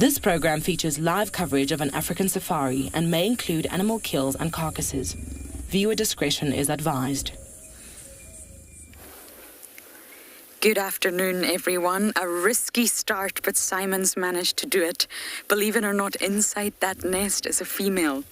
This program features live coverage of an African safari and may include animal kills and carcasses. Viewer discretion is advised. Good afternoon, everyone. A risky start, but Simon's managed to do it. Believe it or not, inside that nest is a female.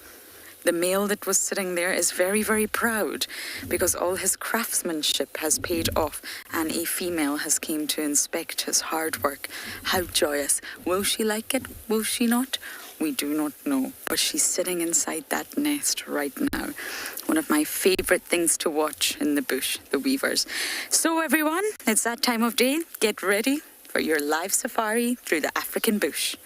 The male that was sitting there is very, very proud because all his craftsmanship has paid off and a female has came to inspect his hard work. How joyous. Will she like it? Will she not? We do not know, but she's sitting inside that nest right now. One of my favorite things to watch in the bush, the weavers. So everyone, it's that time of day. Get ready for your live safari through the African bush.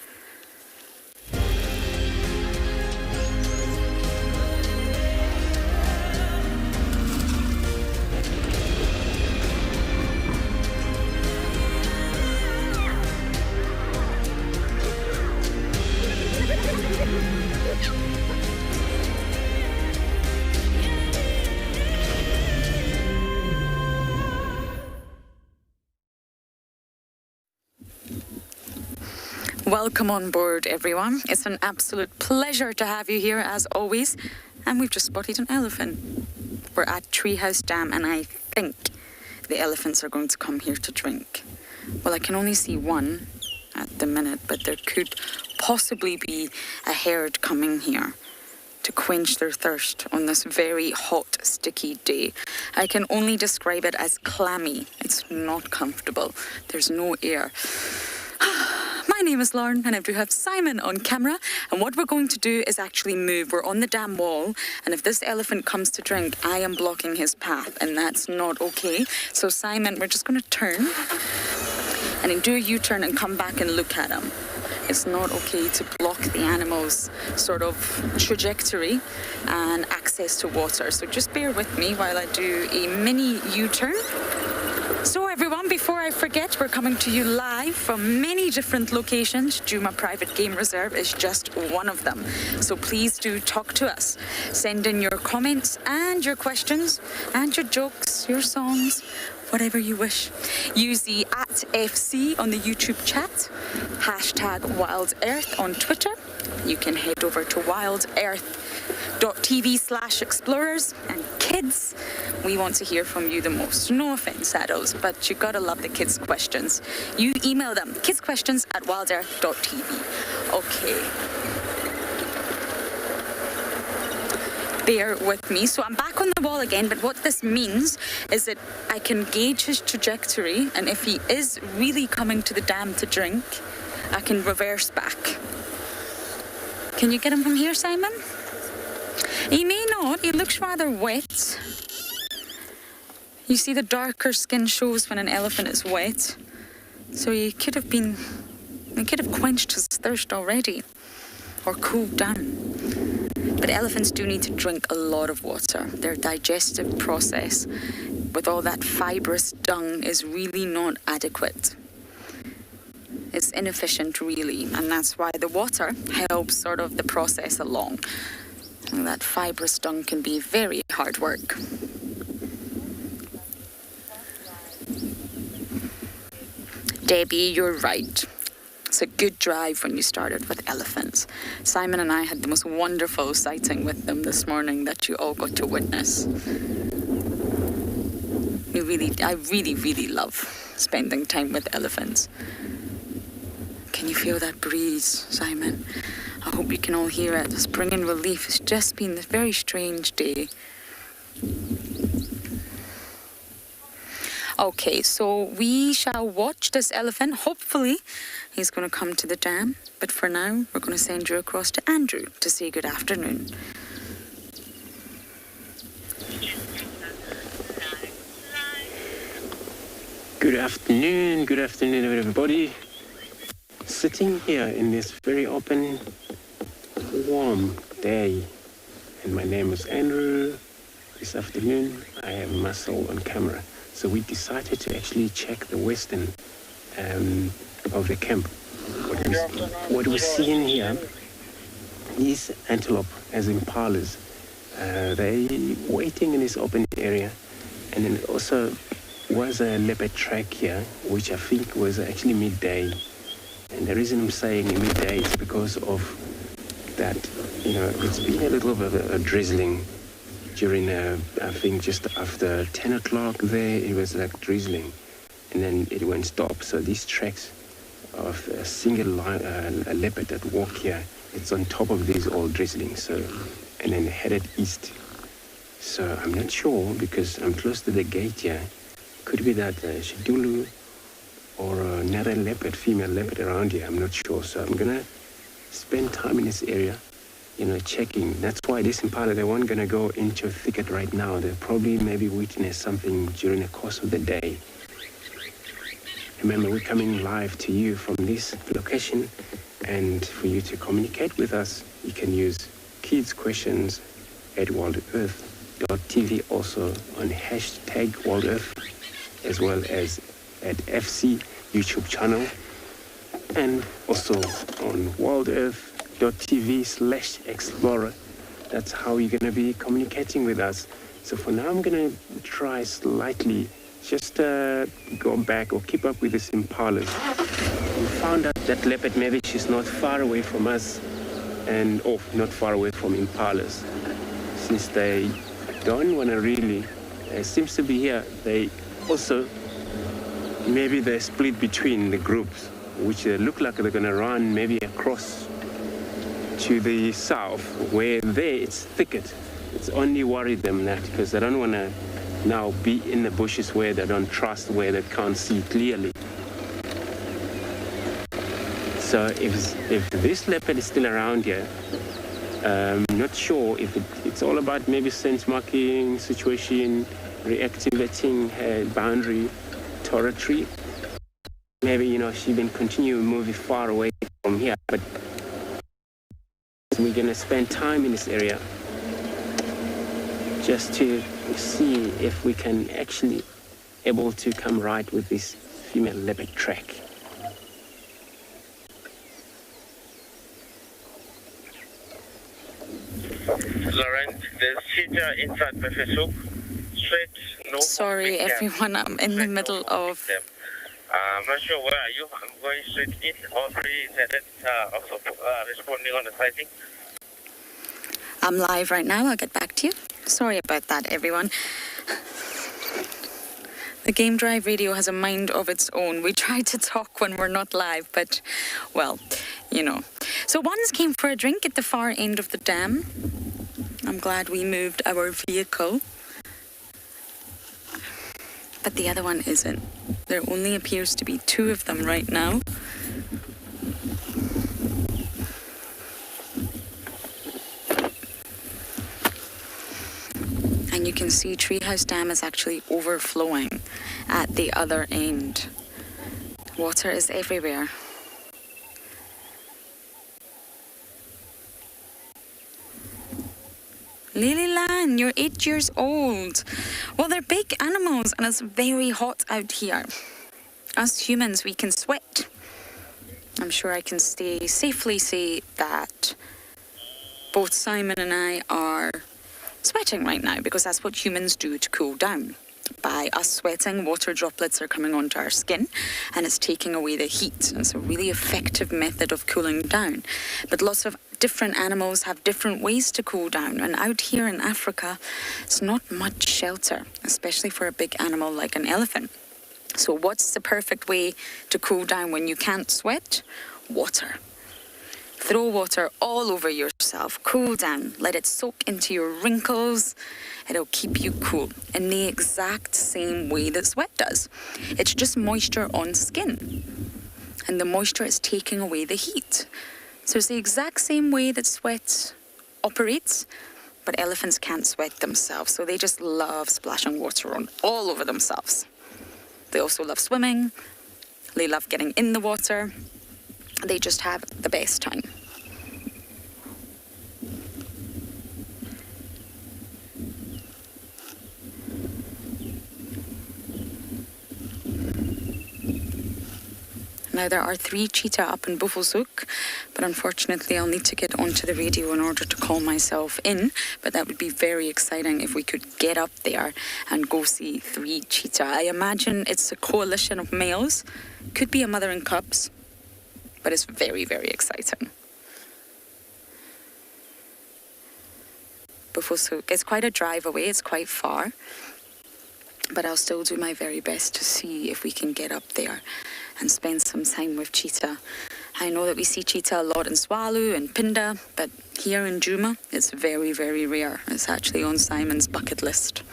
Welcome on board, everyone. It's an absolute pleasure to have you here, as always. And we've just spotted an elephant. We're at Treehouse Dam, and I think the elephants are going to come here to drink. Well, I can only see one at the minute, but there could possibly be a herd coming here to quench their thirst on this very hot, sticky day. I can only describe it as clammy. It's not comfortable. There's no air. My name is Lauren and I do have Simon on camera, and what we're going to do is actually move. We're on the dam wall, and if this elephant comes to drink, I am blocking his path, and that's not okay. So Simon, we're just going to turn and then do a U-turn and come back and look at him. It's not okay to block the animal's sort of trajectory and access to water. So just bear with me while I do a mini U-turn. So everyone, before I forget, we're coming to you live from many different locations. Juma Private Game Reserve is just one of them. So please do talk to us. Send in your comments and your questions and your jokes, your songs, whatever you wish. Use the @FC on the YouTube chat, #WildEarth on Twitter. You can head over to wildearth.tv/explorers. And kids, we want to hear from you the most. No offense, adults, but you gotta love the kids' questions. You email them, kidsquestions@wildearth.tv. Okay. Bear with me. So I'm back on the wall again, but what this means is that I can gauge his trajectory, and if he is really coming to the dam to drink, I can reverse back. Can you get him from here, Simon? He may not. He looks rather wet. You see the darker skin shows when an elephant is wet. So he could have quenched his thirst already or cooled down. But elephants do need to drink a lot of water. Their digestive process with all that fibrous dung is really not adequate. It's inefficient, really, and that's why the water helps sort of the process along. And that fibrous dung can be very hard work. Debbie, you're right. It's a good drive when you started with elephants. Simon and I had the most wonderful sighting with them this morning that you all got to witness. I really love spending time with elephants. Can you feel that breeze, Simon? I hope you can all hear it. It's bringing relief. It's just been a very strange day. Okay, so we shall watch this elephant. Hopefully, he's going to come to the dam. But for now, we're going to send you across to Andrew to say good afternoon. Good afternoon, everybody. Sitting here in this very open, warm day. And my name is Andrew. This afternoon, I have Marcel on camera. So we decided to actually check the western of the camp. What we're seeing here is antelope, as Impalas. They're waiting in this open area. And then also was a leopard track here, which I think was actually midday. And the reason I'm saying midday is because of that, it's been a little bit of a drizzling during, I think just after 10 o'clock there, it was like drizzling. And then it went stop. So these tracks of a single a leopard that walk here, it's on top of these all drizzling. So, and then headed east. So I'm not sure because I'm close to the gate here. Could be that Shidulu or another leopard, female leopard around here. I'm not sure. So I'm gonna spend time in this area, checking. That's why this impala, they weren't gonna go into a thicket right now. They'll probably maybe witness something during the course of the day. Remember, we're coming live to you from this location, and for you to communicate with us, you can use kids questions at wildearth.tv, also on hashtag wildearth, as well as at FC YouTube channel, and also on wildearth.tv/explorer. That's how you're going to be communicating with us. So for now, I'm going to try slightly just go back or keep up with this impalas. We found out that leopard, maybe she's not far away from us, and not far away from impalas. Since they don't want to really, seems to be here, they also, maybe they split between the groups, which look like they're going to run maybe across to the south, where there it's thicket. It's only worried them that because they don't want to now be in the bushes where they don't trust, where they can't see clearly. So if this leopard is still around here, I'm not sure if it's all about maybe sense marking situation, reactivating her boundary territory. Maybe, she can continue moving far away from here, but we're gonna spend time in this area just to see if we can actually able to come right with this female leopard track. Laurent, there's cheetah inside Mefesuk. Straight north. Sorry, everyone, I'm in the middle of... I'm not sure where are you. I'm going straight in. All three is headed, also responding on the sighting. I'm live right now. I'll get back to you. Sorry about that, everyone. The Game Drive radio has a mind of its own. We try to talk when we're not live, but, well, So ones came for a drink at the far end of the dam. I'm glad we moved our vehicle. But the other one isn't. There only appears to be two of them right now. And you can see Treehouse Dam is actually overflowing at the other end. Water is everywhere. Lilylan, you're 8 years old. Well, they're big animals and it's very hot out here. Us humans, we can sweat. I'm sure I can safely say that both Simon and I are sweating right now because that's what humans do to cool down. By us sweating, water droplets are coming onto our skin and it's taking away the heat. It's a really effective method of cooling down. But lots of different animals have different ways to cool down. And out here in Africa, it's not much shelter, especially for a big animal like an elephant. So what's the perfect way to cool down when you can't sweat? Water. Throw water all over yourself. Cool down. Let it soak into your wrinkles. It'll keep you cool in the exact same way that sweat does. It's just moisture on skin. And the moisture is taking away the heat. So it's the exact same way that sweat operates, but elephants can't sweat themselves. So they just love splashing water on all over themselves. They also love swimming. They love getting in the water. They just have the best time. Now there are 3 cheetah up in Buffelshoek, but unfortunately I'll need to get onto the radio in order to call myself in. But that would be very exciting if we could get up there and go see 3 cheetah. I imagine it's a coalition of males. Could be a mother and cubs. but it's very, very exciting. So it's quite a drive away, it's quite far, but I'll still do my very best to see if we can get up there and spend some time with cheetah. I know that we see cheetah a lot in Swallow and Pinda, but here in Djuma, it's very, very rare. It's actually on Simon's bucket list.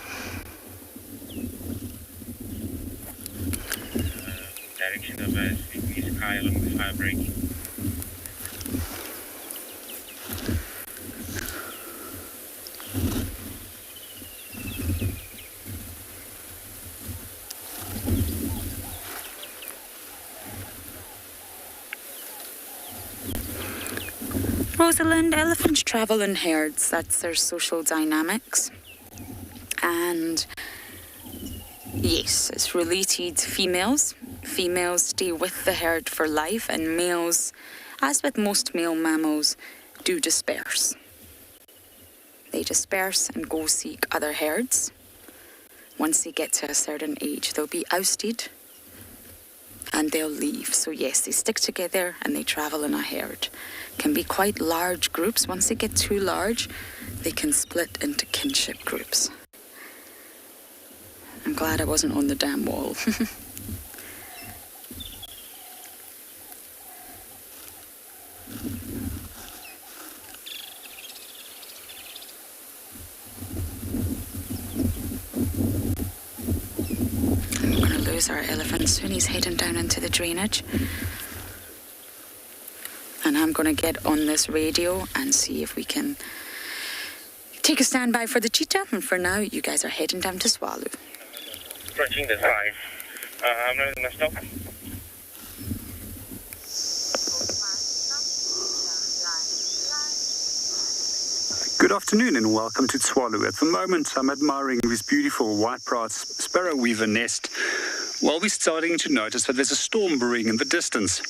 Direction of a sleepy sky along the fire break. Rosalind, elephants travel in herds. That's their social dynamics. And yes, it's related to females. Females stay with the herd for life, and males, as with most male mammals, do disperse. They disperse and go seek other herds. Once they get to a certain age, they'll be ousted and they'll leave. So yes, they stick together and they travel in a herd. Can be quite large groups. Once they get too large, they can split into kinship groups. I'm glad I wasn't on the damn wall. I'm going to lose our elephant soon. He's heading down into the drainage. And I'm going to get on this radio and see if we can take a standby for the cheetah. And for now, you guys are heading down to Swallow. Approaching the drive. I'm not going to stop. Good afternoon and welcome to Swallow. At the moment, I'm admiring this beautiful white-browed Sparrow Weaver nest. Well, we're starting to notice that there's a storm brewing in the distance.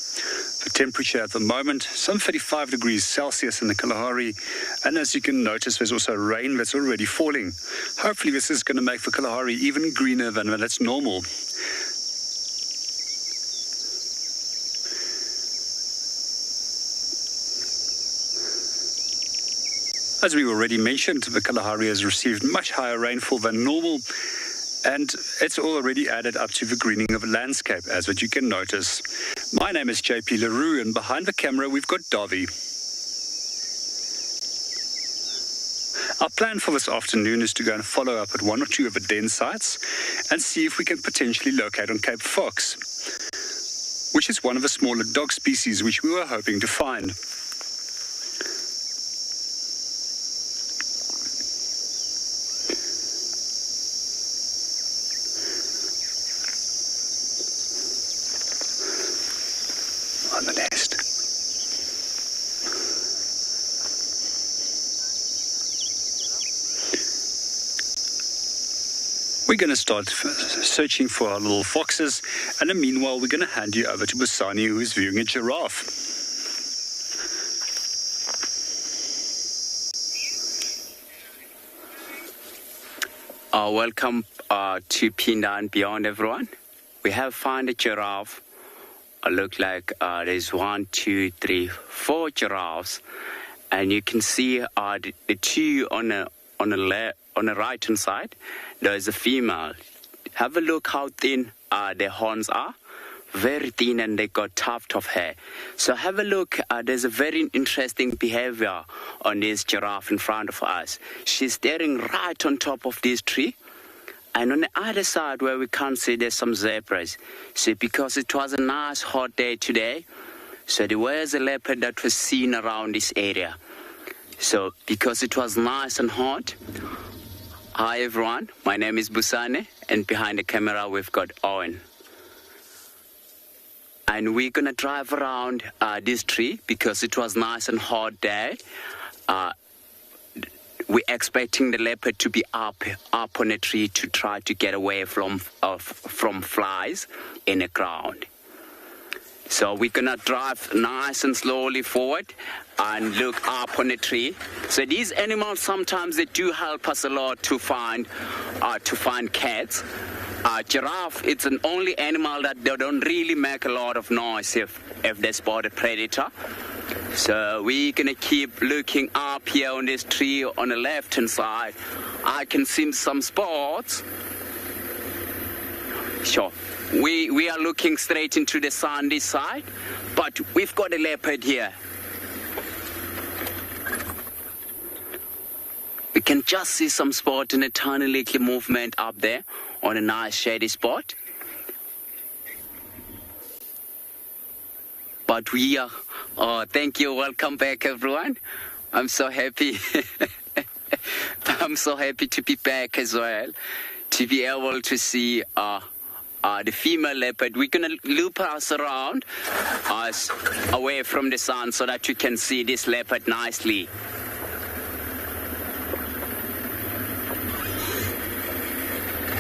The temperature at the moment, some 35 degrees Celsius in the Kalahari, and as you can notice, there's also rain that's already falling. Hopefully this is going to make the Kalahari even greener than when it's normal. As we already mentioned, the Kalahari has received much higher rainfall than normal, and it's already added up to the greening of the landscape, as what you can notice. My name is JP LaRue, and behind the camera we've got Davi. Our plan for this afternoon is to go and follow up at one or two of the den sites and see if we can potentially locate on Cape Fox, which is one of the smaller dog species which we were hoping to find. On the nest. We're going to start searching for our little foxes, and in the meanwhile we're going to hand you over to Busani, who is viewing a giraffe. Welcome to Pinda and beyond, everyone. We have found a giraffe. Look like there's 1, 2, 3, 4 giraffes, and you can see the two on the right hand side. There's a female. Have a look how thin their horns are, very thin, and they got tuft of hair. So have a look. There's a very interesting behavior on this giraffe in front of us. She's staring right on top of this tree. And on the other side where we can't see, there's some zebras. So because it was a nice hot day today, so there was a leopard that was seen around this area. So because it was nice and hot. Hi everyone, my name is Busane, and behind the camera we've got Owen. And we're gonna drive around this tree because it was nice and hot day. We're expecting the leopard to be up on a tree to try to get away from flies in the ground. So we're gonna drive nice and slowly forward and look up on the tree. So these animals sometimes they do help us a lot to find cats. Giraffe, it's an only animal that they don't really make a lot of noise if they spot a predator. So we're gonna keep looking up here on this tree on the left-hand side. I can see some spots. Sure. We are looking straight into the sun this side, but we've got a leopard here. We can just see some spot and a tiny little movement up there on a nice shady spot. But we are, thank you, welcome back everyone. I'm so happy. I'm so happy to be back as well, to be able to see the female leopard. We're gonna loop us around us away from the sun so that you can see this leopard nicely.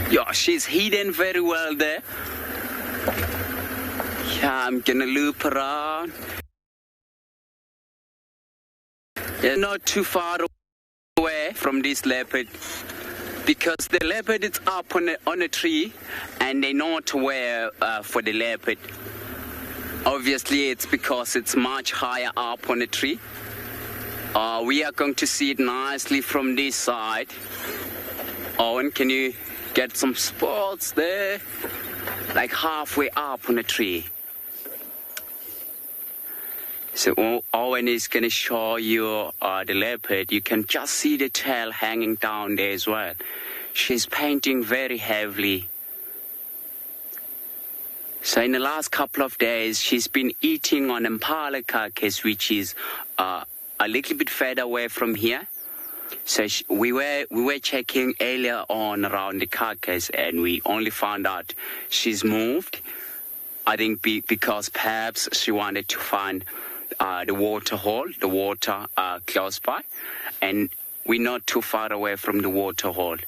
Yeah, she's hidden very well there. Yeah, I'm gonna loop around. They're not too far away from this leopard, because the leopard is up on a tree and they're not aware for the leopard. Obviously, it's because it's much higher up on the tree. We are going to see it nicely from this side. Owen, can you get some spots there? Like halfway up on the tree. So Owen is going to show you the leopard. You can just see the tail hanging down there as well. She's painting very heavily. So in the last couple of days, she's been eating on Impala carcass, which is a little bit further away from here. So we were checking earlier on around the carcass, and we only found out she's moved. I think because perhaps she wanted to find the water hole, the water close by, and we're not too far away from the water hole.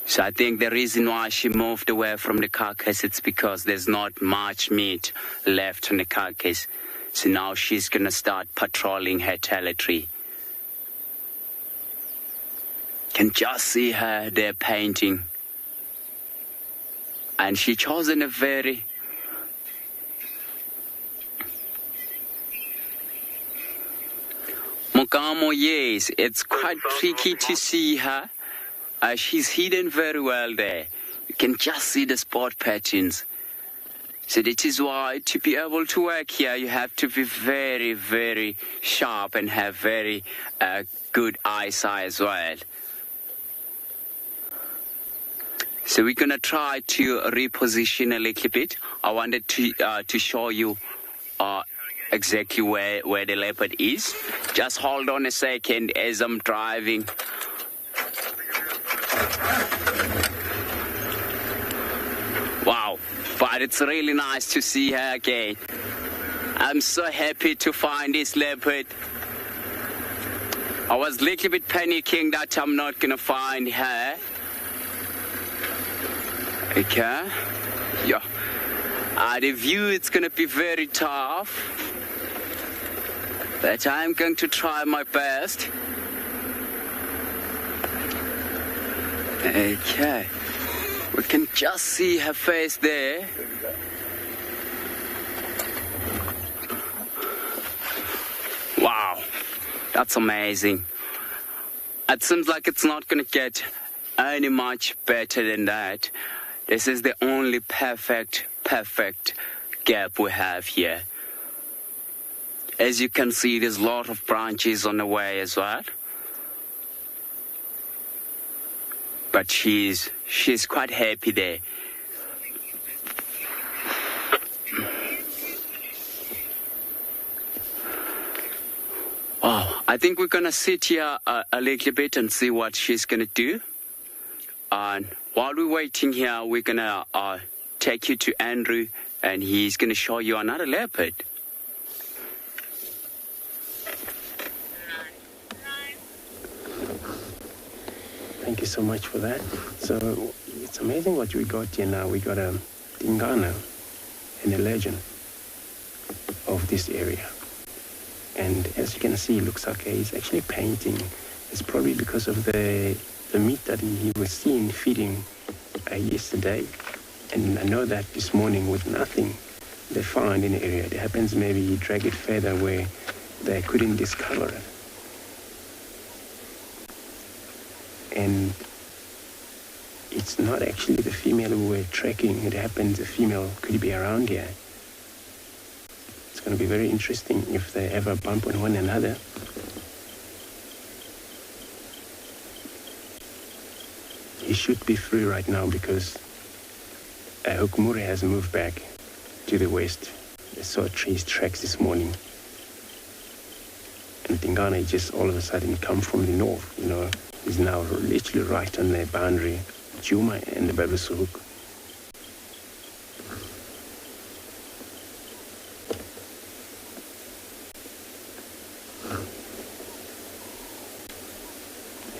So I think the reason why she moved away from the carcass, it's because there's not much meat left on the carcass. So now she's going to start patrolling her territory. Can just see her there painting. And she chosen a very Mogamo, yes, it's quite tricky to see her. She's hidden very well there. You can just see the spot patterns. So this is why to be able to work here, you have to be very, very sharp and have very good eyesight as well. So we're going to try to reposition a little bit. I wanted to show you exactly where the leopard is. Just hold on a second as I'm driving. Wow, but it's really nice to see her again. I'm so happy to find this leopard. I was a little bit panicking that I'm not going to find her. Okay, yeah. The view, it's going to be very tough, but I'm going to try my best. Okay, we can just see her face there. Wow, that's amazing. It seems like it's not going to get any much better than that. This is the only perfect gap we have here. As you can see, there's a lot of branches on the way as well. But she's quite happy there. Oh, I think we're gonna sit here a little bit and see what she's gonna do. And while we're waiting here, we're gonna take you to Andrew, and he's gonna show you another leopard. Thank you so much for that. So it's amazing what we got here now. We got a Tingana and a legend of this area. And as you can see, looks okay. He's actually painting. It's probably because of the the meat that he was seen feeding yesterday. And I know that this morning with nothing they found in the area, it happens maybe he dragged it further where they couldn't discover it. And it's not actually the female who we're tracking. It happens the female could be around here. It's going to be very interesting if they ever bump on one another. He should be free right now because Hukumure has moved back to the west. I saw his tracks this morning. And Tingana just all of a sudden come from the north, He's now literally right on the boundary, Juma and the Babasuhuk.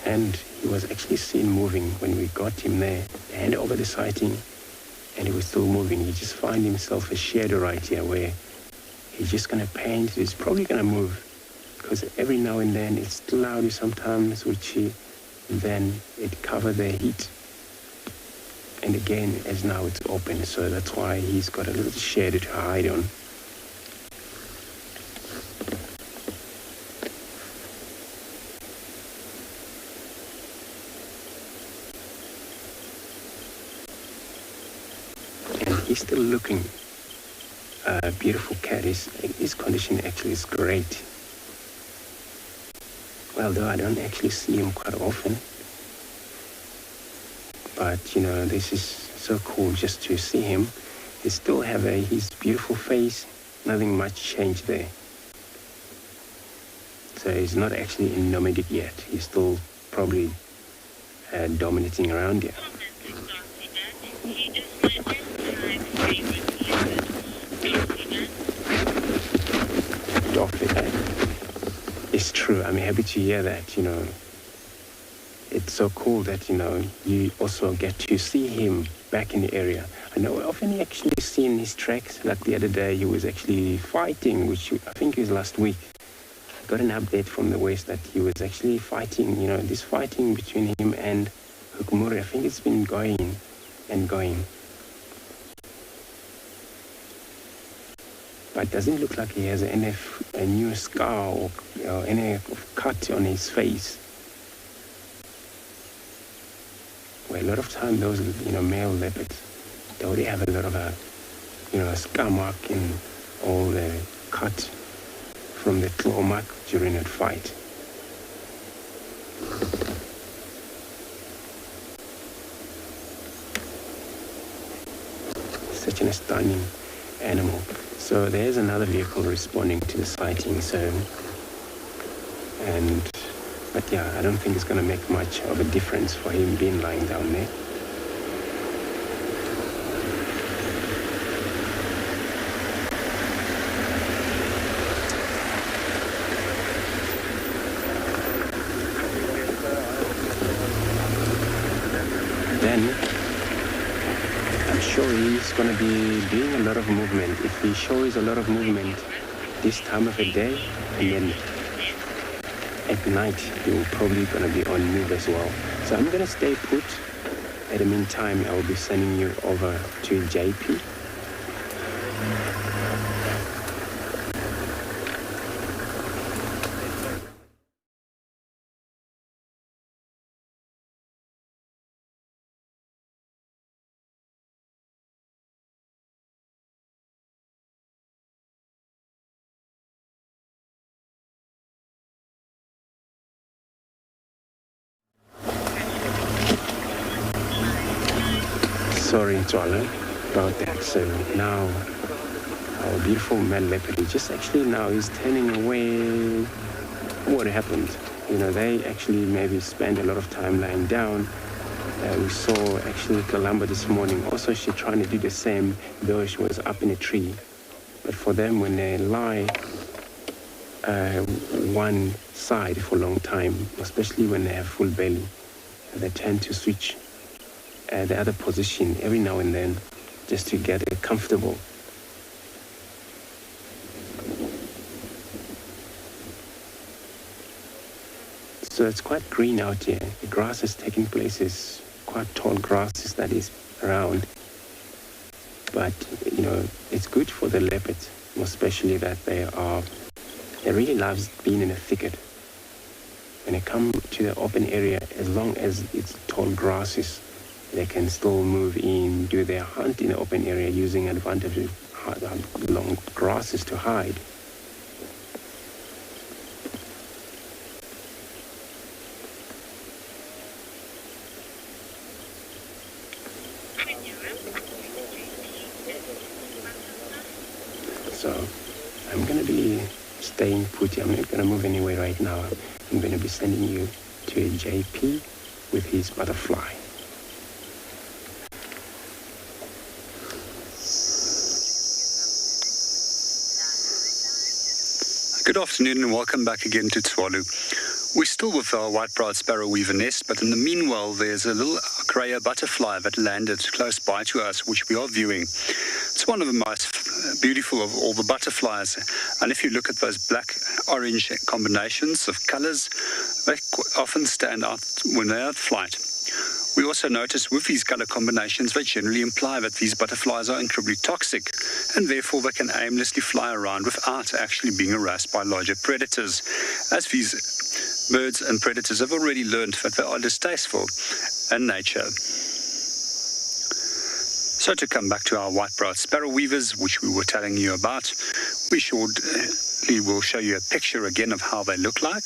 And he was actually seen moving when we got him there. They handed over the sighting and he was still moving. He just found himself a shadow right here where he's just going to paint. He's probably going to move because every now and then it's cloudy sometimes, then it covers the heat. And again, as now it's open, so that's why he's got a little shade to hide on. And he's still looking a beautiful cat. His condition actually is great. Well, though I don't actually see him quite often. But, this is so cool just to see him. He still have his beautiful face. Nothing much changed there. So he's not actually in nomadic yet. He's still probably dominating around here. It's true. I'm happy to hear that, It's so cool that, you also get to see him back in the area. I know often you actually seen his tracks. Like the other day, he was actually fighting, which I think was last week. Got an update from the west that he was actually fighting, this fighting between him and Hukumure. I think it's been going and going. But it doesn't look like he has a new scar or any cut on his face. Well, a lot of time those, male leopards, they already have a lot of a scar mark in all the cut from the claw mark during that fight. Such an stunning animal. So there's another vehicle responding to the sighting. But yeah, I don't think it's going to make much of a difference for him being lying down there. Then I'm sure he's going to be doing a lot of movement. If he shows a lot of movement this time of the day, and then at night, you're probably going to be on move as well. So I'm going to stay put. At the meantime, I will be sending you over to JP. Sorry, Twala, about that. So now our beautiful male leopard just actually now is turning away. What happened? They actually maybe spend a lot of time lying down. We saw actually Kalamba this morning. Also, she trying to do the same, though she was up in a tree. But for them, when they lie one side for a long time, especially when they have full belly, they tend to switch the other position every now and then just to get comfortable. So it's quite green out here. The grass is taking place, is quite tall grasses that is around. But, you know, it's good for the leopards, especially that they really love being in a thicket. When they come to the open area, as long as it's tall grasses, they can still move in, do their hunt in the open area using advantage of long grasses to hide. So I'm going to be staying put here. I'm not going to move anywhere right now. I'm going to be sending you to a JP with his butterfly. Good afternoon and welcome back again to Tswalu. We're still with our white-browed Sparrow Weaver nest, but in the meanwhile there's a little grayer butterfly that landed close by to us, which we are viewing. It's one of the most beautiful of all the butterflies, and if you look at those black-orange combinations of colors, they often stand out when they're at flight. We also notice with these color combinations, they generally imply that these butterflies are incredibly toxic, and therefore they can aimlessly fly around without actually being harassed by larger predators, as these birds and predators have already learned that they are distasteful in nature. So to come back to our white-browed sparrow weavers, which we were telling you about, we shortly will show you a picture again of how they look like,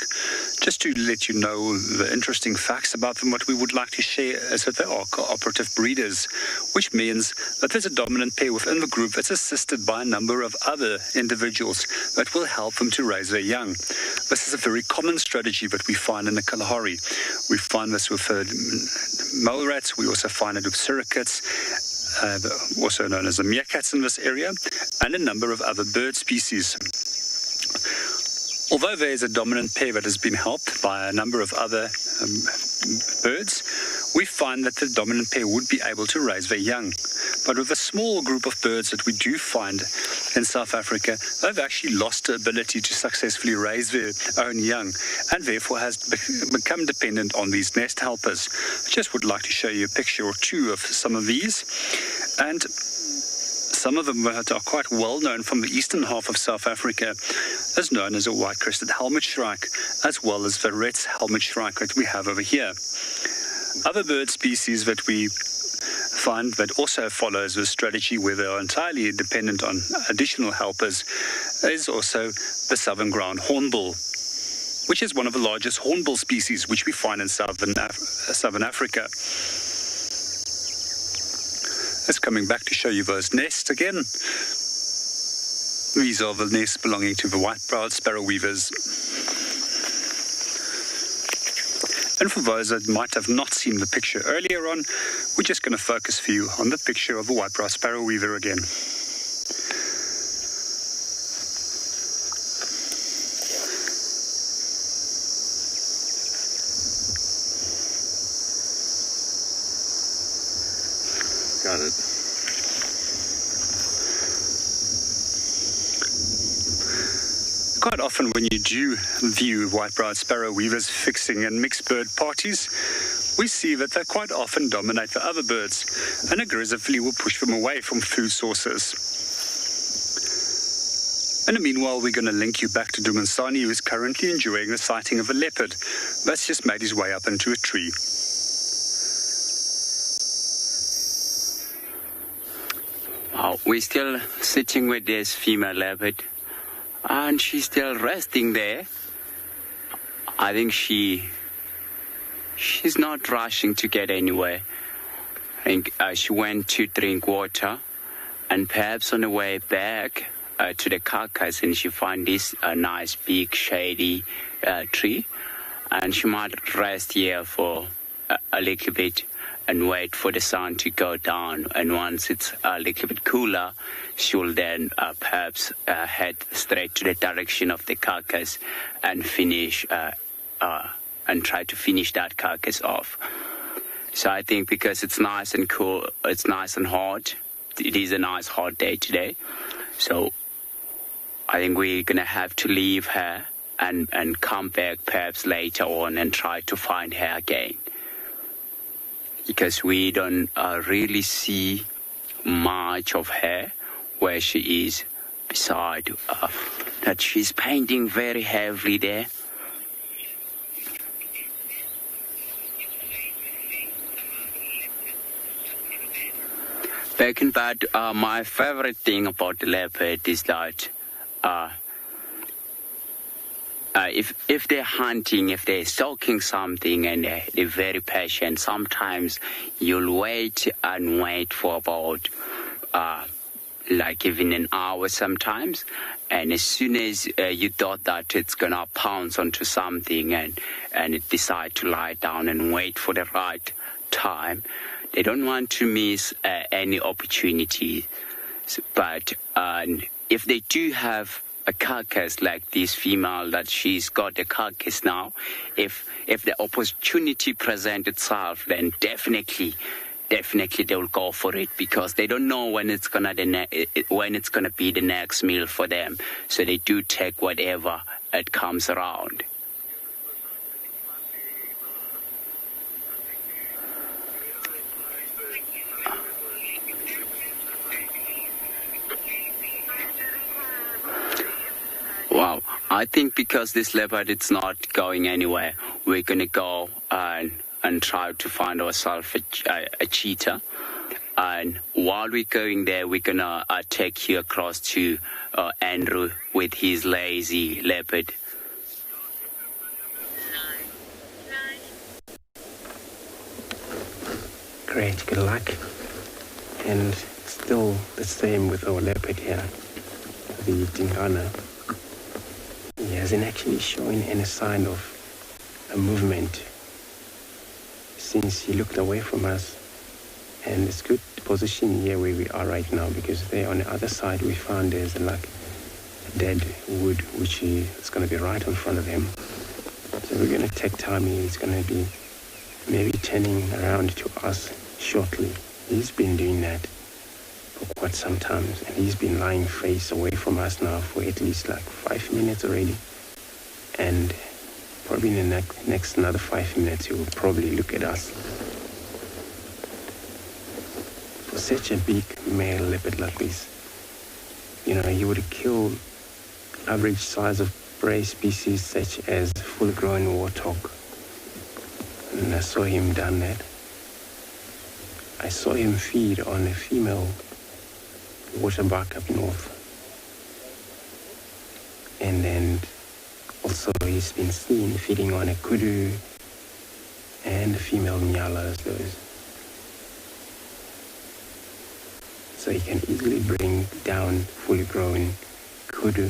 just to let you know the interesting facts about them. What we would like to share is that they are cooperative breeders, which means that there's a dominant pair within the group that's assisted by a number of other individuals that will help them to raise their young. This is a very common strategy that we find in the Kalahari. We find this with mole rats. We also find it with surrogates, also known as the meerkats in this area, and a number of other bird species. Although there is a dominant pair that has been helped by a number of other birds, we find that the dominant pair would be able to raise their young. But with a small group of birds that we do find in South Africa, they've actually lost the ability to successfully raise their own young, and therefore has become dependent on these nest helpers. I just would like to show you a picture or two of some of these, and some of them that are quite well known from the eastern half of South Africa, as known as a white-crested helmet shrike, as well as the red helmet shrike that we have over here. Other bird species that we find that also follows this strategy, where they are entirely dependent on additional helpers, is also the southern ground hornbill, which is one of the largest hornbill species which we find in southern Africa. It's coming back to show you those nests again. These are the nests belonging to the white-browed sparrow weavers. And for those that might have not seen the picture earlier on, we're just going to focus for you on the picture of the white-browed sparrow weaver again. Got it. Quite often when you do view white-browed sparrow weavers fixing in mixed bird parties, we see that they quite often dominate the other birds and aggressively will push them away from food sources. In the meanwhile, we're going to link you back to Dumansani, who is currently enjoying the sighting of a leopard that's just made his way up into a tree. Wow, we're still sitting with this female leopard, and she's still resting there. I think she's not rushing to get anywhere. I think she went to drink water, and perhaps on the way back to the carcass, and she found this nice big shady tree, and she might rest here for a little bit and wait for the sun to go down. And once it's a little bit cooler, she'll then perhaps head straight to the direction of the carcass and finish and try to finish that carcass off. So I think because it's nice and cool, it's nice and hot. It is a nice hot day today. So I think we're going to have to leave her and come back perhaps later on and try to find her again. Because we don't really see much of her where she is, beside that she's painting very heavily there. Back in that, my favorite thing about the leopard is that if they're hunting, if they're stalking something and they're very patient, sometimes you'll wait and wait for about like even an hour sometimes, and as soon as you thought that it's gonna pounce onto something and it decide to lie down and wait for the right time, they don't want to miss any opportunity. But if they do have a carcass like this female, that she's got a carcass now, if the opportunity presents itself, then definitely they will go for it, because they don't know when it's gonna be the next meal for them. So they do take whatever it comes around. Wow, I think because this leopard it's not going anywhere, we're gonna go and try to find ourselves a cheetah. And while we're going there, we're gonna take you across to Andrew with his lazy leopard. Great, good luck. And still the same with our leopard here, the Tingana. He hasn't actually shown any sign of a movement since he looked away from us. And it's good position here where we are right now, because there on the other side we found there's like a dead wood which is going to be right in front of him. So we're going to take time. He's going to be maybe turning around to us shortly. He's been doing that for quite some time, and he's been lying face away from us now for at least like 5 minutes already. And probably in the next another 5 minutes he will probably look at us. For such a big male leopard like this, you know, he would kill average size of prey species such as full-grown warthog. And I saw him done that. I saw him feed on a female waterbuck up north. And then also he's been seen feeding on a kudu and a female nyala as those. So he can easily bring down fully grown kudu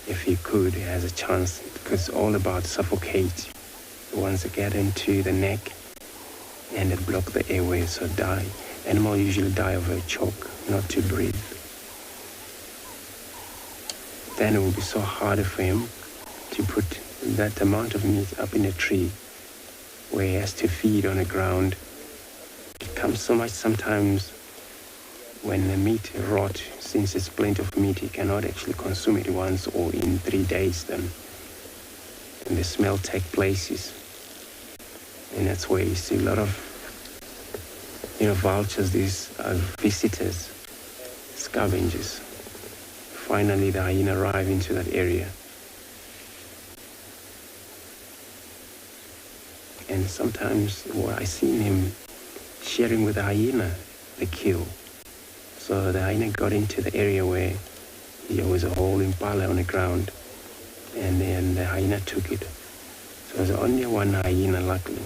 if he could. He has a chance, because it's all about suffocate the ones that get into the neck and that block the airways, so die. Animals usually die of a choke, not to breathe. Then it will be so hard for him to put that amount of meat up in a tree where he has to feed on the ground. It comes so much sometimes when the meat rot, since it's plenty of meat, he cannot actually consume it once or in 3 days then. And the smell take places. And that's where you see a lot of, vultures, these visitors, scavengers. Finally, the hyena arrive into that area. And sometimes I seen him sharing with the hyena the kill. So the hyena got into the area where there was a whole impala on the ground, and then the hyena took it. So there was only one hyena, luckily.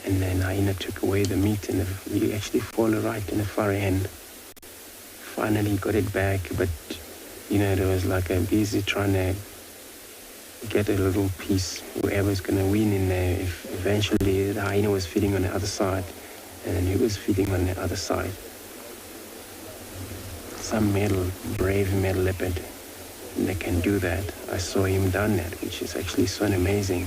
And then the hyena took away the meat, and we actually fall right in the far end. Finally got it back, but there was like a busy trying to get a little piece, whoever's going to win in there. Eventually the hyena was feeding on the other side, and then he was feeding on the other side. Some brave male leopard, they can do that. I saw him done that, which is actually so amazing.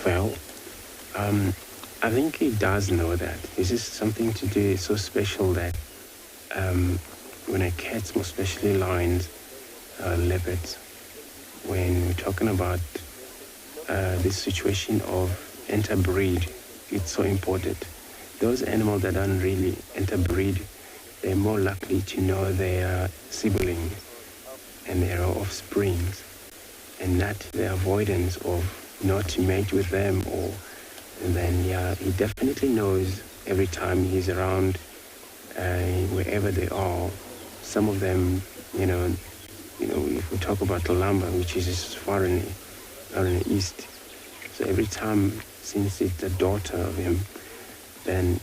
Well, I think he does know that. This is something to do, it's so special that when a cat, more especially lions, leopards, when we're talking about this situation of interbreed, it's so important. Those animals that don't really interbreed, they're more likely to know their siblings and their offsprings, and not the avoidance of not to mate with them. Or and then he definitely knows every time he's around, wherever they are. Some of them, if we talk about Lamba, which is as far in the east, so every time, since it's the daughter of him, then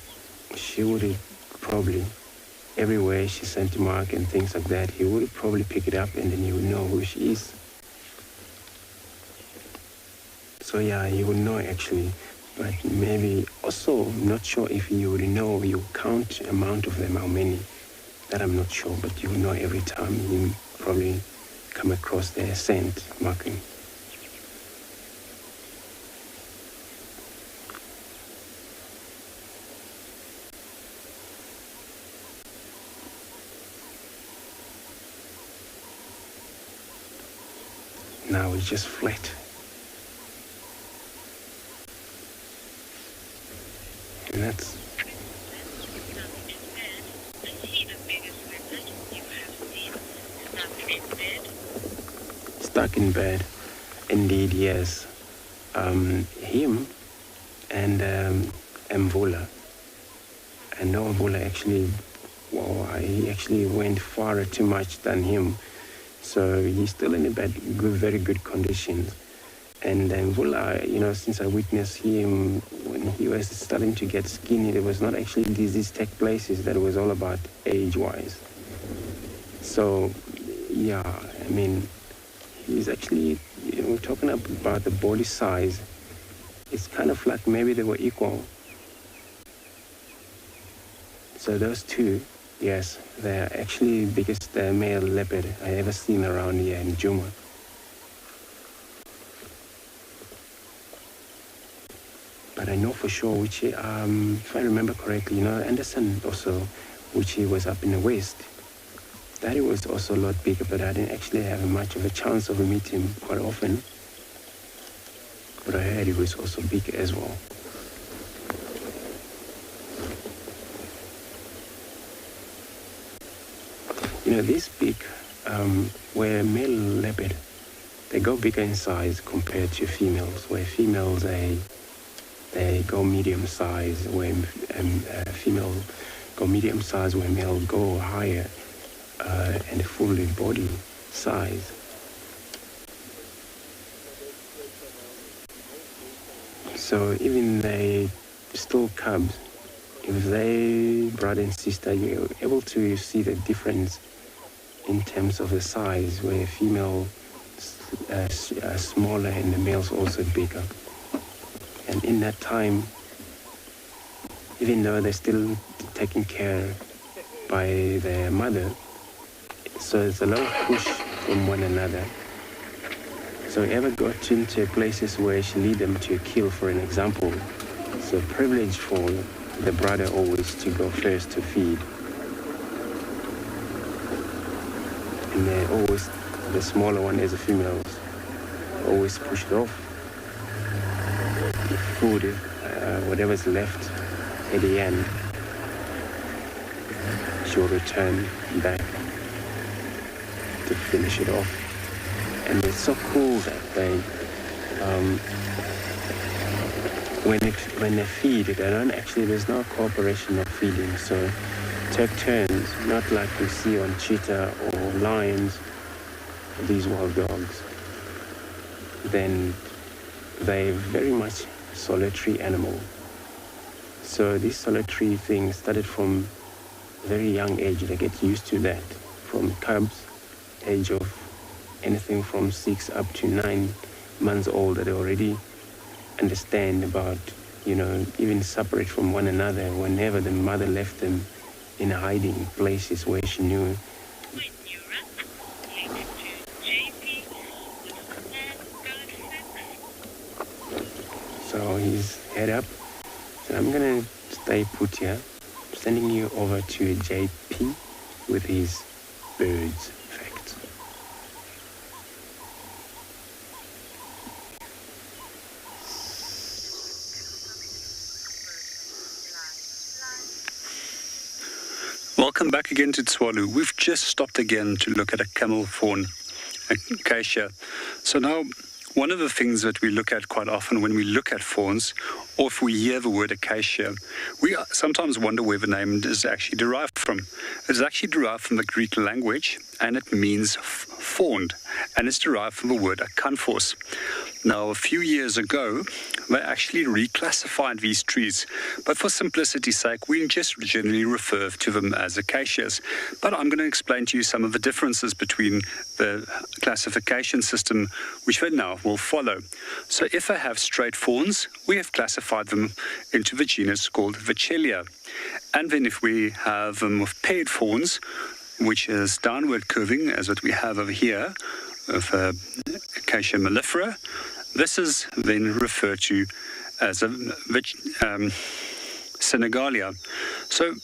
she would probably, everywhere she sent mark and things like that, he would probably pick it up and then he would know who she is. So he would know actually, but maybe also, I'm not sure if you would know, you count amount of them, how many, that I'm not sure, but you would know every time you probably come across their scent marking. Now it's just flat. And that's stuck in bed. Indeed, yes. Him and Mvula. I know Mvula actually, he actually went far too much than him. So he's still in a very good conditions. And Mvula, since I witnessed him when he was starting to get skinny, there was not actually disease take places, that was all about age-wise. So, he's actually, we're talking about the body size. It's kind of like maybe they were equal. So those two, yes, they're actually biggest male leopard I ever seen around here in Juma. But I know for sure, which, if I remember correctly, Anderson also, which he was up in the west, that he was also a lot bigger, but I didn't actually have much of a chance of meeting him quite often. But I heard he was also big as well. This big, where male leopard, they go bigger in size compared to females, where females, they go medium size, where female go medium size, where male go higher and fully body size. So even they still cubs, if they brother and sister, you're able to see the difference in terms of the size, where female are smaller and the male's also bigger. And in that time, even though they're still taken care by their mother, so it's a lot of push from one another. So ever got into places where she lead them to kill, for an example. So privilege for the brother always to go first to feed. And they're always, the smaller one as the females, always pushed off. The food, whatever's left at the end, she'll return back to finish it off. And it's so cool that they, when they feed, they don't actually, there's no cooperation of feeding. So take turns, not like you see on cheetah or lions, these wild dogs. Then they're very much solitary animal. So this solitary thing started from very young age. They get used to that. From cubs, age of anything from 6 up to 9 months old, that they already understand about, even separate from one another whenever the mother left them in hiding places where she knew. So he's head up. So I'm gonna stay put here. I'm sending you over to JP with his birds facts. Welcome back again to Tswalu. We've just stopped again to look at a camel fawn, acacia. So now, one of the things that we look at quite often when we look at fawns, or if we hear the word acacia, we sometimes wonder where the name is actually derived from. It's actually derived from the Greek language, and it means fawned, and it's derived from the word acanthos. Now, a few years ago, they actually reclassified these trees, but for simplicity's sake, we just generally refer to them as acacias. But I'm going to explain to you some of the differences between the classification system which they now will follow. So if they have straight fawns, we have classified them into the genus called Vachellia. And then if we have them with paired fawns, which is downward curving, as what we have over here, of Acacia mellifera, this is then referred to as a Senegalia. So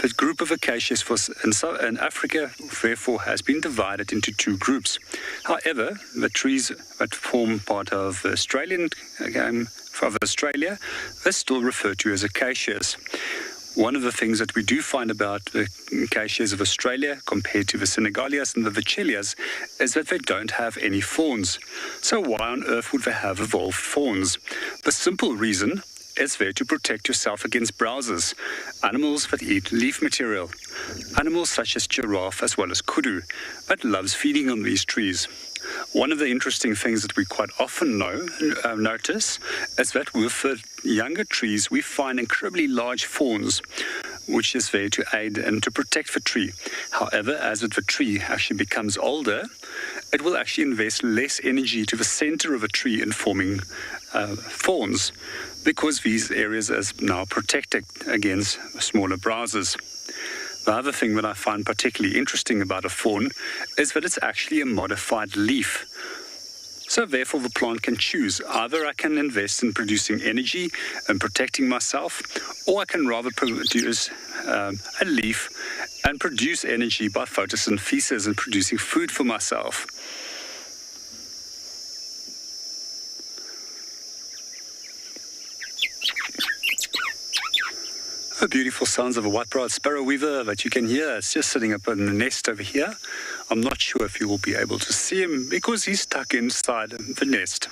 the group of acacias in Africa, therefore, has been divided into two groups. However, the trees that form part of the Australia, they're still referred to as acacias. One of the things that we do find about the acacias of Australia compared to the Senegalias and the Vachellias is that they don't have any fawns. So why on earth would they have evolved fawns? The simple reason is there to protect yourself against browsers, animals that eat leaf material, animals such as giraffe as well as kudu, that loves feeding on these trees. One of the interesting things that we quite often notice is that with the younger trees, we find incredibly large fawns, which is there to aid and to protect the tree. However, as the tree actually becomes older, it will actually invest less energy to the center of a tree in forming fawns, because these areas are now protected against smaller browsers. The other thing that I find particularly interesting about a fawn is that it's actually a modified leaf. So therefore the plant can choose. Either I can invest in producing energy and protecting myself, or I can rather produce a leaf and produce energy by photosynthesis and producing food for myself. The beautiful sounds of a white-browed sparrow weaver that you can hear. It's just sitting up in the nest over here. I'm not sure if you will be able to see him because he's stuck inside the nest.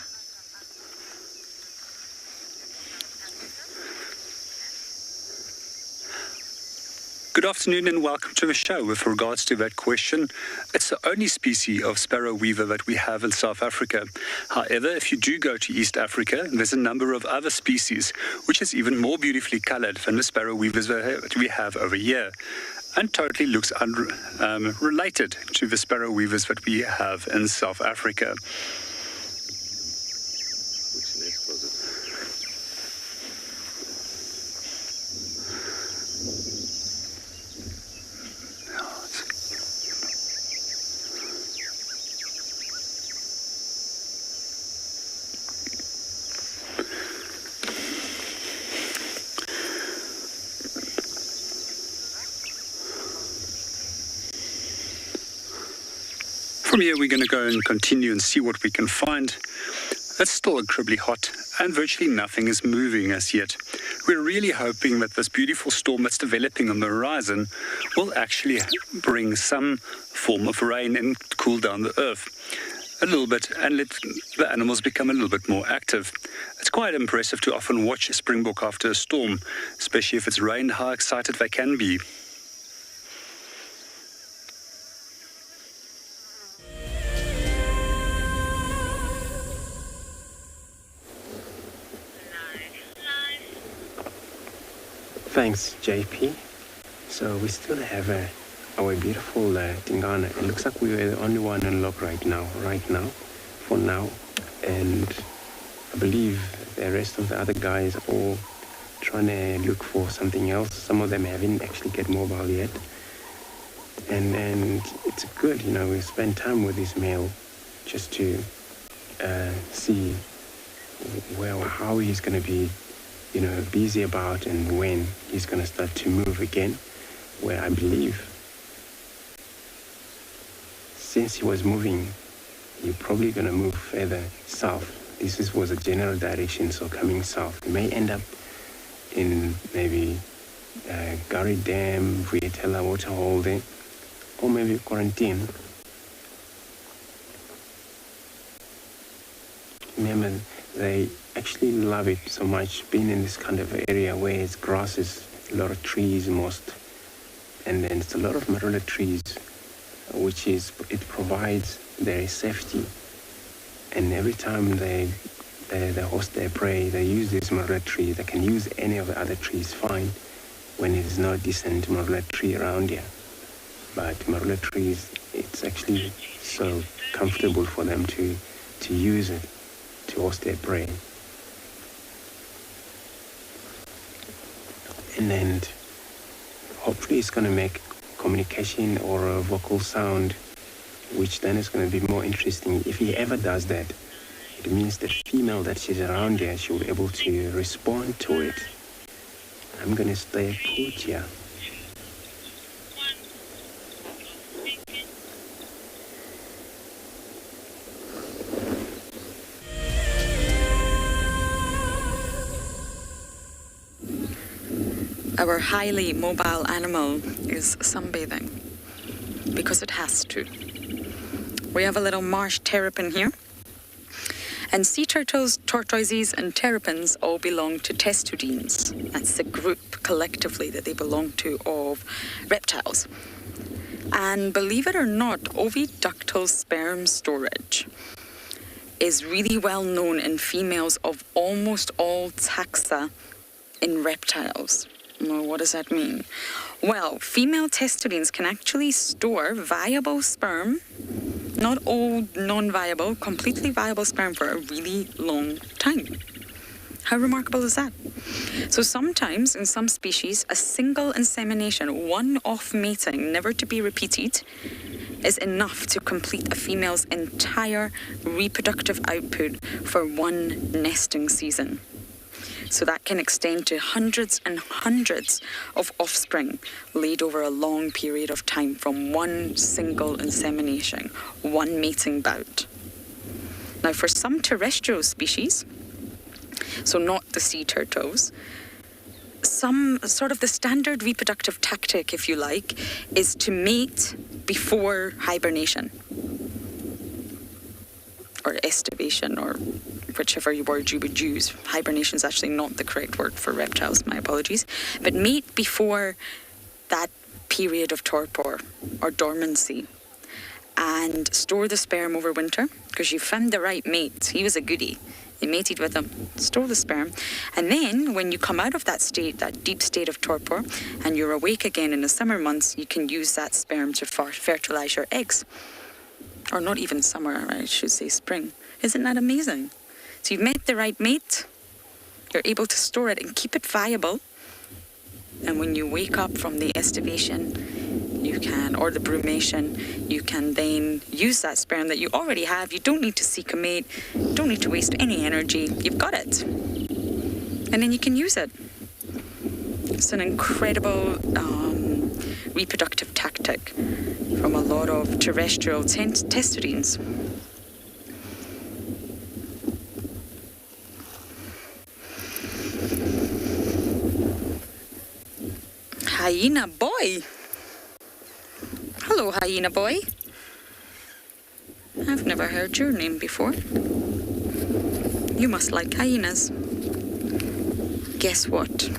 Good afternoon and welcome to the show. With regards to that question, it's the only species of sparrow weaver that we have in South Africa. However, if you do go to East Africa, there's a number of other species which is even more beautifully colored than the sparrow weavers that we have over here, and totally looks related to the sparrow weavers that we have in South Africa. From here, we're going to go and continue and see what we can find. It's still incredibly hot and virtually nothing is moving as yet. We're really hoping that this beautiful storm that's developing on the horizon will actually bring some form of rain and cool down the earth a little bit and let the animals become a little bit more active. It's quite impressive to often watch a springbok after a storm, especially if it's rained, how excited they can be. Thanks, JP. So we still have our beautiful Tingana. It looks like we are the only one on lock right now, for now. And I believe the rest of the other guys are all trying to look for something else. Some of them haven't actually get mobile yet. And it's good, we spend time with this male just to see how he's going to be, busy about and when he's going to start to move again, where I believe since he was moving, you're probably going to move further south. This was a general direction, so coming south. You may end up in maybe Gary Dam, Vuyatela Waterhole there, or maybe Quarantine. Remember, they actually love it so much, being in this kind of area where it's grasses, a lot of trees most, and then it's a lot of marula trees, it provides their safety. And every time they host their prey, they use this marula tree. They can use any of the other trees fine when it is not a decent marula tree around here. But marula trees, it's actually so comfortable for them to use it to host their prey. And then hopefully it's going to make communication or a vocal sound, which then is going to be more interesting. If he ever does that, it means that female that she's around here, she'll be able to respond to it. I'm going to stay put here. Our highly mobile animal is sunbathing because it has to. We have a little Marsh Terrapin here. And sea turtles, tortoises and terrapins all belong to testudines. That's the group collectively that they belong to of reptiles. And believe it or not, oviductal sperm storage is really well known in females of almost all taxa in reptiles. Well, what does that mean? Well, female testudines can actually store viable sperm, not old, non-viable, completely viable sperm for a really long time. How remarkable is that? So sometimes, in some species, a single insemination, one-off mating, never to be repeated, is enough to complete a female's entire reproductive output for one nesting season. So that can extend to hundreds and hundreds of offspring laid over a long period of time from one single insemination, one mating bout. Now, for some terrestrial species, so not the sea turtles, some sort of the standard reproductive tactic, if you like, is to mate before hibernation or estivation, or whichever word you would use. Hibernation is actually not the correct word for reptiles, my apologies. But mate before that period of torpor or dormancy and store the sperm over winter because you found the right mate. He was a goodie. You mated with him, store the sperm, and then when you come out of that state, that deep state of torpor, and you're awake again in the summer months, you can use that sperm to fertilize your eggs. Or not even summer, I should say spring. Isn't that amazing? So you've met the right mate, you're able to store it and keep it viable. And when you wake up from the estivation, you can, or the brumation, you can then use that sperm that you already have. You don't need to seek a mate, don't need to waste any energy. You've got it. And then you can use it. It's an incredible reproductive tactic from a lot of terrestrial testudines. Hyena boy. Hello, hyena boy. I've never heard your name before. You must like hyenas. Guess what?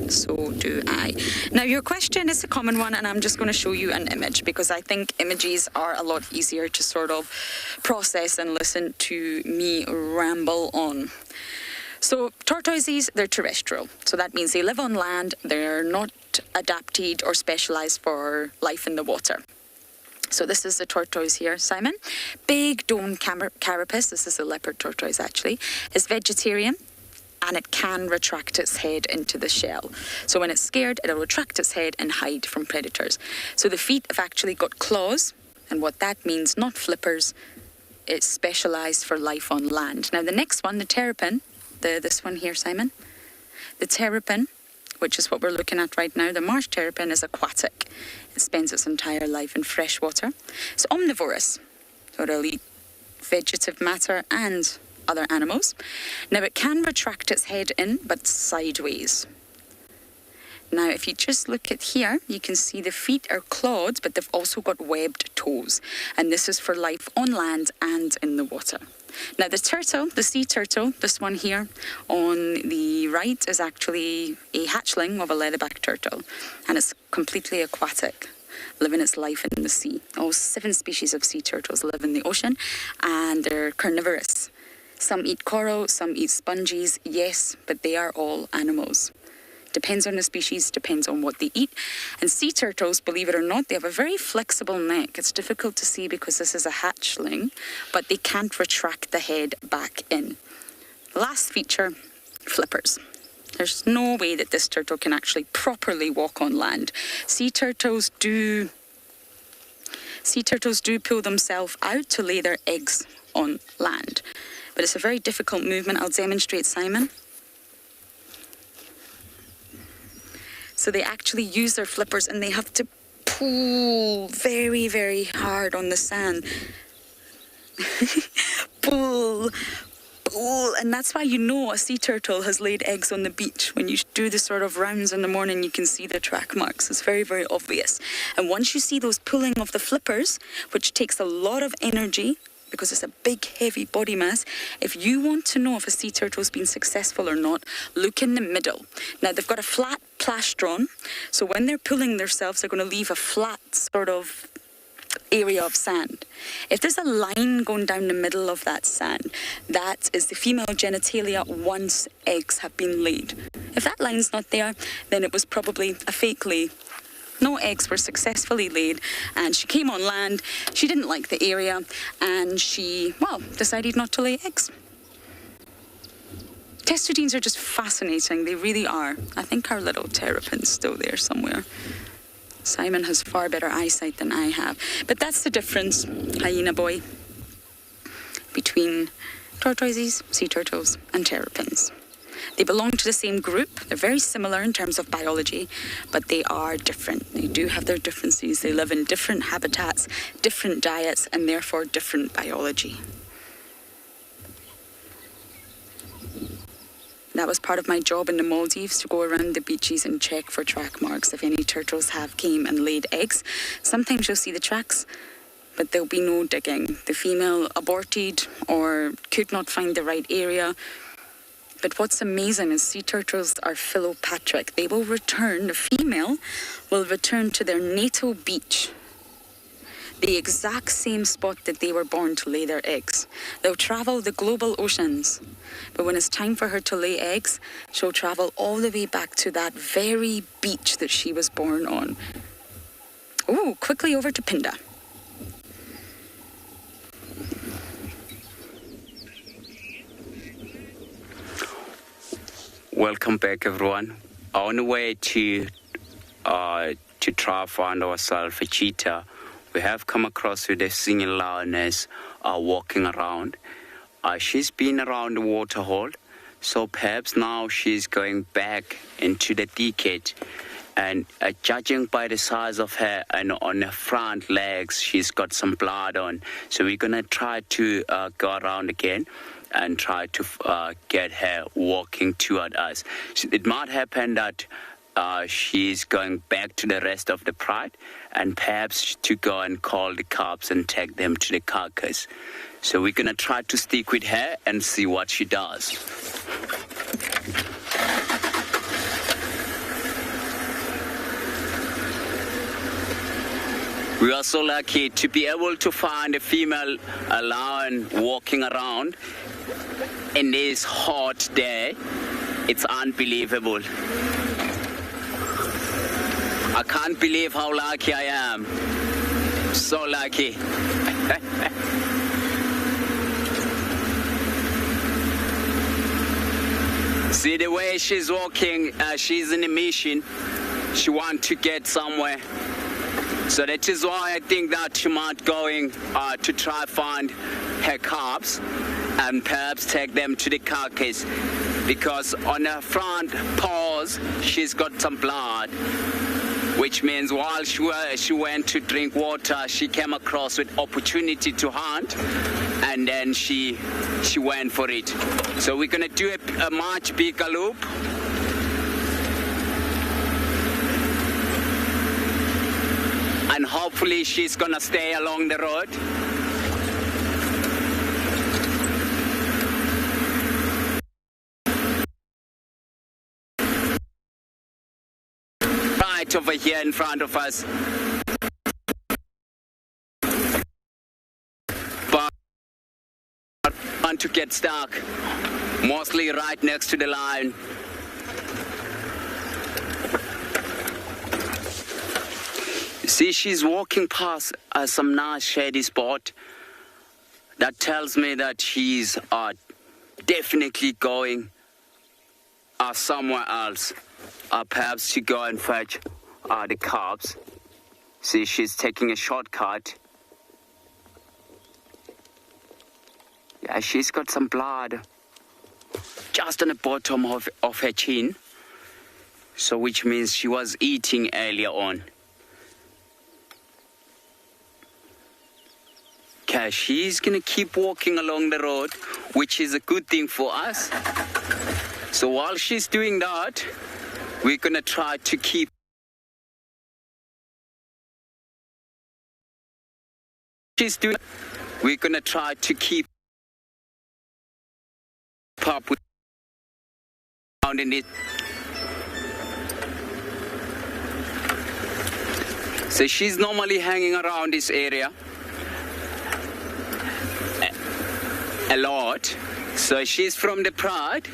So do I. Now, your question is a common one, and I'm just going to show you an image because I think images are a lot easier to sort of process and listen to me ramble on. So tortoises, they're terrestrial. So that means they live on land. They're not adapted or specialized for life in the water. So this is the tortoise here, Simon. Big dome carapace. This is a leopard tortoise, actually. It's vegetarian, and it can retract its head into the shell. So when it's scared, it'll retract its head and hide from predators. So the feet have actually got claws, and what that means, not flippers, it's specialised for life on land. Now, the next one, the terrapin, this one here, Simon. The terrapin, which is what we're looking at right now, the marsh terrapin is aquatic. It spends its entire life in fresh water. It's omnivorous, so it'll eat vegetative matter and other animals. Now, it can retract its head in, but sideways. Now, if you just look at here, you can see the feet are clawed, but they've also got webbed toes. And this is for life on land and in the water. Now, the turtle, the sea turtle, this one here on the right is actually a hatchling of a leatherback turtle. And it's completely aquatic, living its life in the sea. All 7 species of sea turtles live in the ocean, and they're carnivorous. Some eat coral, some eat sponges, yes, but they are all animals. Depends on the species, depends on what they eat. And sea turtles, believe it or not, they have a very flexible neck. It's difficult to see because this is a hatchling, but they can't retract the head back in. Last feature, flippers. There's no way that this turtle can actually properly walk on land. Sea turtles do pull themselves out to lay their eggs on land. But it's a very difficult movement. I'll demonstrate, Simon. So they actually use their flippers and they have to pull very, very hard on the sand. Pull. And that's why you know a sea turtle has laid eggs on the beach. When you do the sort of rounds in the morning, you can see the track marks. It's very, very obvious. And once you see those pulling of the flippers, which takes a lot of energy, because it's a big, heavy body mass, if you want to know if a sea turtle's been successful or not, look in the middle. Now, they've got a flat plastron, so when they're pulling themselves, they're going to leave a flat sort of area of sand. If there's a line going down the middle of that sand, that is the female genitalia once eggs have been laid. If that line's not there, then it was probably a fake lay. No eggs were successfully laid, and she came on land. She didn't like the area, and she, decided not to lay eggs. Testudines are just fascinating. They really are. I think our little terrapin's still there somewhere. Simon has far better eyesight than I have. But that's the difference, hyena boy, between tortoises, sea turtles, and terrapins. They belong to the same group. They're very similar in terms of biology, but they are different. They do have their differences. They live in different habitats, different diets, and therefore different biology. That was part of my job in the Maldives, to go around the beaches and check for track marks if any turtles have came and laid eggs. Sometimes you'll see the tracks, but there'll be no digging. The female aborted or could not find the right area. But what's amazing is sea turtles are philopatric. They will return, the female will return to their natal beach, the exact same spot that they were born to lay their eggs. They'll travel the global oceans, but when it's time for her to lay eggs, she'll travel all the way back to that very beach that she was born on. Ooh, quickly over to Pinda. Welcome back, everyone. On the way to try find ourselves a cheetah, we have come across with a single lioness walking around. She's been around the waterhole, so perhaps now she's going back into the thicket. And judging by the size of her and on her front legs, she's got some blood on. So we're going to try to go around again and try to get her walking toward us. It might happen that she's going back to the rest of the pride, and perhaps to go and call the cops and take them to the carcass. So we're going to try to stick with her and see what she does. We are so lucky to be able to find a female lion walking around in this hot day. It's unbelievable. I can't believe how lucky I am. So lucky. See the way she's walking, she's in a mission. She wants to get somewhere. So that is why I think that she might going to try find her calves and perhaps take them to the carcass, because on her front paws she's got some blood, which means while she went to drink water, she came across with opportunity to hunt, and then she went for it. So we're gonna do a much bigger loop. And hopefully she's gonna stay along the road. Right over here in front of us. But I want to get stuck, mostly right next to the line. See, she's walking past some nice shady spot. That tells me that she's definitely going somewhere else. Perhaps to go and fetch the calves. See, she's taking a shortcut. Yeah, she's got some blood just on the bottom of her chin. So which means she was eating earlier on. Okay, she's gonna keep walking along the road, which is a good thing for us. So while she's doing that, we're gonna try to keep up with in it. So she's normally hanging around this area a lot. So she's from the Pride.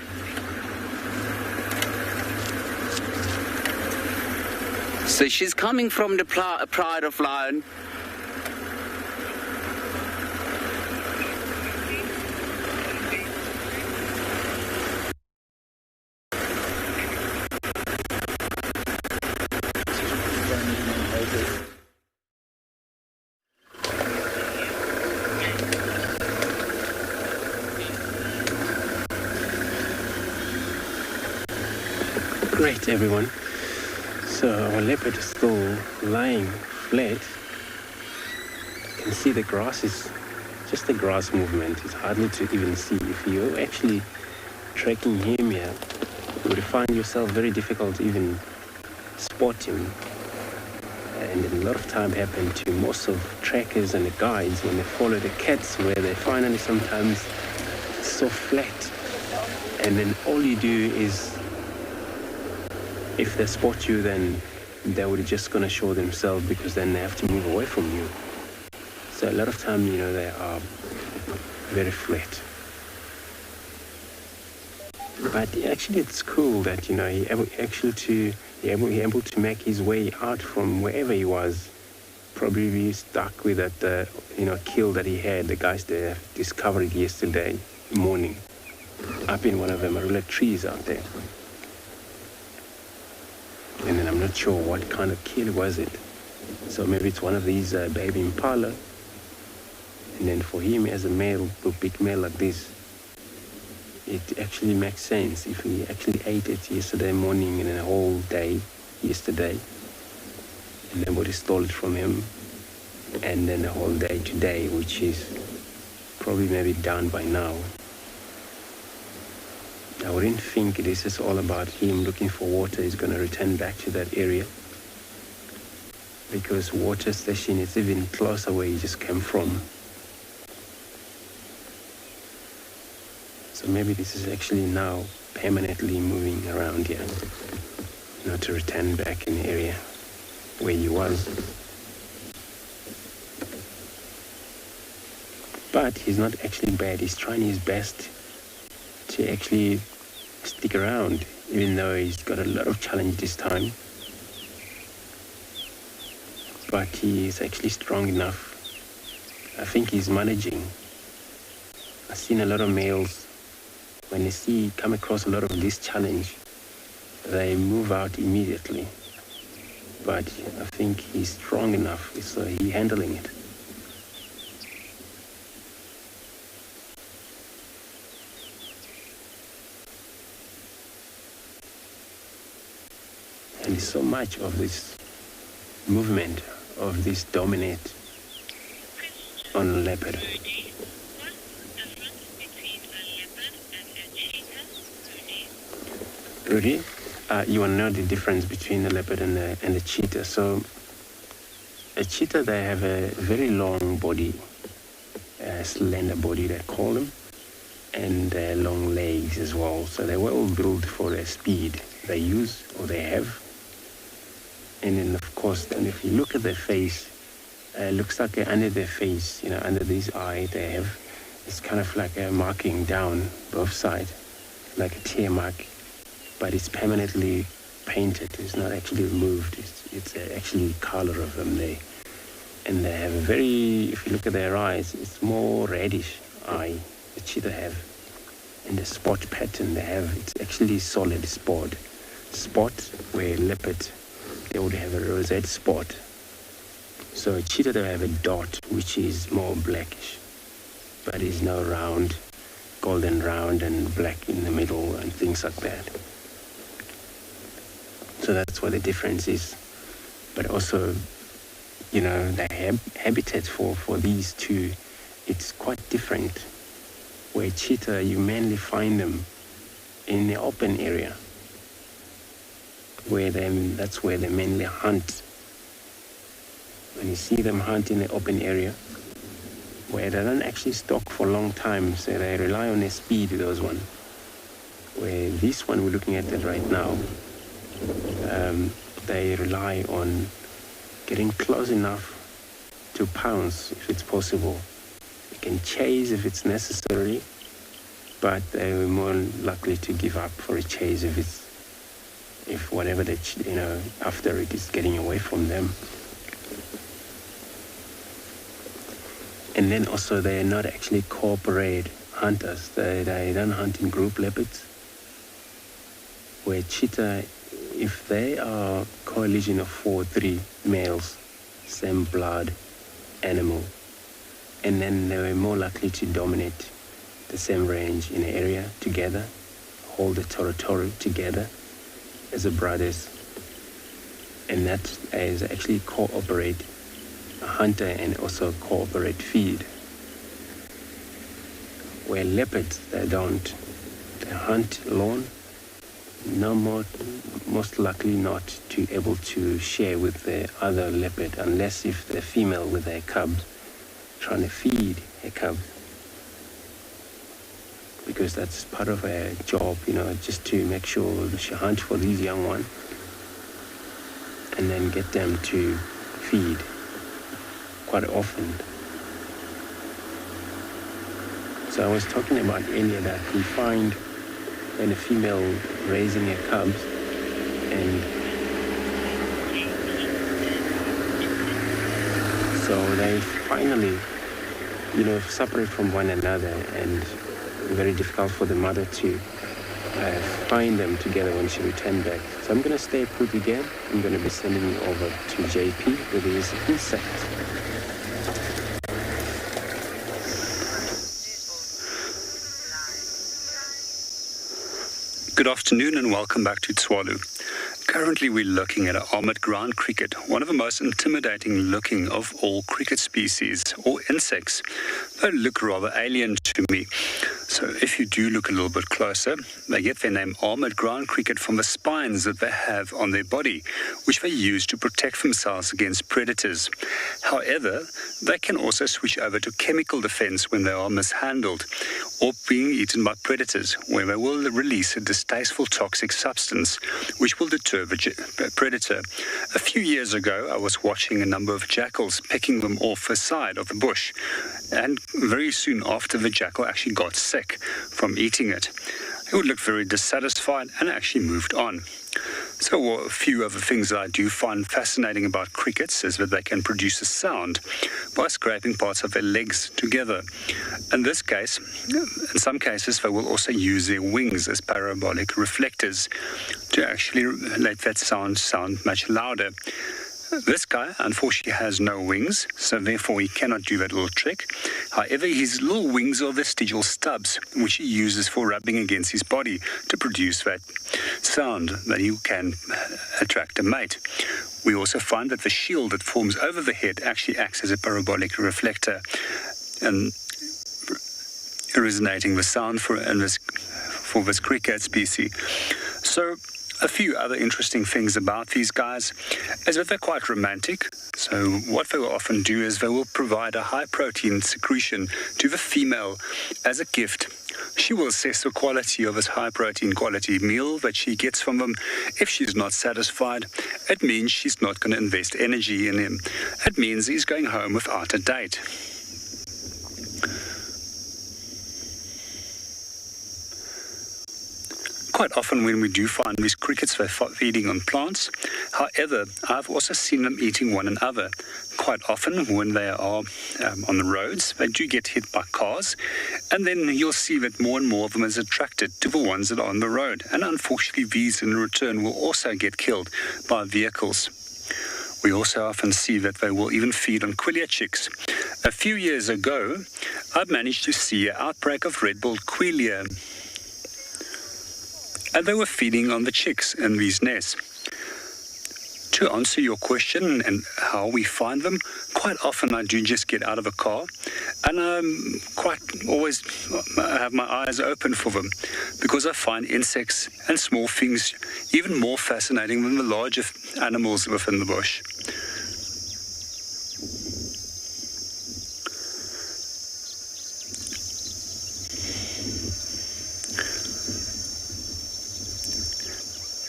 So she's coming from the Pride of Lion. Great, everyone. So our leopard is still lying flat. You can see the grass is just the grass movement. It's hardly to even see. If you're actually tracking him here, you would find yourself very difficult to even spot him. And a lot of time happened to most of trackers and the guides when they follow the cats, where they finally sometimes so flat. And then all you do is, if they spot you, then they would just gonna show themselves, because then they have to move away from you. So a lot of time, you know, they are very flat. But actually, it's cool that, you know, he able to make his way out from wherever he was. Probably stuck with that, kill that he had. The guys there discovered it yesterday morning, up in one of the marula trees out there. And then I'm not sure what kind of kill was it. So maybe it's one of these baby Impala. And then for him as a male, a big male like this, it actually makes sense. If he actually ate it yesterday morning and a whole day yesterday, and nobody stole it from him, and then a whole day today, which is probably maybe done by now. I wouldn't think this is all about him looking for water. He's going to return back to that area, because water station is even closer where he just came from. So maybe this is actually now permanently moving around here, to return back in the area where he was. But he's not actually bad. He's trying his best to actually stick around, even though he's got a lot of challenge this time. But he is actually strong enough. I think he's managing. I've seen a lot of males, when they come across a lot of this challenge, they move out immediately. But I think he's strong enough, so he's handling it. and so much of this movement of this dominate on a leopard. Rudy, you want to know the difference between a leopard and a cheetah. So a cheetah, they have a very long body, a slender body they call them, and long legs as well. So they're well built for the speed they use or they have. And then of course, and if you look at their face, looks like under their face, under these eyes they have, it's kind of like a marking down both sides, like a tear mark, but it's permanently painted. It's not actually removed. It's actually color of them there. And they have a very, if you look at their eyes, it's more reddish eye the cheetah have. And the spot pattern they have, it's actually solid spot, where leopard, they would have a rosette spot. So a cheetah, they have a dot, which is more blackish, but is now round, golden round and black in the middle and things like that. So that's what the difference is. But also, the habitat for these two, it's quite different. Where cheetah, you mainly find them in the open area, that's where they mainly hunt. When you see them hunt in the open area, where they don't actually stalk for a long time, so they rely on their speed, those ones. Where this one we're looking at it right now, they rely on getting close enough to pounce if it's possible. They can chase if it's necessary, but they're more likely to give up for a chase if whatever they, after it is getting away from them. And then also they're not actually cooperate hunters. They don't hunt in group leopards. Where cheetah, if they are coalition of 3 males, same blood animal, and then they were more likely to dominate the same range in the area together, hold the territory together as a brothers, and that is actually cooperate a hunter and also cooperate feed. Where leopards, they don't. They hunt alone, most likely not to able to share with the other leopard, unless if the female with their cubs trying to feed her cub, because that's part of her job, just to make sure she hunt for these young ones and then get them to feed quite often. So I was talking about earlier that we find when a female raising her cubs and so they finally, separate from one another, and very difficult for the mother to find them together when she returns back. So I'm going to stay put again. I'm going to be sending you over to JP with his insects. Good afternoon and welcome back to Tswalu. Currently we're looking at an armored ground cricket, one of the most intimidating looking of all cricket species or insects. They look rather alien to me. So if you do look a little bit closer, they get their name armored ground cricket from the spines that they have on their body, which they use to protect themselves against predators. However, they can also switch over to chemical defense when they are mishandled or being eaten by predators, where they will release a distasteful toxic substance which will deter the predator. A few years ago, I was watching a number of jackals picking them off the side of the bush, and very soon after, the jackal actually got sick from eating it. He would look very dissatisfied and actually moved on. So a few other things that I do find fascinating about crickets is that they can produce a sound by scraping parts of their legs together. In this case, in some cases, they will also use their wings as parabolic reflectors to actually let that sound much louder. This guy, unfortunately, has no wings, so therefore he cannot do that little trick. However, his little wings are vestigial stubs, which he uses for rubbing against his body to produce that sound that he can attract a mate. We also find that the shield that forms over the head actually acts as a parabolic reflector and resonating the sound for this cricket species. So, a few other interesting things about these guys is that they're quite romantic. So what they will often do is they will provide a high protein secretion to the female as a gift. She will assess the quality of this high protein quality meal that she gets from them. If she's not satisfied, it means she's not going to invest energy in him. It means he's going home without a date. Quite often when we do find these crickets, they're feeding on plants. However, I've also seen them eating one another. Quite often when they are on the roads, they do get hit by cars. And then you'll see that more and more of them is attracted to the ones that are on the road. And unfortunately, these in return will also get killed by vehicles. We also often see that they will even feed on quillia chicks. A few years ago, I managed to see an outbreak of red-billed quillia. And they were feeding on the chicks in these nests. To answer your question and how we find them, quite often I do just get out of a car and I'm quite always have my eyes open for them because I find insects and small things even more fascinating than the larger animals within the bush.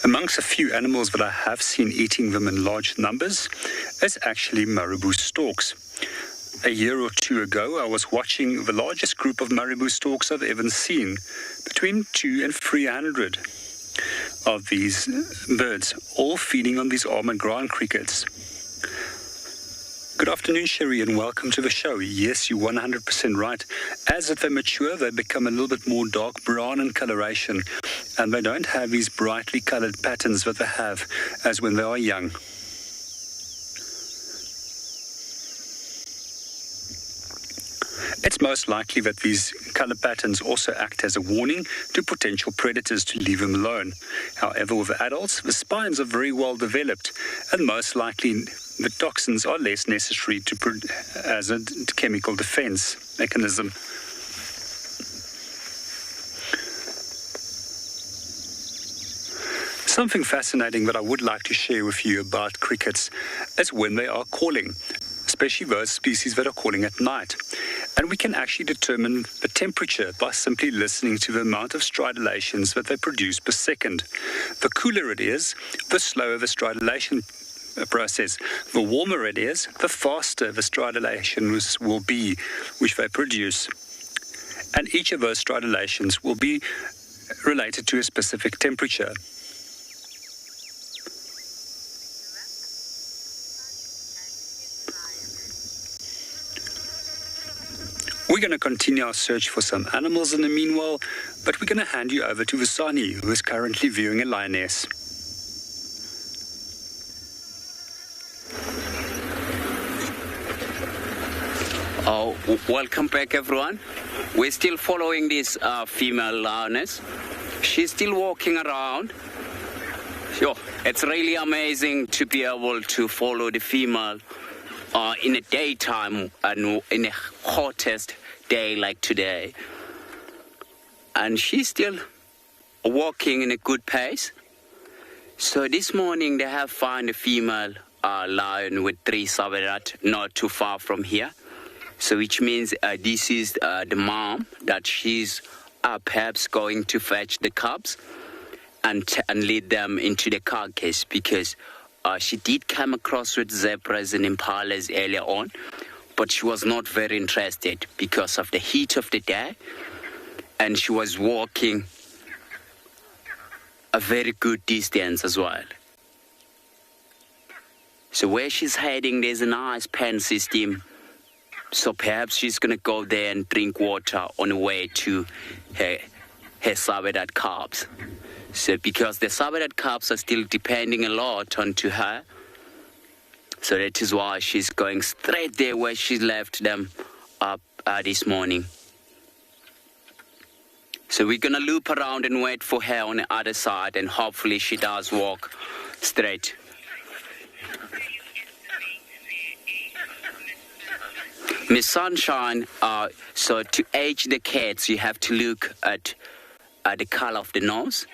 Amongst a few animals that I have seen eating them in large numbers is actually marabou storks. A year or two ago, I was watching the largest group of marabou storks I've ever seen, between 200 and 300 of these birds, all feeding on these almond ground crickets. Good afternoon, Sherry, and welcome to the show. Yes, you're 100% right. As they mature, they become a little bit more dark brown in coloration, and they don't have these brightly colored patterns that they have as when they are young. It's most likely that these color patterns also act as a warning to potential predators to leave them alone. However, with adults, the spines are very well developed, and most likely the toxins are less necessary as a chemical defense mechanism. Something fascinating that I would like to share with you about crickets is when they are calling, especially those species that are calling at night. And we can actually determine the temperature by simply listening to the amount of stridulations that they produce per second. The cooler it is, the slower the stridulation process. The warmer it is, the faster the stridulations will be, which they produce. And each of those stridulations will be related to a specific temperature. We're going to continue our search for some animals in the meanwhile, but we're going to hand you over to Vasani, who is currently viewing a lioness. Oh, welcome back, everyone. We're still following this female lioness. She's still walking around. Sure, it's really amazing to be able to follow the female in the daytime and in the hottest day like today. And she's still walking in a good pace. So this morning they have found a female lion with 3 saberat not too far from here. So which means this is the mom that she's perhaps going to fetch the cubs and lead them into the carcass, because she did come across with zebras and impalas earlier on, but she was not very interested because of the heat of the day, and she was walking a very good distance as well. So where she's heading, there's a nice pen system. So perhaps she's going to go there and drink water on the way to her saberat cubs. So because the saberat cubs are still depending a lot onto her, So that is why she's going straight there where she left them up this morning. So we're going to loop around and wait for her on the other side, and hopefully she does walk straight. Miss Sunshine, so to age the cats, you have to look at the color of the nose.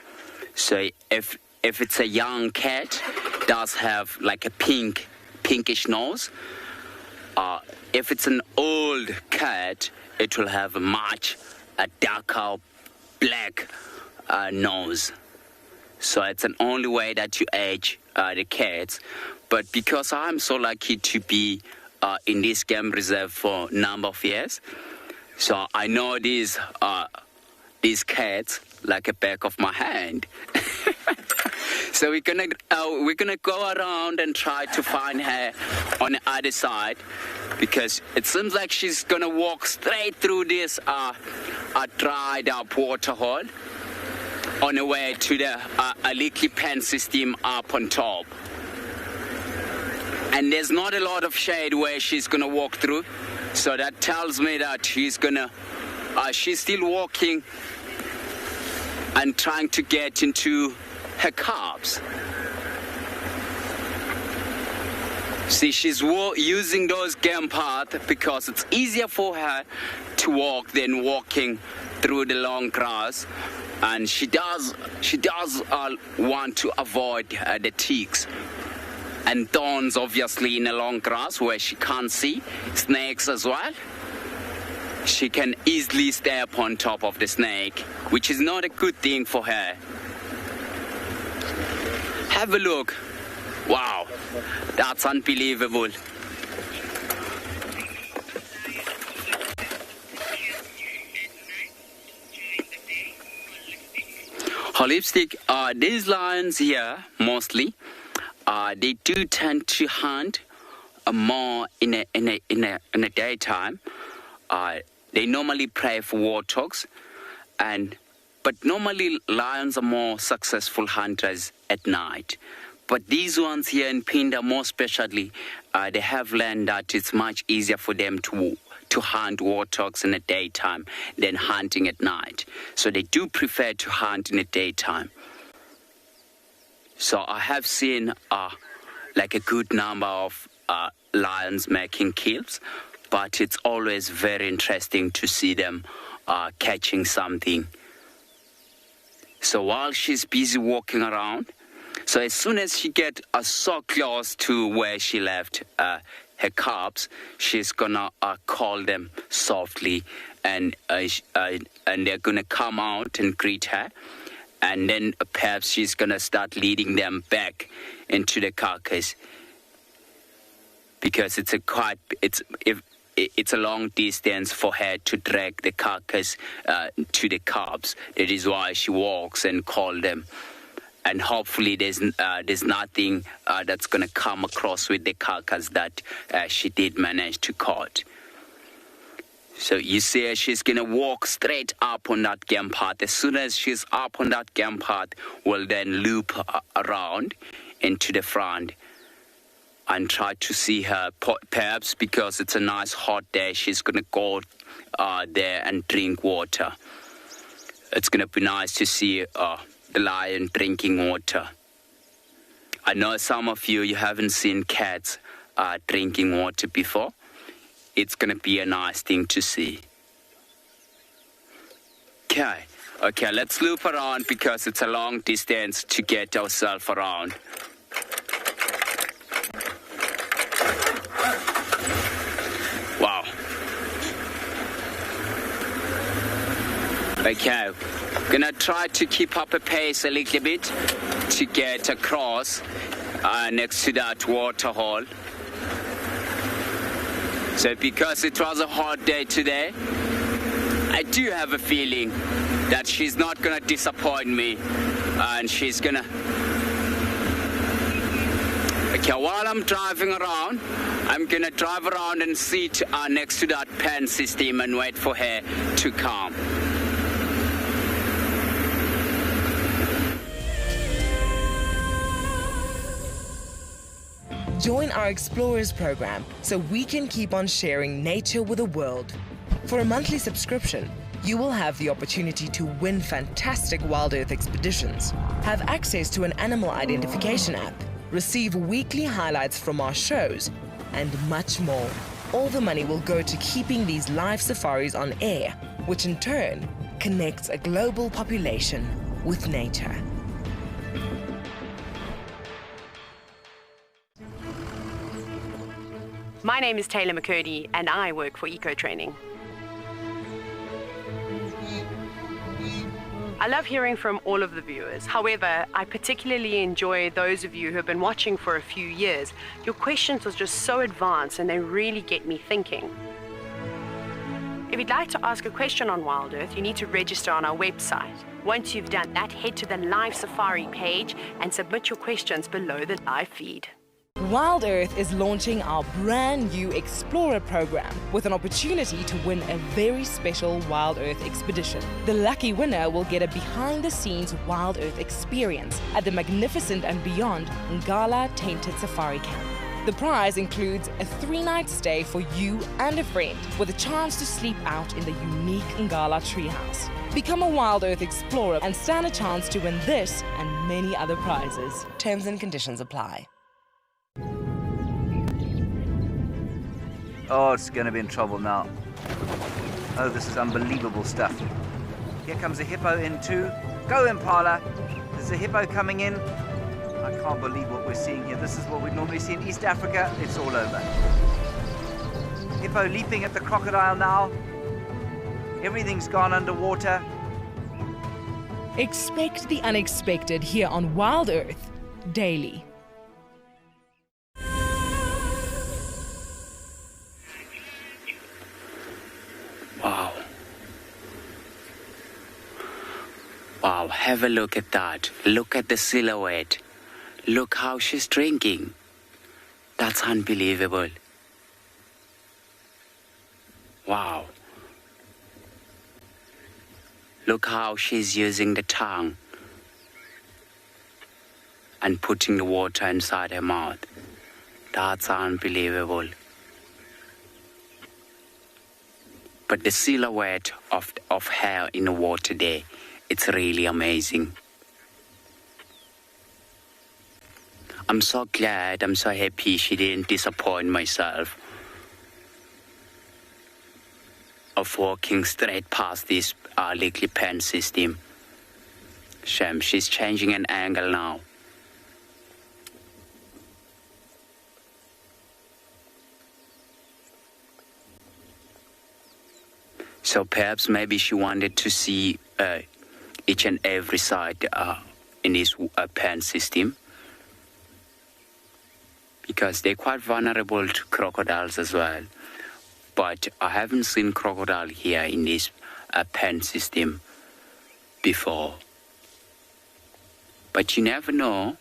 So if it's a young cat, it does have like a pinkish nose. If it's an old cat, it will have a darker black nose. So it's an only way that you age the cats. But because I'm so lucky to be in this game reserve for a number of years, so I know these cats like the back of my hand. So we're gonna go around and try to find her on the other side, because it seems like she's gonna walk straight through this dried up water hole on the way to the leaky pen system up on top. And there's not a lot of shade where she's gonna walk through, so that tells me that she's still walking and trying to get into her calves. See, she's using those game paths because it's easier for her to walk than walking through the long grass, and she does want to avoid the ticks and thorns, obviously, in the long grass where she can't see. Snakes as well. She can easily step on top of the snake, which is not a good thing for her. Have a look. Wow, that's unbelievable. Holistic, these lions here, mostly, they do tend to hunt more in a daytime. They normally prey for warthogs, but normally lions are more successful hunters at night. But these ones here in Pinda, more especially, they have learned that it's much easier for them to hunt warthogs in the daytime than hunting at night. So they do prefer to hunt in the daytime. So I have seen like a good number of lions making kills, but it's always very interesting to see them catching something. So while she's busy walking around, so as soon as she gets so close to where she left her cubs, she's gonna call them softly, and they're gonna come out and greet her, and then perhaps she's gonna start leading them back into the carcass, because it's a long distance for her to drag the carcass to the cubs. That is why she walks and calls them. And hopefully there's nothing that's going to come across with the carcass that she did manage to catch. So you see she's going to walk straight up on that game path. As soon as she's up on that game path, we'll then loop around into the front and try to see her. Perhaps because it's a nice hot day, she's going to go there and drink water. It's going to be nice to see the lion drinking water. I know some of you haven't seen cats drinking water before. It's going to be a nice thing to see. Okay, let's loop around because it's a long distance to get ourselves around. Wow. Okay, gonna try to keep up a pace a little bit to get across next to that water hole. So because it was a hot day today, I do have a feeling that she's not gonna disappoint me, and she's gonna... Okay, while I'm driving around, I'm gonna drive around and sit next to that pen system and wait for her to come. Join our Explorers program so we can keep on sharing nature with the world. For a monthly subscription, you will have the opportunity to win fantastic Wild Earth expeditions, have access to an animal identification app, receive weekly highlights from our shows, and much more. All the money will go to keeping these live safaris on air, which in turn connects a global population with nature. My name is Taylor McCurdy and I work for Eco Training. I love hearing from all of the viewers. However, I particularly enjoy those of you who have been watching for a few years. Your questions are just so advanced and they really get me thinking. If you'd like to ask a question on Wild Earth, you need to register on our website. Once you've done that, head to the live safari page and submit your questions below the live feed. Wild Earth is launching our brand new Explorer program with an opportunity to win a very special Wild Earth expedition. The lucky winner will get a behind-the-scenes Wild Earth experience at the magnificent and beyond Ngala Tainted Safari Camp. The prize includes a 3-night stay for you and a friend with a chance to sleep out in the unique Ngala treehouse. Become a Wild Earth Explorer and stand a chance to win this and many other prizes. Terms and conditions apply. Oh, it's going to be in trouble now. Oh, this is unbelievable stuff. Here comes a hippo in too. Go, Impala! There's a hippo coming in. I can't believe what we're seeing here. This is what we normally see in East Africa. It's all over. Hippo leaping at the crocodile now. Everything's gone underwater. Expect the unexpected here on Wild Earth daily. Wow. Wow, have a look at that. Look at the silhouette. Look how she's drinking. That's unbelievable. Wow. Look how she's using the tongue and putting the water inside her mouth. That's unbelievable. But the silhouette of her in the water there, it's really amazing. I'm so glad, I'm so happy she didn't disappoint myself of walking straight past this little pen system. Shame, she's changing an angle now. So perhaps maybe she wanted to see each and every side in this pen system, because they're quite vulnerable to crocodiles as well. But I haven't seen crocodile here in this pen system before. But you never know.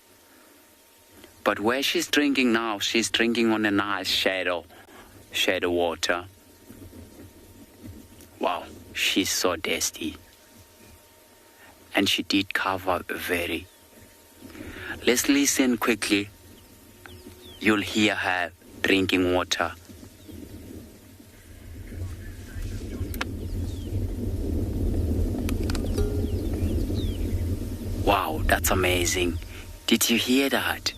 But where she's drinking now, she's drinking on a nice shadow water. Wow, she's so tasty. And she did cover very. Let's listen quickly. You'll hear her drinking water. Wow, that's amazing. Did you hear that?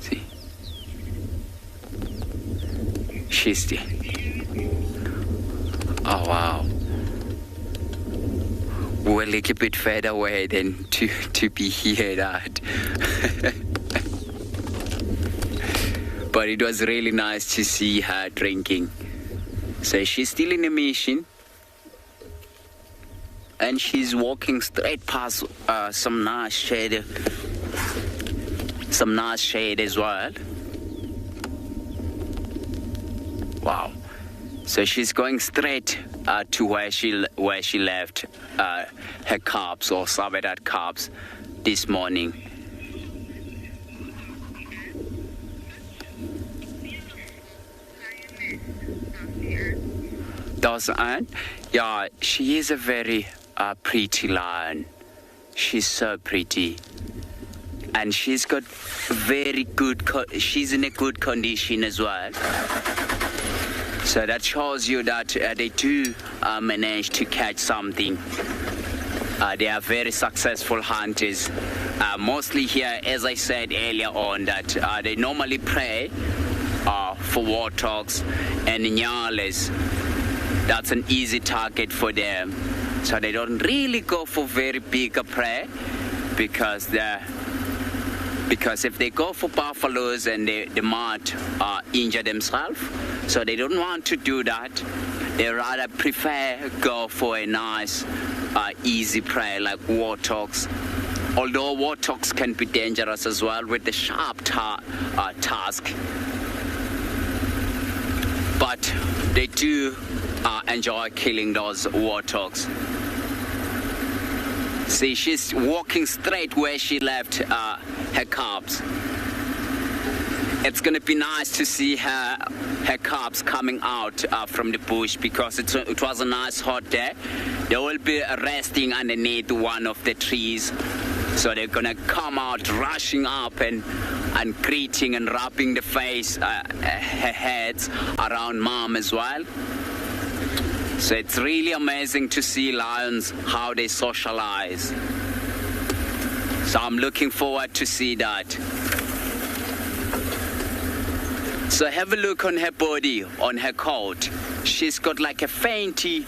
See? She's still. Oh, wow. We're a little bit further away than to be here that. But it was really nice to see her drinking. So she's still in the mission. And she's walking straight past some nice shade as well. Wow. So she's going straight to where she left her cubs or sabedat cubs this morning. Does Anne? Yeah, she is a very pretty lion. She's so pretty. and she's got very good, she's in a good condition as well. So that shows you that they do manage to catch something. They are very successful hunters. Mostly here, as I said earlier on, that they normally prey for warthogs and nyalas. That's an easy target for them. So they don't really go for very big prey because if they go for buffaloes and they might injure themselves. So they don't want to do that. They rather prefer go for a nice easy prey like warthogs. Although warthogs can be dangerous as well with the sharp tusk. But they do enjoy killing those warthogs. See, she's walking straight where she left her cubs. It's going to be nice to see her cubs coming out from the bush because it was a nice hot day. They will be resting underneath one of the trees. So they're going to come out rushing up and greeting and rubbing the face, her heads around mom as well. So it's really amazing to see lions, how they socialize. So I'm looking forward to see that. So have a look on her body, on her coat. She's got like a fainty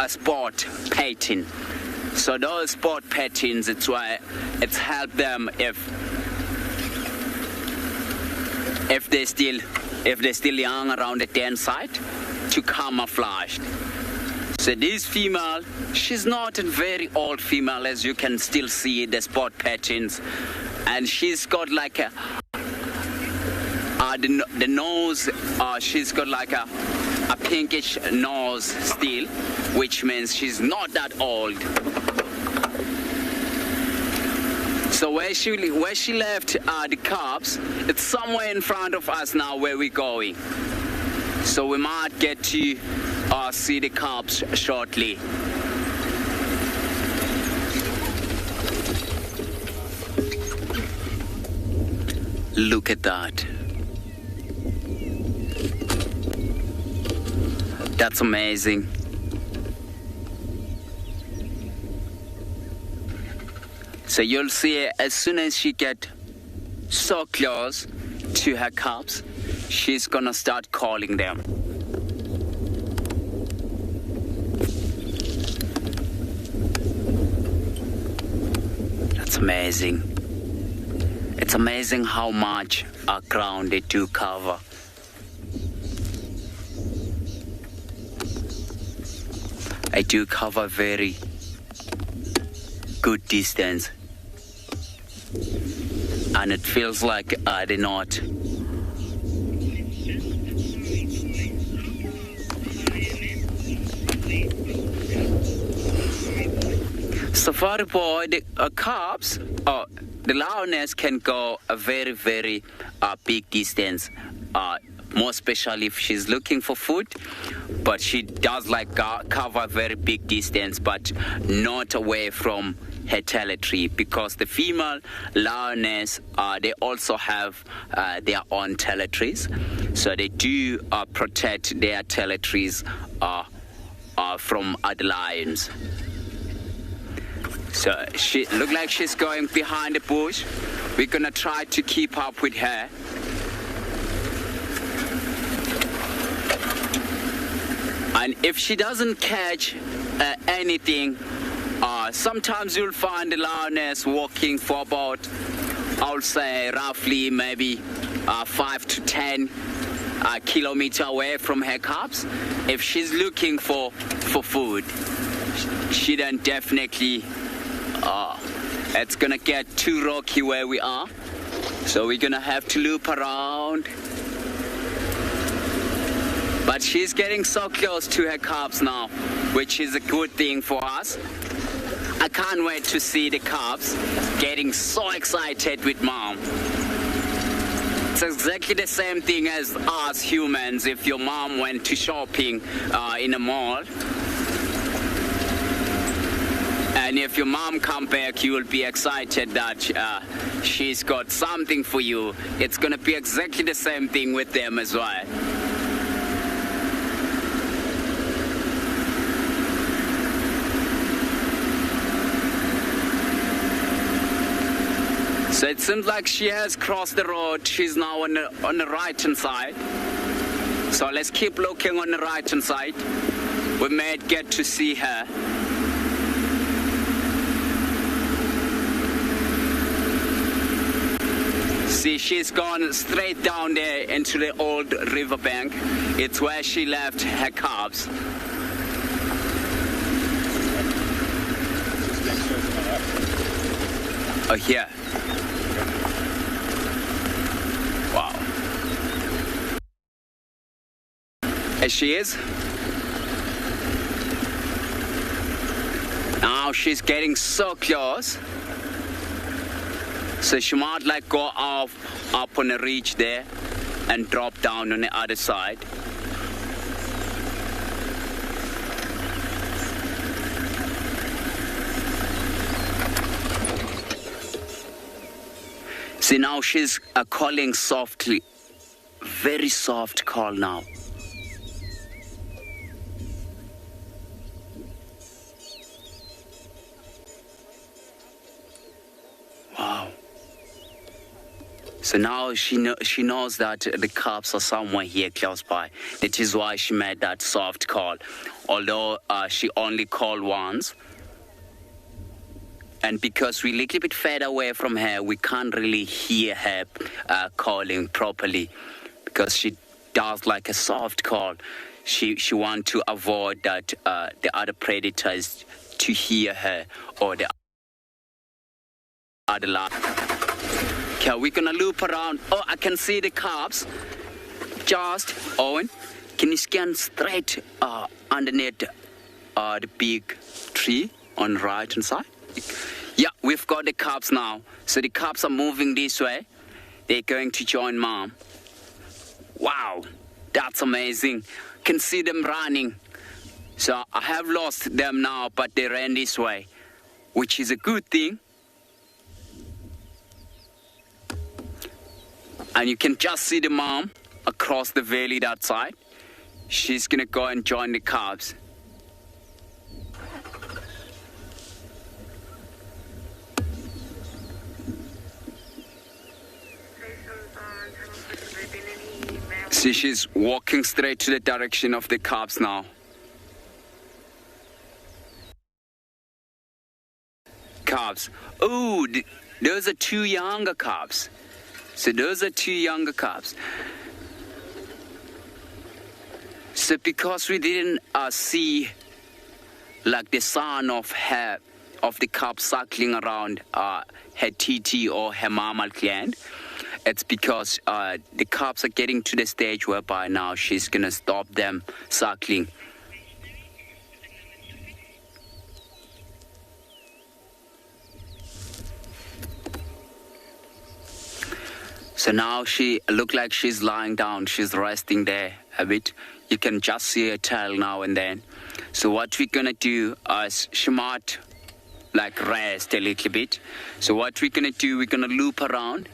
spot pattern. So those spot patterns, it's why it's helped them if they're still young around the den site to camouflage. So this female, she's not a very old female, as you can still see the spot patterns, and she's got like a the nose. She's got like a pinkish nose still, which means she's not that old. So where she left the cubs, it's somewhere in front of us now where we're going. So we might get to see the cubs shortly. Look at that. That's amazing. So you'll see as soon as she gets so close to her cubs, she's gonna start calling them. That's amazing. It's amazing how much ground they do cover. I do cover very good distance, and it feels like they're not. Safari boy, the cubs, the lioness can go a very, very big distance, more especially if she's looking for food. But she does like cover a very big distance, but not away from her territory, because the female lioness, they also have their own territories. So they do protect their territories from other lions. So she looks like she's going behind the bush. We're gonna try to keep up with her. And if she doesn't catch anything, sometimes you'll find the lioness walking for about, I'll say roughly maybe 5 to 10 kilometers away from her cubs. If she's looking for food, she then definitely, it's gonna get too rocky where we are. So we're gonna have to loop around. But she's getting so close to her cubs now, which is a good thing for us. I can't wait to see the cubs getting so excited with mom. It's exactly the same thing as us humans if your mom went to shopping in a mall. And And if your mom come back, you will be excited that she's got something for you. It's gonna be exactly the same thing with them as well. So it seems like she has crossed the road. She's now on the right-hand side. So let's keep looking on the right-hand side. We might get to see her. See, she's gone straight down there into the old riverbank. It's where she left her calves. Oh, here. Wow. There she is. Now she's getting so close. So she might like go off up on the ridge there and drop down on the other side. See, now she's calling softly. Very soft call now. Wow. So now she knows that the cubs are somewhere here close by. That is why she made that soft call. Although she only called once. And because we're a little bit further away from her, we can't really hear her calling properly. Because she does like a soft call. She wants to avoid that the other predators to hear her or the other lot. Okay, we're gonna loop around. Oh, I can see the cubs. Just, Owen, can you scan straight underneath the big tree on the right hand side? Yeah, we've got the cubs now. So the cubs are moving this way. They're going to join Mom. Wow, that's amazing. Can see them running. So I have lost them now, but they ran this way, which is a good thing. And you can just see the mom across the valley that side. She's gonna go and join the cubs. See, she's walking straight to the direction of the cubs now. Cubs. Oh, those are two younger cubs. So those are two younger cubs. So because we didn't see like the sound of the cub suckling around her TT or her mammal gland, it's because the cubs are getting to the stage whereby now she's gonna stop them suckling. So now she look like she's lying down. She's resting there a bit. You can just see her tail now and then. So what we're gonna do is she might like rest a little bit. So what we're gonna do, we're gonna loop around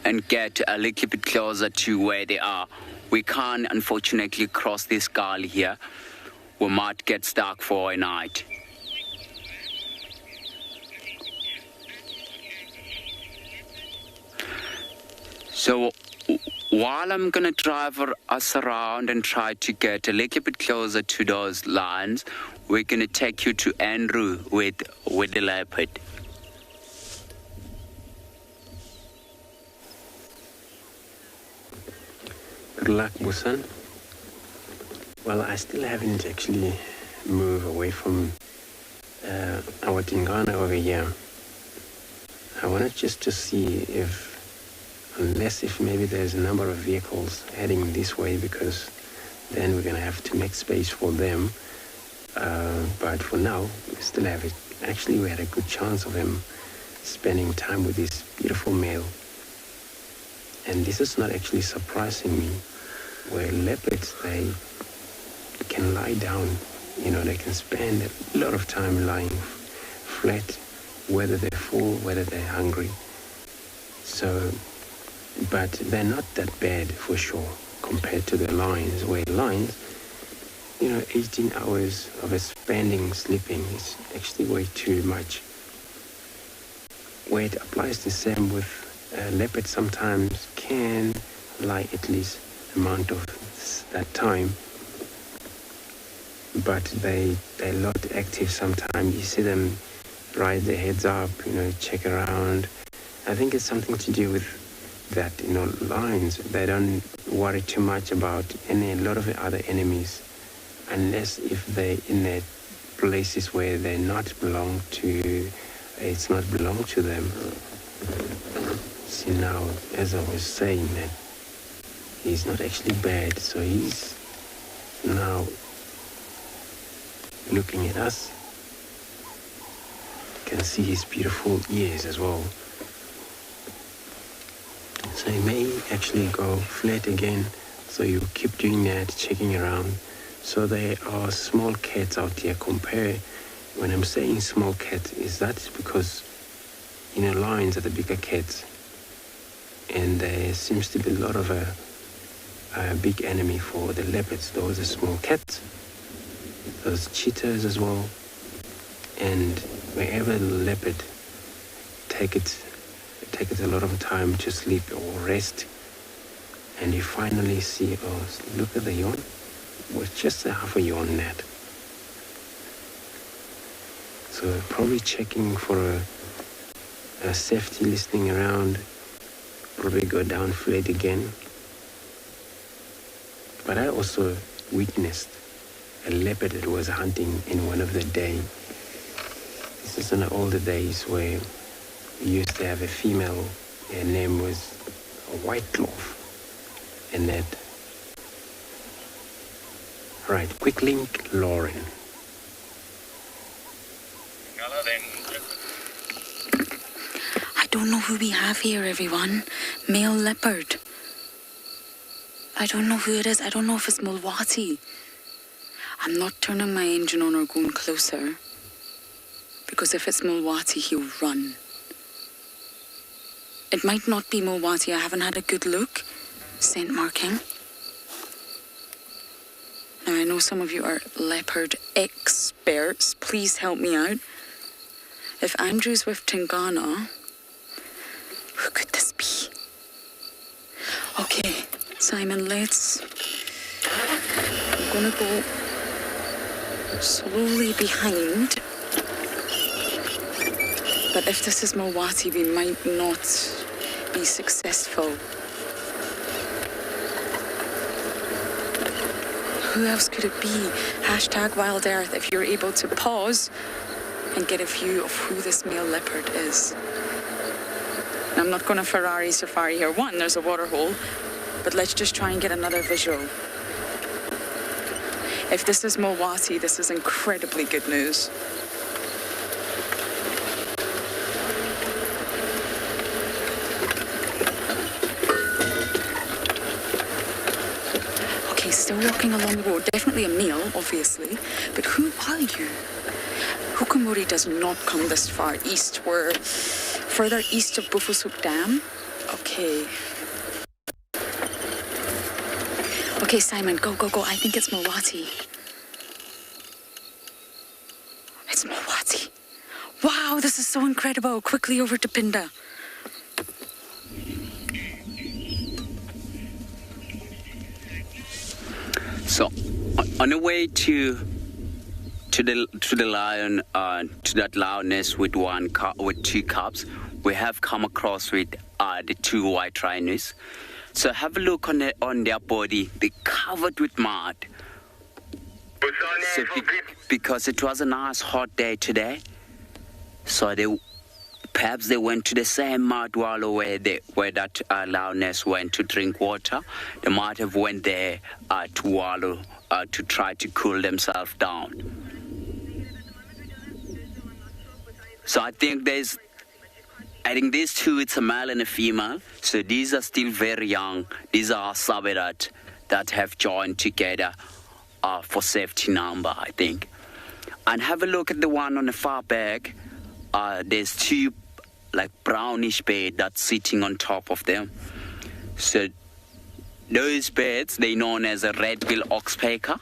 and get a little bit closer to where they are. We can't unfortunately cross this gully here. We might get stuck for a night. So while I'm gonna drive us around and try to get a little bit closer to those lions, we're gonna take you to Andrew with the leopard. Good luck, Busan. Well, I still haven't actually moved away from our Tingana over here. I wanted just to see if maybe there's a number of vehicles heading this way, because then we're gonna have to make space for them. But for now, we still have it. Actually, we had a good chance of him spending time with this beautiful male. And this is not actually surprising me, where leopards, they can lie down, they can spend a lot of time lying flat, whether they're full, whether they're hungry. So, but they're not that bad for sure compared to the lions, where lions, 18 hours of a spending sleeping is actually way too much. Where it applies the same with leopards, sometimes can lie at least amount of that time, but they're a lot active sometimes. You see them rise their heads up, check around. I think it's something to do with that, lions, they don't worry too much about a lot of the other enemies, unless if they're in their places where it's not belong to them. See, now, as I was saying, that he's not actually bad, so he's now looking at us. You can see his beautiful ears as well. So he may actually go flat again, so you keep doing that, checking around. So there are small cats out here. When I'm saying small cat, is that because lions are the bigger cats, and there seems to be a lot of a big enemy for the leopards. Those are small cats, those cheetahs as well, and wherever the leopard take it a lot of time to sleep or rest, and you finally see, look at the yawn, was just a half a yawn net. So probably checking for a safety, listening around, probably go down flat again. But I also witnessed a leopard that was hunting in one of the days. This is in the older days where we used to have a female. Her name was White Cloth. And that. Right, quick link, Lauren. I don't know who we have here, everyone. Male leopard. I don't know who it is. I don't know if it's Mulwati. I'm not turning my engine on or going closer, because if it's Mulwati, he'll run. It might not be Mulwati. I haven't had a good look. Scent marking. Now, I know some of you are leopard experts. Please help me out. If Andrew's with Tingana, who could this be? Okay, Simon, I'm gonna go slowly behind. But if this is Mulwati, we might not be successful. Who else could it be? #WildEarth if you're able to pause and get a view of who this male leopard is. Now, I'm not going to Ferrari Safari here. One, there's a water hole, but let's just try and get another visual. If this is Mulwati, this is incredibly good news. Okay, still walking along the road. Definitely a male, obviously, but who are you? Hukumuri does not come this far east. We're further east of Buffelshoek Dam. Okay. Okay, Simon, go. I think it's Mulwati. It's Mulwati. Wow, this is so incredible. Quickly over to Pinda. So, on the way to the lion, to that lioness with two cubs, we have come across with the two white rhinos. So have a look on their body. They're covered with mud. So because it was a nice hot day today, so perhaps they went to the same mud wallow where that lioness went to drink water. They might have went there to wallow to try to cool themselves down. So I think these two, it's a male and a female. So these are still very young. These are saberat that have joined together for safety number, I think. And have a look at the one on the far back. there's two like brownish beds that's sitting on top of them. So those beds, they're known as a red-bill oxpecker.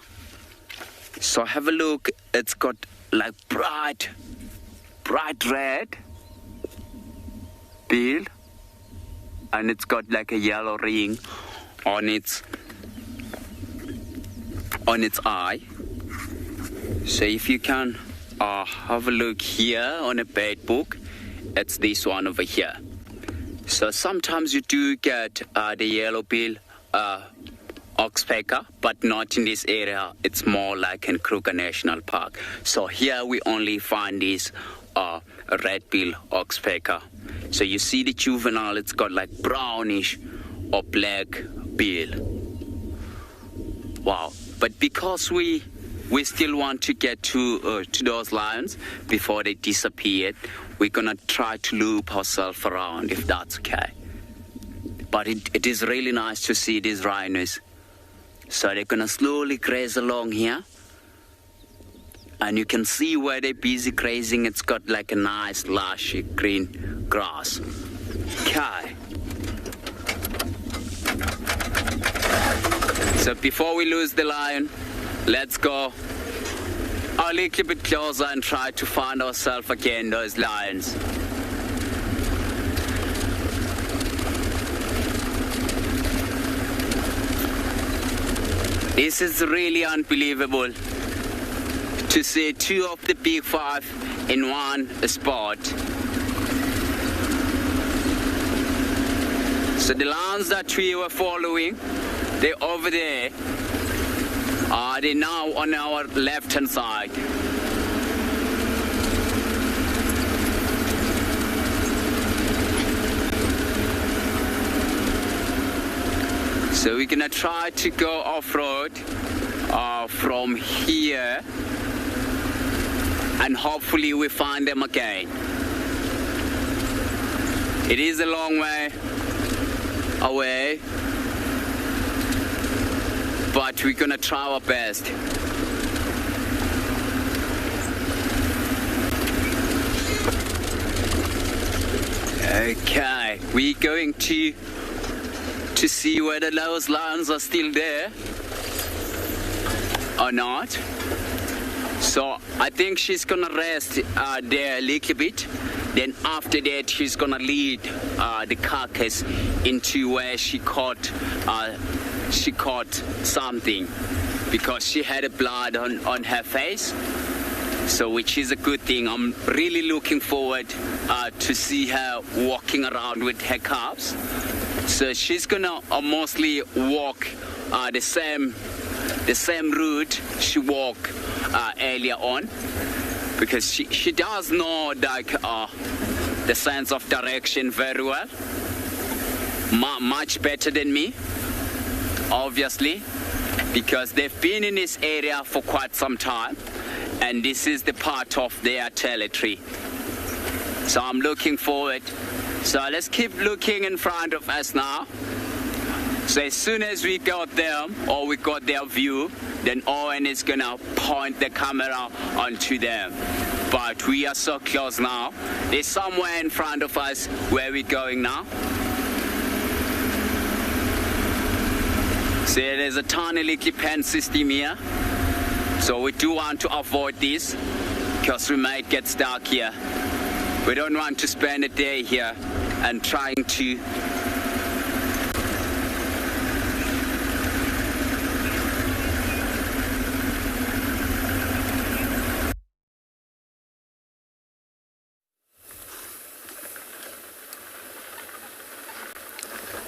So have a look. It's got like bright red bill, and it's got like a yellow ring on its eye. So if you can have a look here on a bed book, it's this one over here. So sometimes you do get the yellow bill oxpecker, but not in this area. It's more like in Kruger National Park. So here we only find this red bill oxpecker. So you see the juvenile, it's got like brownish or black bill. Wow. But because we still want to get to those lions before they disappeared, we're gonna try to loop ourselves around, if that's okay. But it is really nice to see these rhinos. So they're gonna slowly graze along here. And you can see where they're busy grazing. It's got like a nice lush green grass. Okay. So before we lose the lion, let's go a little bit closer and try to find ourselves again those lions. This is really unbelievable to see two of the big five in one spot. So the lions that we were following, they're over there. They're now on our left-hand side. So we're gonna try to go off-road from here, and hopefully we find them again. It is a long way away, but we're gonna try our best. Okay, we're going to see whether those lions are still there or not. So I think she's gonna rest there a little bit. Then after that, she's gonna lead the carcass into where she caught something, because she had a blood on her face. So which is a good thing. I'm really looking forward to see her walking around with her calves. So she's gonna mostly walk the same route she walked earlier on, because she does know like the sense of direction very well, much better than me, obviously, because they've been in this area for quite some time, and this is the part of their territory. So I'm looking forward. So let's keep looking in front of us now. So as soon as we got them, or we got their view, then Owen is gonna point the camera onto them. But we are so close now. They're somewhere in front of us where we're going now. So there's a tiny little pen system here. So we do want to avoid this, because we might get stuck here. We don't want to spend a day here and trying to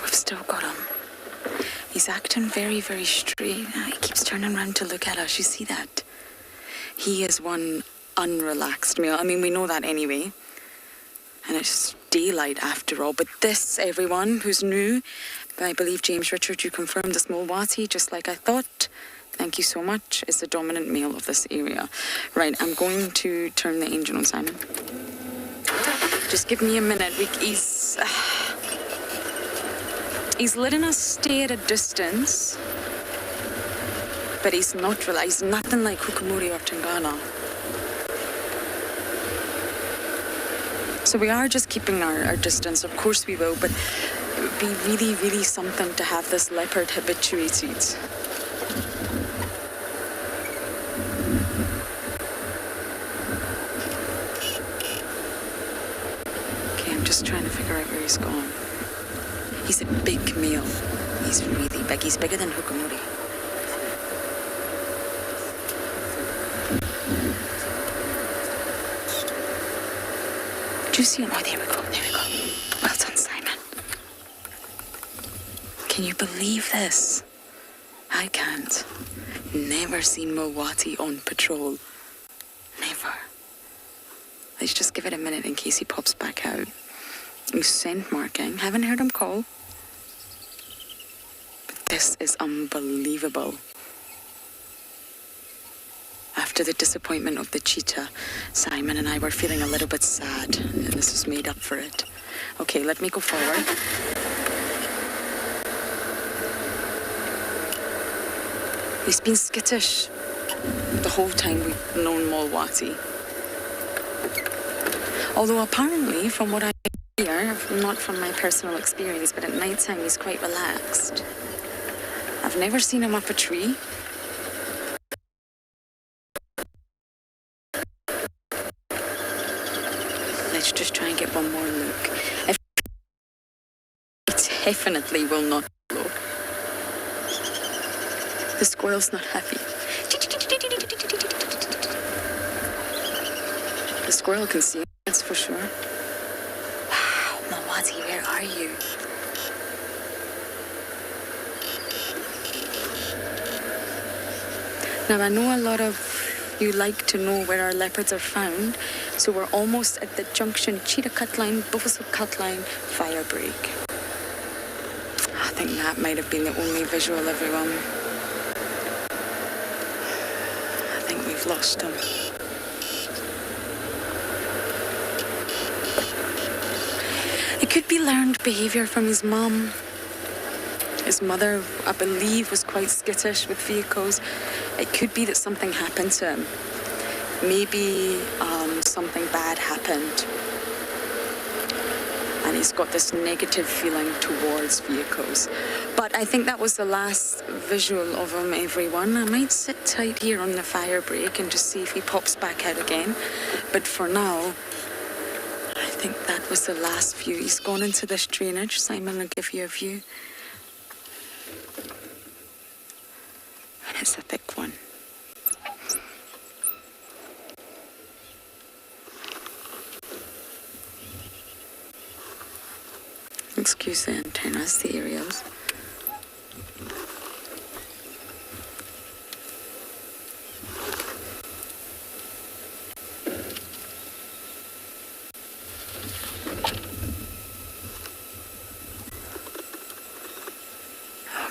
We've still got him. He's acting very, very straight. He keeps turning around to look at us. You see that? He is one unrelaxed male. I mean, we know that anyway. And it's daylight after all. But this, everyone who's new, I believe James Richard, you confirmed the small Wati, just like I thought. Thank you so much. Is the dominant male of this area. Right, I'm going to turn the engine on, Simon. Just give me a minute. He's letting us stay at a distance, but he's not realized nothing like Hukamuri or Tangana. So we are just keeping our distance, of course we will, but it would be really, really something to have this leopard habituated. Okay, I'm just trying to figure out where he's gone. He's a big male. He's really big. He's bigger than Hukamori. Do you see him? Oh, there we go. Well done, Simon. Can you believe this? I can't. Never seen Mowati on patrol. Never. Let's just give it a minute in case he pops back out. He's scent marking. Haven't heard him call. But this is unbelievable. After the disappointment of the cheetah, Simon and I were feeling a little bit sad, and this has made up for it. Okay, let me go forward. He's been skittish the whole time we've known Mowati. Although apparently, from what I hear, not from my personal experience, but at night time he's quite relaxed. I've never seen him up a tree. Let's just try and get one more look. If he definitely will not look. The squirrel's not happy. The squirrel can see it, that's for sure. Wow, Mowati, where are you? Now, I know a lot of you like to know where our leopards are found, so we're almost at the junction cheetah cut line, buffalo cut line, fire break. I think that might have been the only visual, everyone. I think we've lost him. It could be learned behaviour from his mum. His mother, I believe, was quite skittish with vehicles. It could be that something happened to him. Maybe something bad happened. And he's got this negative feeling towards vehicles. But I think that was the last visual of him, everyone. I might sit tight here on the fire break and just see if he pops back out again. But for now, I think that was the last view. He's gone into this drainage. Simon will give you a view. And it's a thick one. Excuse the antennas, the aerials.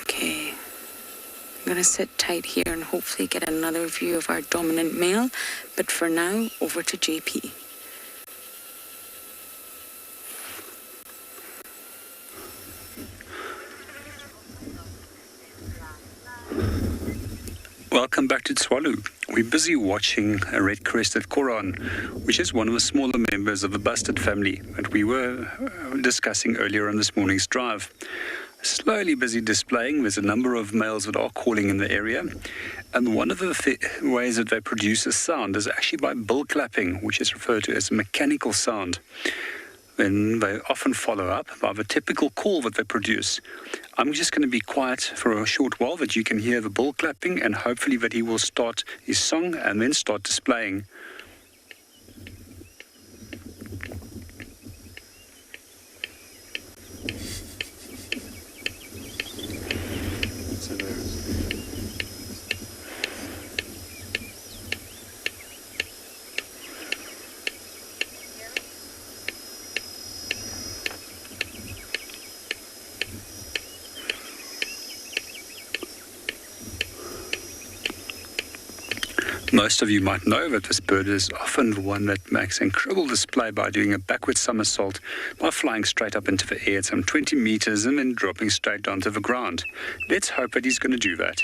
Okay. I'm going to sit tight here and hopefully get another view of our dominant male. But for now, over to JP. Welcome back to Tswalu. We're busy watching a red-crested koran, which is one of the smaller members of the bustard family that we were discussing earlier on this morning's drive. Slowly busy displaying. There's a number of males that are calling in the area, and one of the ways that they produce a sound is actually by bill clapping, which is referred to as a mechanical sound. Then they often follow up by the typical call that they produce. I'm just going to be quiet for a short while that you can hear the bill clapping, and hopefully that he will start his song and then start displaying. Most of you might know that this bird is often the one that makes incredible display by doing a backward somersault, by flying straight up into the air at some 20 meters and then dropping straight down to the ground. Let's hope that he's going to do that.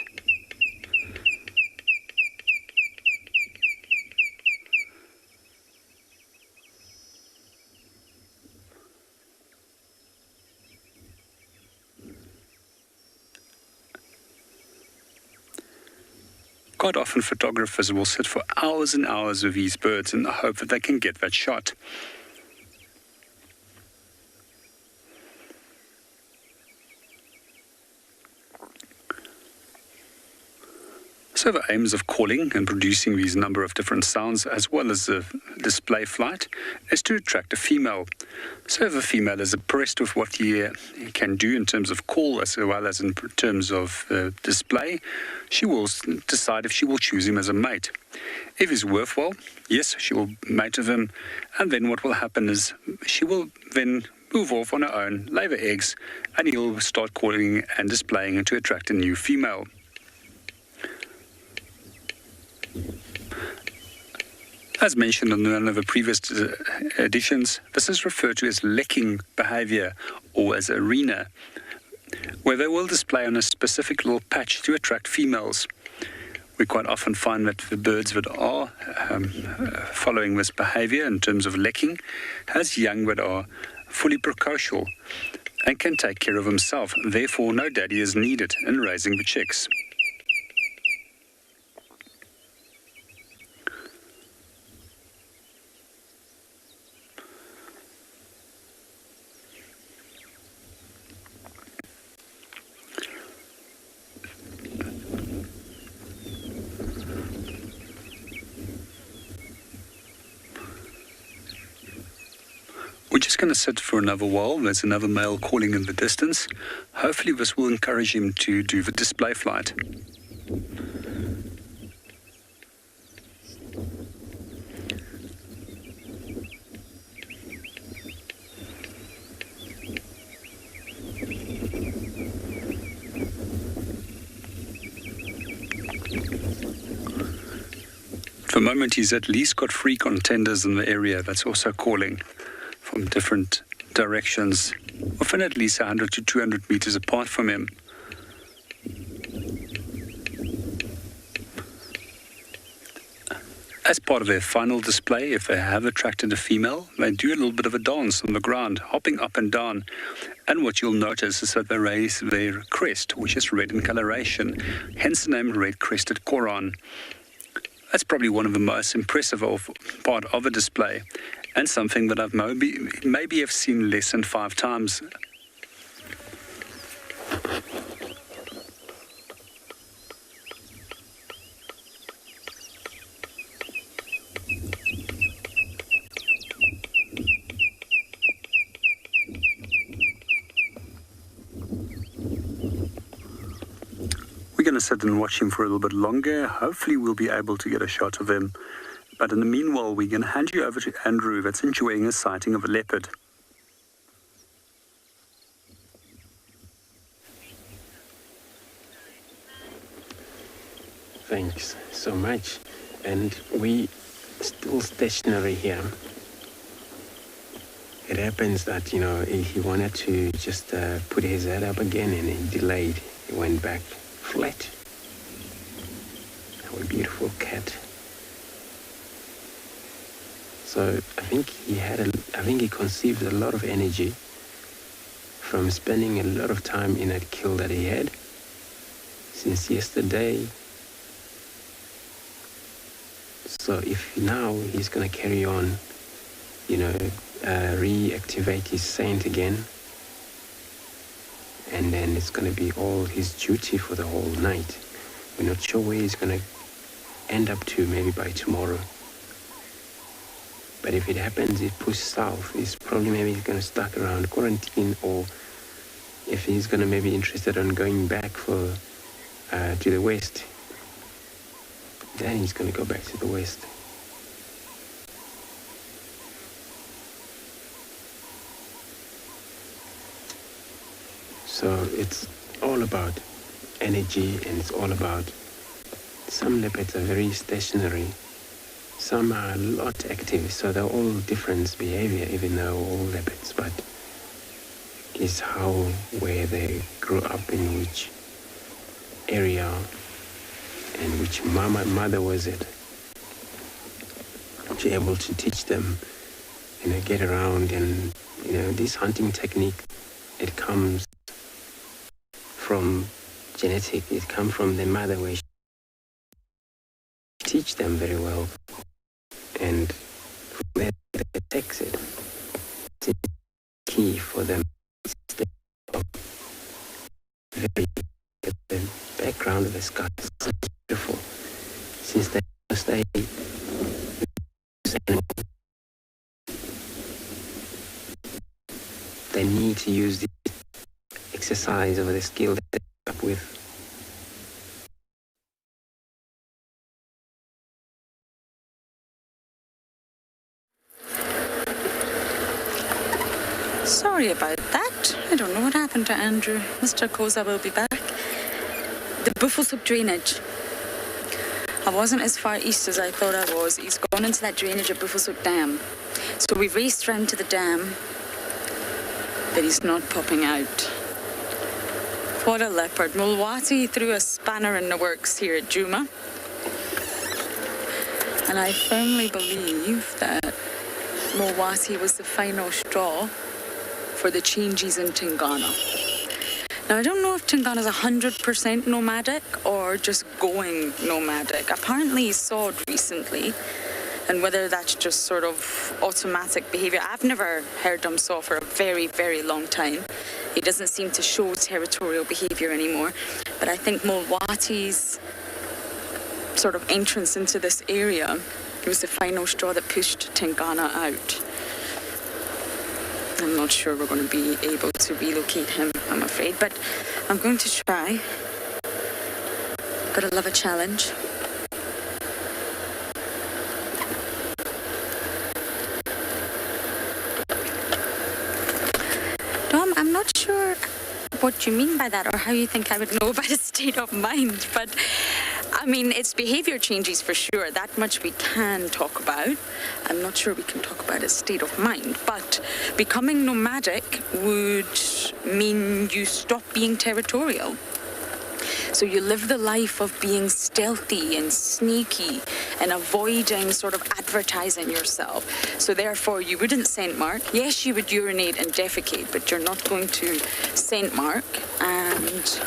Quite often photographers will sit for hours and hours with these birds in the hope that they can get that shot. So the aims of calling and producing these number of different sounds, as well as the display flight, is to attract a female. So if a female is impressed with what he can do in terms of call as well as in terms of display, she will decide if she will choose him as a mate. If he's worthwhile, yes, she will mate with him, and then what will happen is she will then move off on her own, lay the eggs, and he'll start calling and displaying to attract a new female. As mentioned in one of the previous editions, this is referred to as lecking behavior or as arena, where they will display on a specific little patch to attract females. We quite often find that the birds that are following this behavior in terms of lecking has young that are fully precocial and can take care of themselves. Therefore, no daddy is needed in raising the chicks. We're just going to sit for another while. There's another male calling in the distance. Hopefully this will encourage him to do the display flight. For the moment, he's at least got 3 contenders in the area that's also calling from different directions, often at least 100 to 200 meters apart from him. As part of their final display, if they have attracted a female, they do a little bit of a dance on the ground, hopping up and down. And what you'll notice is that they raise their crest, which is red in coloration, hence the name red-crested coron. That's probably one of the most impressive part of a display, and something that I've maybe have seen less than 5 times. We're going to sit and watch him for a little bit longer. Hopefully we'll be able to get a shot of him. But in the meanwhile, we're going to hand you over to Andrew that's enjoying a sighting of a leopard. Thanks so much. And we still stationary here. It happens that, he wanted to just put his head up again and he delayed. He went back flat. Our beautiful cat. So I think he conceived a lot of energy from spending a lot of time in that kill that he had since yesterday. So if now he's going to carry on, reactivate his scent again, and then it's going to be all his duty for the whole night. We're not sure where he's going to end up to, maybe by tomorrow. But if it happens, it pushes south, he's probably maybe going to stuck around quarantine, or if he's going to maybe interested in going back to the west, then he's going to go back to the west. So it's all about energy, and it's all about, some leopards are very stationary. Some are a lot active, so they're all different behavior, even though all leopards, but it's where they grew up, in which area, and which mother was it, to be able to teach them, get around. And, this hunting technique, it comes from genetic, it comes from the mother, where teach them very well. And from there they exit. It's key for them to stay up. The background of the sky is so beautiful. Since they stay, they need to use the exercise or the skill that they're up with. Sorry about that. I don't know what happened to Andrew. Mr. Koza will be back. The Buffelshoek drainage. I wasn't as far east as I thought I was. He's gone into that drainage at Buffelshoek Dam. So we raced round to the dam, but he's not popping out. What a leopard. Mulwati threw a spanner in the works here at Djuma. And I firmly believe that Mulwati was the final straw for the changes in Tingana. Now, I don't know if Tingana's 100% nomadic or just going nomadic. Apparently he's sawed recently, and whether that's just sort of automatic behaviour. I've never heard him saw for a very, very long time. He doesn't seem to show territorial behaviour anymore. But I think Mulwati's sort of entrance into this area was the final straw that pushed Tingana out. I'm not sure we're going to be able to relocate him, I'm afraid, but I'm going to try. Gotta love a challenge. Dom, I'm not sure what you mean by that or how you think I would know about a state of mind, but I mean, it's behaviour changes for sure. That much we can talk about. I'm not sure we can talk about a state of mind, but becoming nomadic would mean you stop being territorial. So you live the life of being stealthy and sneaky and avoiding sort of advertising yourself. So therefore you wouldn't scent mark. Yes, you would urinate and defecate, but you're not going to scent mark and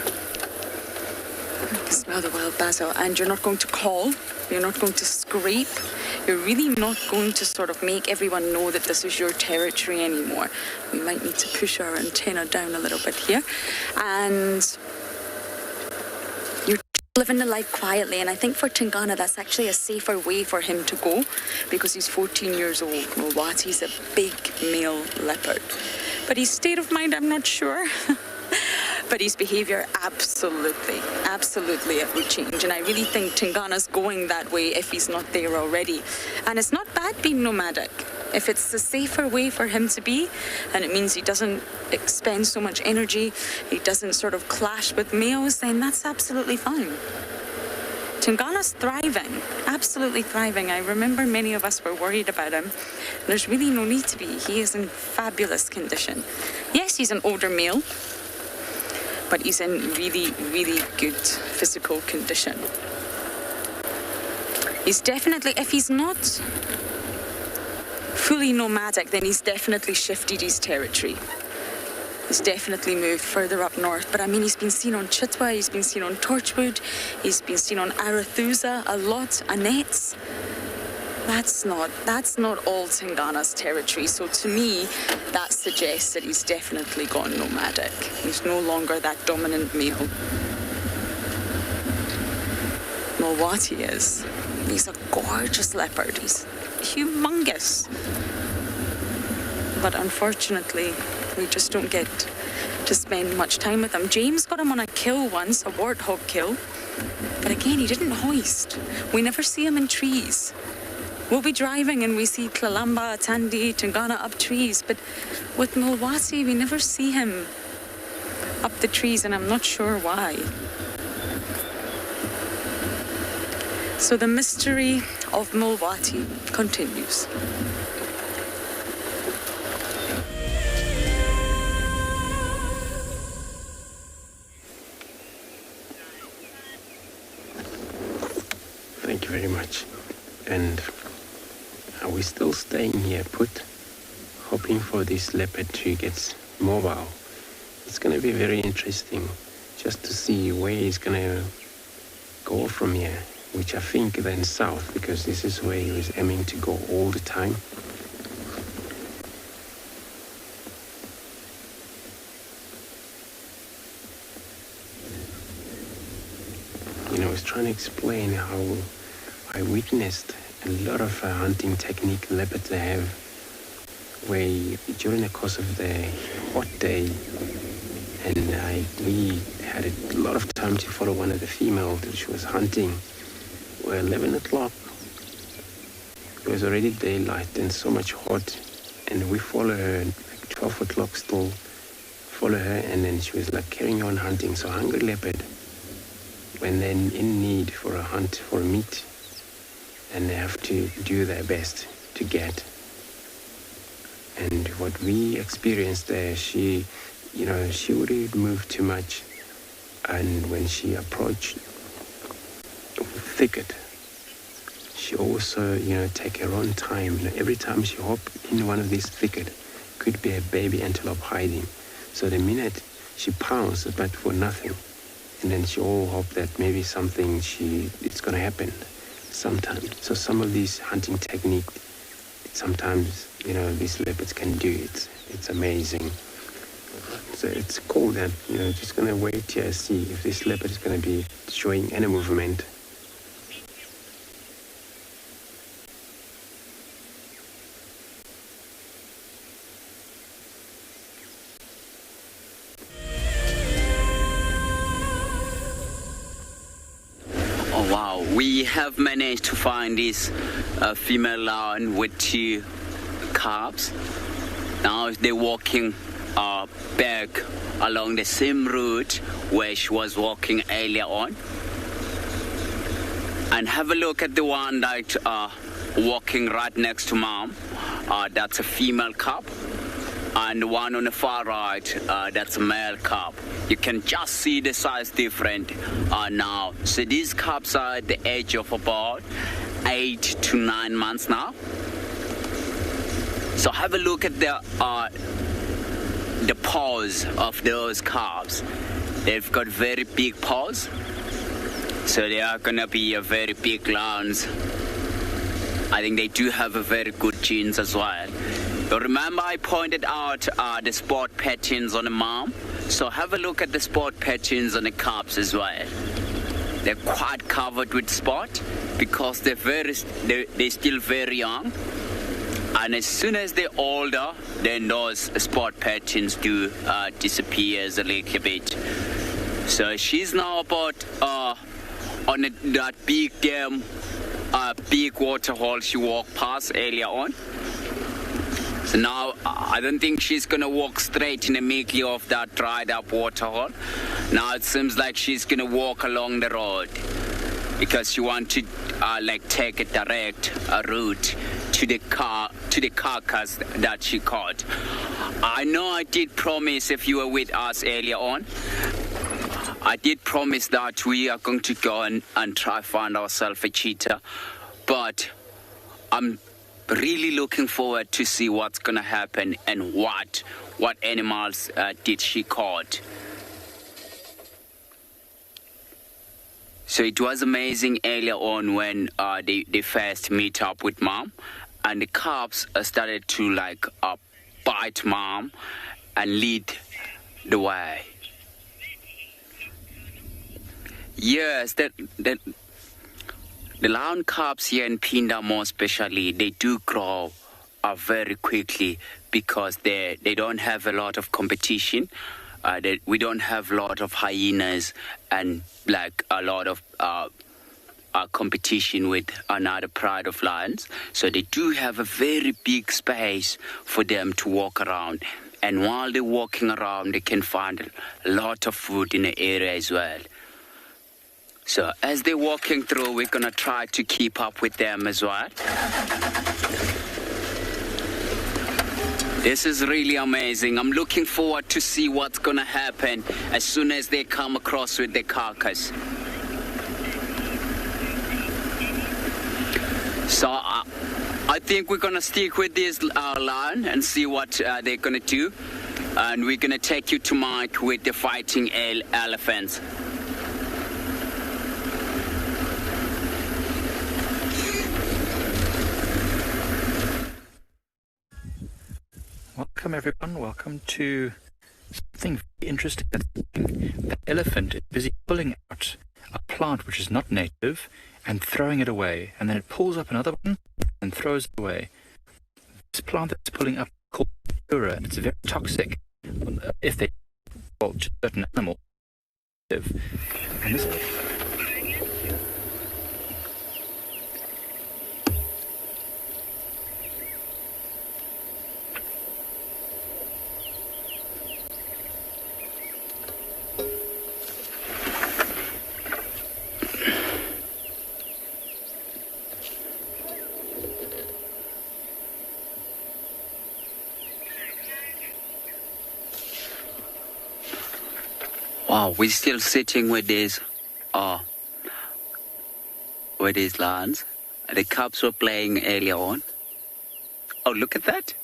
smell the wild basil, and you're not going to call, you're not going to scrape, you're really not going to sort of make everyone know that this is your territory anymore. We might need to push our antenna down a little bit here. And you're living the life quietly, and I think for Tingana that's actually a safer way for him to go because he's 14 years old. Mulwati's a big male leopard. But his state of mind, I'm not sure. But his behaviour, absolutely, it would change. And I really think Tingana's going that way if he's not there already. And it's not bad being nomadic. If it's the safer way for him to be, and it means he doesn't expend so much energy, he doesn't sort of clash with males, then that's absolutely fine. Tingana's thriving, absolutely thriving. I remember many of us were worried about him. There's really no need to be. He is in fabulous condition. Yes, he's an older male, but he's in really, really good physical condition. He's definitely, if he's not fully nomadic, then he's definitely shifted his territory. He's definitely moved further up north. But I mean, he's been seen on Chitwa, he's been seen on Torchwood, he's been seen on Arathusa a lot, Annette's. That's not all Tingana's territory. So to me, that suggests that he's definitely gone nomadic. He's no longer that dominant male. Mulwati is. He's a gorgeous leopard. He's humongous. But unfortunately, we just don't get to spend much time with him. James got him on a kill once, a warthog kill. But again, he didn't hoist. We never see him in trees. We'll be driving and we see Tlalamba, Tandi, Tingana up trees, but with Mulwati, we never see him up the trees, and I'm not sure why. So the mystery of Mulwati continues. Thank you very much. And are we still staying here put, hoping for this leopard to get mobile? It's going to be very interesting just to see where he's going to go from here. which I think then south, because this is where he was aiming to go all the time. I was trying to explain how I witnessed a lot of hunting technique leopards they have, where during the course of the hot day, and we had a lot of time to follow one of the females that she was hunting. Well, 11 o'clock, it was already daylight and so much hot, and we follow her like 12 o'clock still, follow her, and then she was like carrying on hunting. So hungry leopard, when they're in need for a hunt, for meat, and they have to do their best to get. And what we experienced there, she wouldn't move too much, and when she approached thicket, she also, take her own time. Every time she hopped in one of these thicket, could be a baby antelope hiding. So the minute she pounced, but for nothing, and then she all hoped that maybe something it's gonna happen sometime. So some of these hunting technique, sometimes, these leopards can do it. It's amazing. So it's cool that, just gonna wait here, see if this leopard is gonna be showing any movement. Oh wow, we have managed to find this female lion with 2 calves. Now they're walking back along the same route where she was walking earlier on. And have a look at the one that walking right next to Mom. That's a female cub. And the one on the far right, that's a male cub. You can just see the size different now. So these cubs are at the age of about 8 to 9 months now. So have a look at the paws of those calves. They've got very big paws, so they are gonna be a very big lions. I think they do have a very good genes as well. But remember, I pointed out the spot patterns on the mom, so have a look at the spot patterns on the calves as well. They're quite covered with spot because they're still very young. And as soon as they're older, then those spot patterns do disappear a little bit. So she's now about on that big dam, big waterhole she walked past earlier on. So now I don't think she's gonna walk straight in the middle of that dried up waterhole. Now it seems like she's gonna walk along the road because she wants to take a direct route to the carcass that she caught. I know I did promise, if you were with us earlier on, I did promise that we are going to go and try find ourselves a cheetah, but I'm really looking forward to see what's gonna happen and what animals did she caught. So it was amazing earlier on when they first meet up with Mom, and the cubs started to bite Mom and lead the way. Yes, the lion cubs here in Phinda more especially, they do grow very quickly because they don't have a lot of competition. We don't have a lot of hyenas and a lot of competition with another pride of lions. So they do have a very big space for them to walk around. And while they're walking around, they can find a lot of food in the area as well. So as they're walking through, we're gonna try to keep up with them as well. This is really amazing. I'm looking forward to see what's gonna happen as soon as they come across with the carcass. So I think we're gonna stick with this lion and see what they're gonna do. And we're gonna take you to Mike with the fighting elephants. welcome everyone. Welcome to something very interesting. The elephant is busy pulling out a plant which is not native and throwing it away, and then it pulls up another one and throws it away. This plant that it's pulling up is called Ura, and it's very toxic if they fall to certain animals. And this Wow, we're still sitting with these lions. The cubs were playing earlier on. Oh, look at that.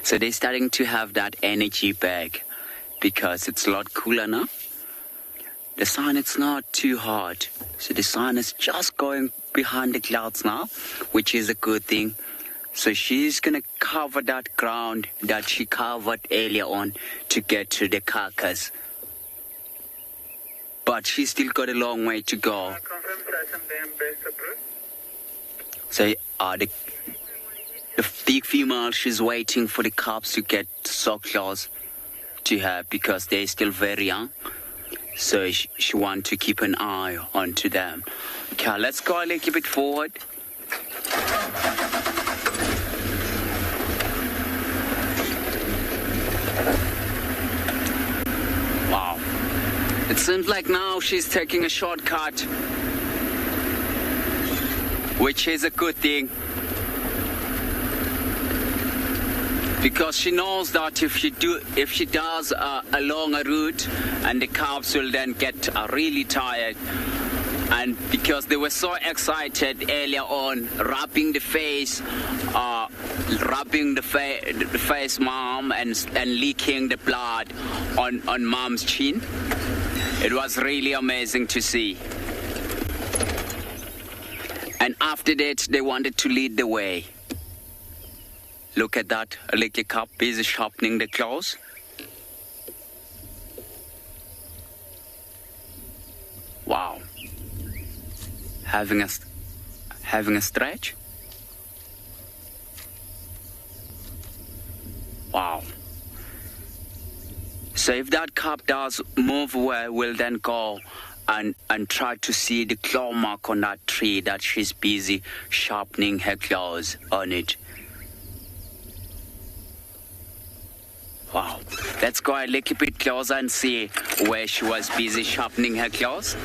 So they're starting to have that energy back because it's a lot cooler now. The sun, it's not too hot. So the sun is just going behind the clouds now, which is a good thing. So she's going to cover that ground that she covered earlier on to get to the carcass. But she's still got a long way to go. So the female, she's waiting for the cubs to get so close to her because they're still very young. So she wants to keep an eye onto them. Okay, let's go a little bit forward. Wow. It seems like now she's taking a shortcut, which is a good thing. Because she knows that if she does a longer route, and the calves will then get really tired. And because they were so excited earlier on, rubbing the face, mom, and leaking the blood on mom's chin. It was really amazing to see. And after that, they wanted to lead the way. Look at that, a little cub busy sharpening the claws. Wow. Having a stretch. Wow. So if that cub does move away, we'll then go and try to see the claw mark on that tree that she's busy sharpening her claws on it. Wow. Let's go a little bit closer and see where she was busy sharpening her claws.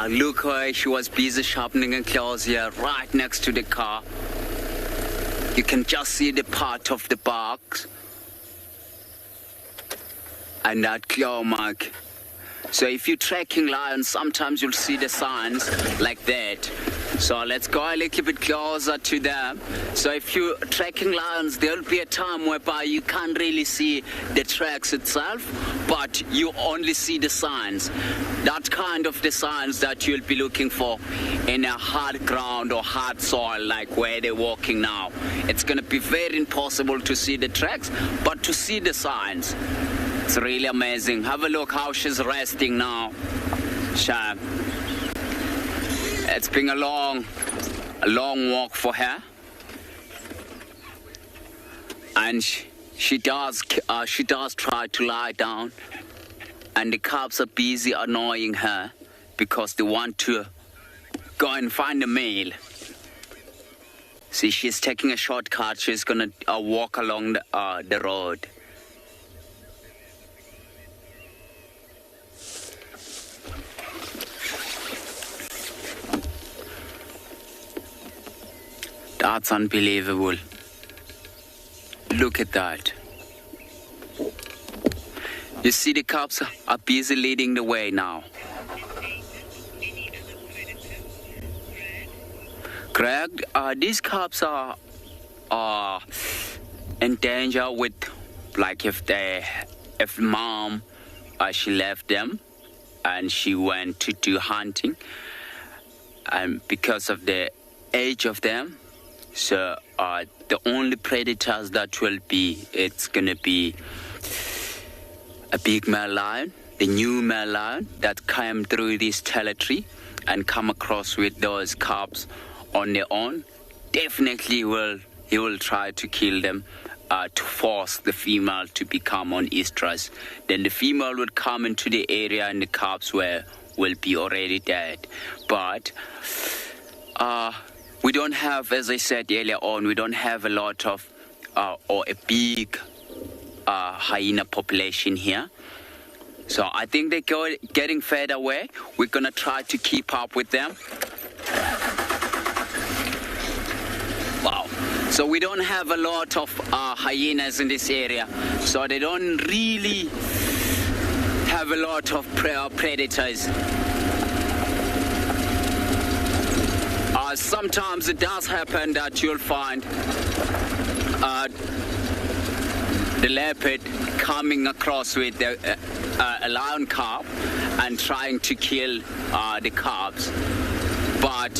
Look where she was busy sharpening her claws here, right next to the car. You can just see the part of the bark and that claw mark. So if you're tracking lions, sometimes you'll see the signs like that. So let's go a little bit closer to them. So if you're tracking lions, there'll be a time whereby you can't really see the tracks itself, but you only see the signs. That kind of the signs that you'll be looking for in a hard ground or hard soil like where they're walking now. It's going to be very impossible to see the tracks, but to see the signs. It's really amazing. Have a look how she's resting now. It's been a long walk for her, and she does try to lie down, and the cubs are busy annoying her because they want to go and find a male. See, she's taking a shortcut. She's gonna walk along the road. That's unbelievable. Look at that. You see the cubs are busy leading the way now. Greg, these cubs are in danger with, like if mom she left them and she went to do hunting. And because of the age of them, so the only predators that will be, it's going to be a big male lion, the new male lion that came through this territory and come across with those cubs on their own. Definitely he will try to kill them to force the female to become on estrus. Then the female would come into the area and the cubs will be already dead. But we don't have, as I said earlier on, we don't have a lot of or a big hyena population here. So I think they're getting further away. We're going to try to keep up with them. Wow. So we don't have a lot of hyenas in this area. So they don't really have a lot of predators. Sometimes it does happen that you'll find the leopard coming across with a lion cub and trying to kill the cubs. But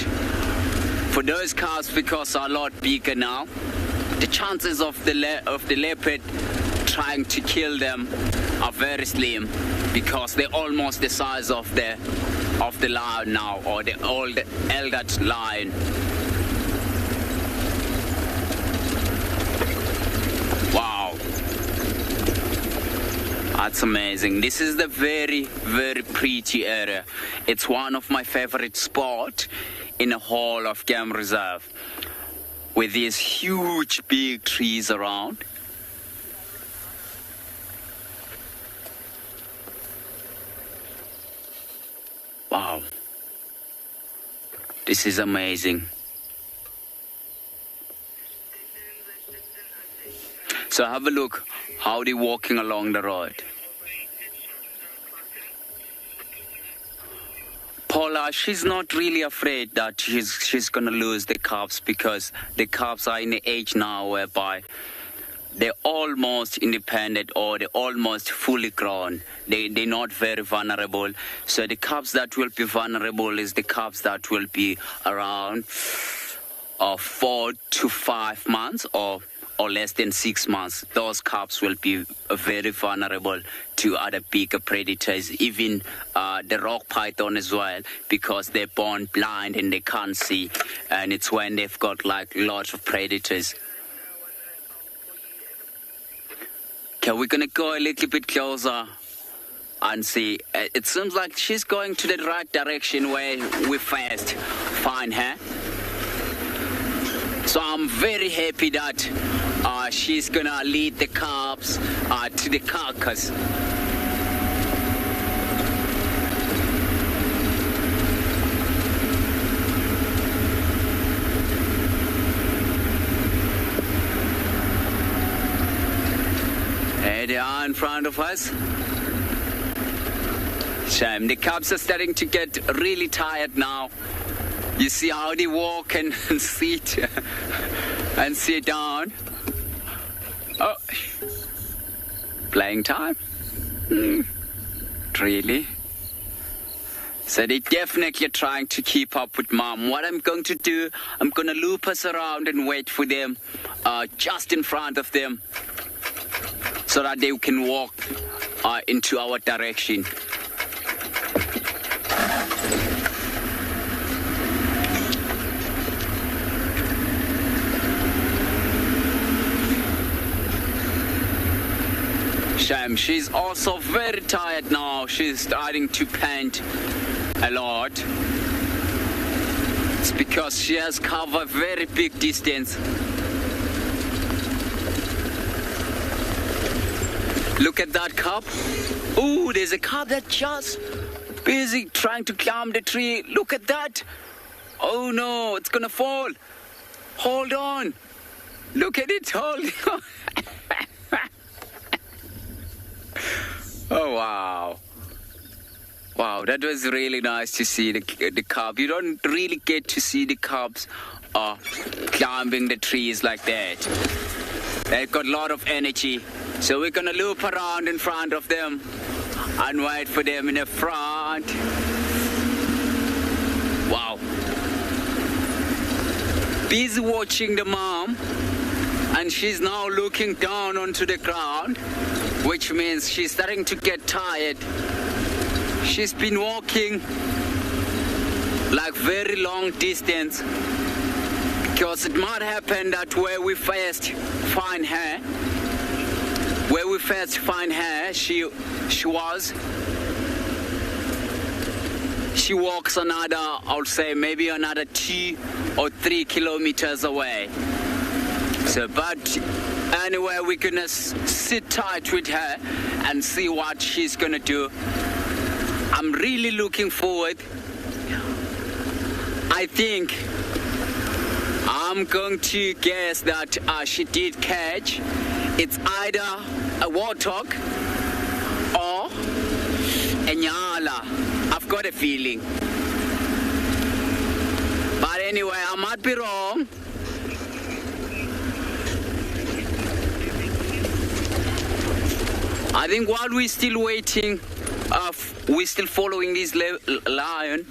for those cubs, because they're a lot bigger now, the chances of the leopard trying to kill them are very slim, because they're almost the size of the lion now, or the old elder lion. Wow, that's amazing. This is the very, very pretty area. It's one of my favorite spots in the whole of Game Reserve, with these huge big trees around. Wow, this is amazing. So have a look how they're walking along the road. Paula, she's not really afraid that she's gonna lose the cubs, because the cubs are in the age now whereby they're almost independent, or they're almost fully grown. They're not very vulnerable. So the cubs that will be vulnerable is the cubs that will be around 4 to 5 months or less than 6 months. Those cubs will be very vulnerable to other bigger predators, even the rock python as well, because they're born blind and they can't see. And it's when they've got like lots of predators. Okay, we're gonna go a little bit closer and see. It seems like she's going to the right direction where we first find her. So I'm very happy that she's gonna lead the cubs to the carcass. There they are in front of us. Shame, the cubs are starting to get really tired now. You see how they walk and sit and sit down. Oh, playing time? Really? So they're definitely trying to keep up with mom. What I'm going to do, I'm going to loop us around and wait for them just in front of them, so that they can walk into our direction. Shame, she's also very tired now. She's starting to pant a lot. It's because she has covered a very big distance. Look at that cub. Oh, there's a cub that's just busy trying to climb the tree. Look at that. Oh no, it's gonna fall. Hold on. Look at it, hold on. Oh, wow. Wow, that was really nice to see the cub. You don't really get to see the cubs climbing the trees like that. They've got a lot of energy. So we're going to loop around in front of them and wait for them in the front. Wow. Busy watching the mom, and she's now looking down onto the ground, which means she's starting to get tired. She's been walking like very long distance, because it might happen that where we first find her, she walks another, I would say maybe another 2 or 3 kilometers away. So, but anyway, we're gonna sit tight with her and see what she's gonna do. I'm really looking forward. I think I'm going to guess that she did catch. It's either a warthog or a nyala. I've got a feeling. But anyway, I might be wrong. I think while we're still waiting, we're still following this lion,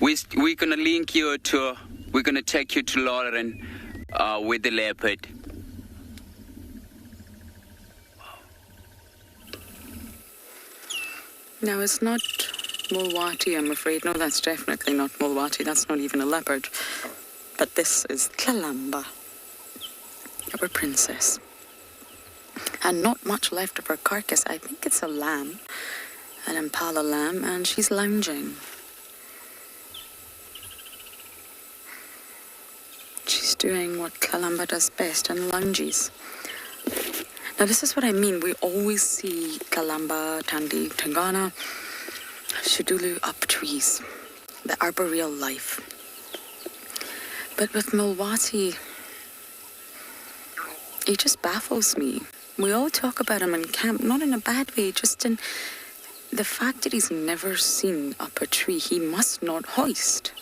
we're gonna link you to, we're gonna take you to Lauren with the leopard. No, it's not Mulwati, I'm afraid. No, that's definitely not Mulwati. That's not even a leopard. But this is Kalamba, our princess. And not much left of her carcass. I think it's a lamb, an Impala lamb, and she's lounging. She's doing what Kalamba does best, and lunges. Now this is what I mean. We always see Kalamba, Tandi, Tangana, Shudulu up trees, the arboreal life. But with Mulwati, he just baffles me. We all talk about him in camp, not in a bad way, just in the fact that he's never seen up a tree. He must not hoist.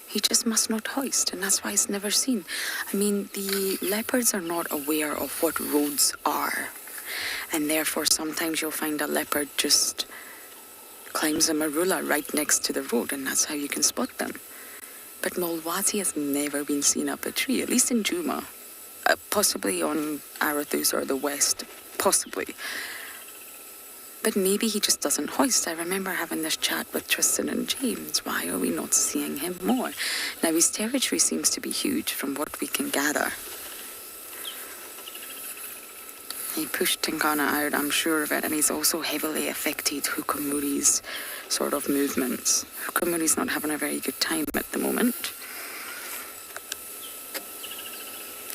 He just must not hoist, and that's why he's never seen. I mean, the leopards are not aware of what roads are, and therefore sometimes you'll find a leopard just climbs a marula right next to the road, and that's how you can spot them. But Mulwati has never been seen up a tree, at least in Juma. Possibly on Arathus or the west, possibly. But maybe he just doesn't hoist. I remember having this chat with Tristan and James. Why are we not seeing him more? Now, his territory seems to be huge from what we can gather. He pushed Tingana out, I'm sure of it, and he's also heavily affected Hukamuri's sort of movements. Hukamuri's not having a very good time at the moment.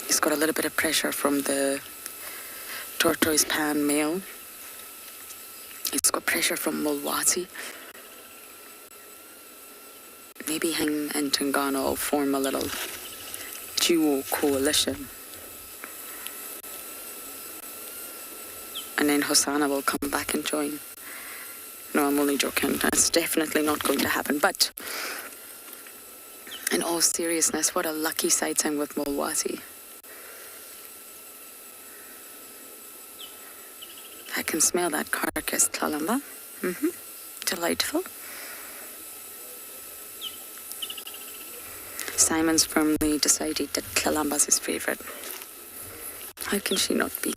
He's got a little bit of pressure from the tortoise pan male. He's got pressure from Mulwati. Maybe him and Tingana will form a little duo coalition. And then Hosanna will come back and join. No, I'm only joking. That's definitely not going to happen. But in all seriousness, what a lucky sighting with Mulwati. I can smell that carcass, Kalamba. Delightful. Simon's firmly decided that Kalamba's his favourite. How can she not be?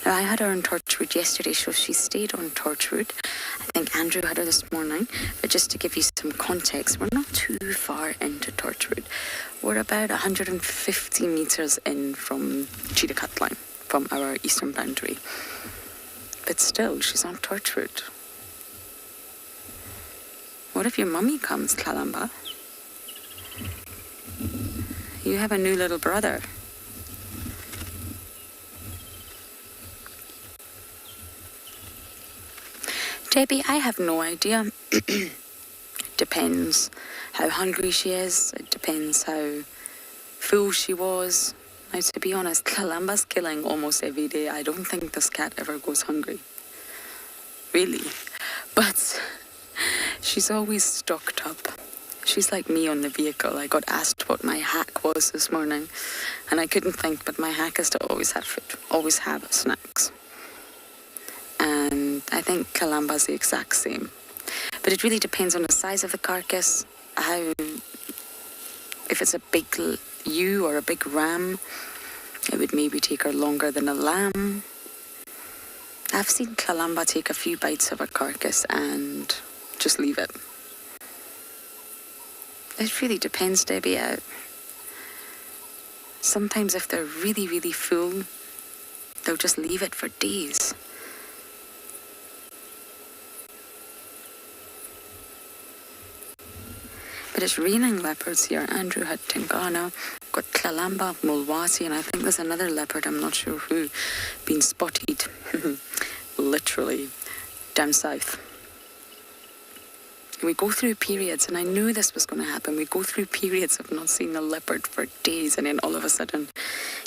Now, I had her on Torchwood yesterday, so she stayed on Torchwood. I think Andrew had her this morning. But just to give you some context, we're not too far into Torchwood. We're about 150 metres in from Cheetah Cut Line, from our eastern boundary. But still, she's on Torchwood. What if your mummy comes, Kalamba? You have a new little brother. Debbie, I have no idea. It depends how hungry she is. It depends how full she was. Now, to be honest, Kalamba's killing almost every day. I don't think this cat ever goes hungry. Really. But she's always stocked up. She's like me on the vehicle. I got asked what my hack was this morning, and I couldn't think, but my hack is to always have food, always have snacks. And I think Kalamba's the exact same. But it really depends on the size of the carcass, if it's a big ewe or a big ram, it would maybe take her longer than a lamb. I've seen Kalamba take a few bites of a carcass and just leave it. It really depends, Debbie. Sometimes if they're really, really full, they'll just leave it for days. But it's raining leopards here. Andrew had Tingana, got Kalamba, Mulwati, and I think there's another leopard, I'm not sure who, been spotted literally down south. We go through periods, and I knew this was going to happen. We go through periods of not seeing a leopard for days, and then all of a sudden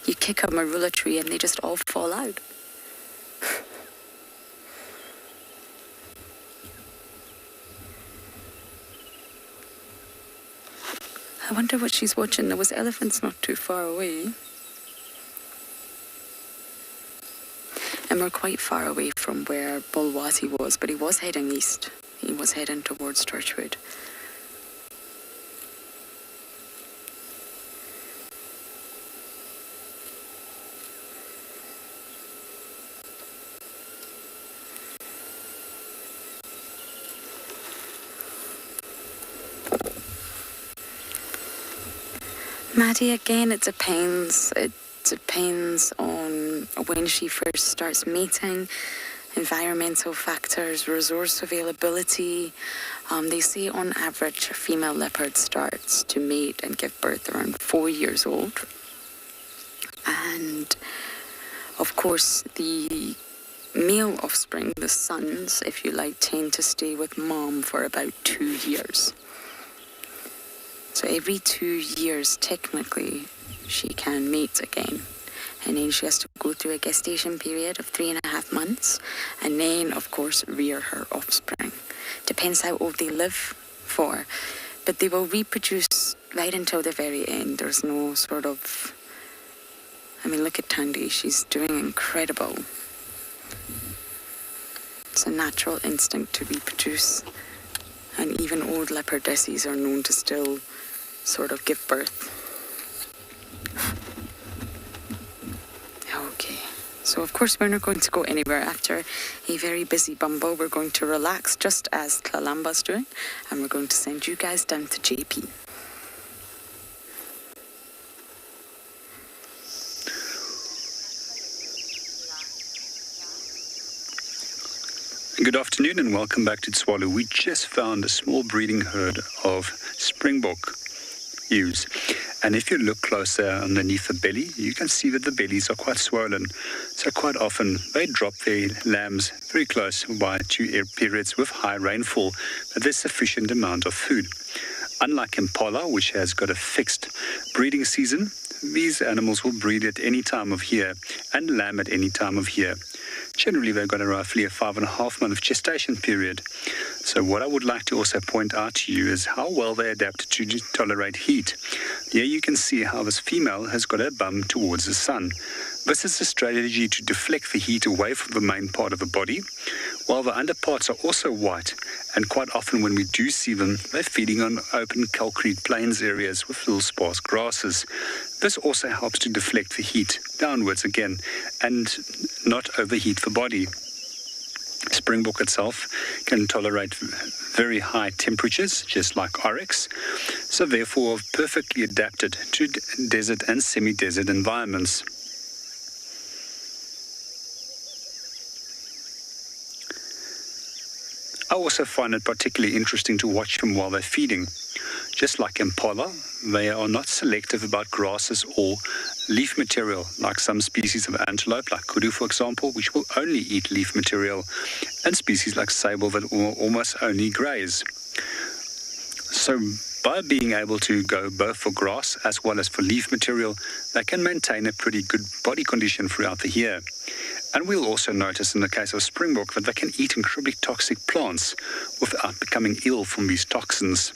you kick a marula tree and they just all fall out. I wonder what she's watching. There was elephants not too far away. And we're quite far away from where Mulwati was, but he was heading east. He was heading towards Torchwood. Maddie, again, it depends. It depends on when she first starts mating, environmental factors, resource availability. They say on average a female leopard starts to mate and give birth around 4 years old. And of course the male offspring, the sons, if you like, tend to stay with mom for about 2 years. So every 2 years, technically, she can mate again. And then she has to go through a gestation period of 3.5 months. And then, of course, rear her offspring. Depends how old they live for. But they will reproduce right until the very end. There's no sort of... I mean, look at Tandy. She's doing incredible. It's a natural instinct to reproduce. And even old leopardesses are known to still sort of give birth. Okay, so of course we're not going to go anywhere. After a very busy bumble, we're going to relax just as Kalamba's doing, and we're going to send you guys down to JP. Good afternoon and welcome back to Tswalu. We just found a small breeding herd of Springbok ewes. And if you look closer underneath the belly, you can see that the bellies are quite swollen. So quite often they drop their lambs very close by to periods with high rainfall, but there's sufficient amount of food. Unlike Impala, which has got a fixed breeding season, these animals will breed at any time of year and lamb at any time of year. Generally, they've got roughly a 5.5 month gestation period. So what I would like to also point out to you is how well they adapt to tolerate heat. Here you can see how this female has got her bum towards the sun. This is a strategy to deflect the heat away from the main part of the body, while the underparts are also white, and quite often when we do see them, they're feeding on open calcrete plains areas with little sparse grasses. This also helps to deflect the heat downwards again, and not overheat the body. Springbok itself can tolerate very high temperatures, just like oryx, so therefore perfectly adapted to desert and semi-desert environments. I also find it particularly interesting to watch them while they're feeding. Just like Impala, they are not selective about grasses or leaf material, like some species of antelope, like kudu, for example, which will only eat leaf material, and species like sable that will almost only graze. So by being able to go both for grass as well as for leaf material, they can maintain a pretty good body condition throughout the year. And we'll also notice in the case of Springbok that they can eat incredibly toxic plants without becoming ill from these toxins.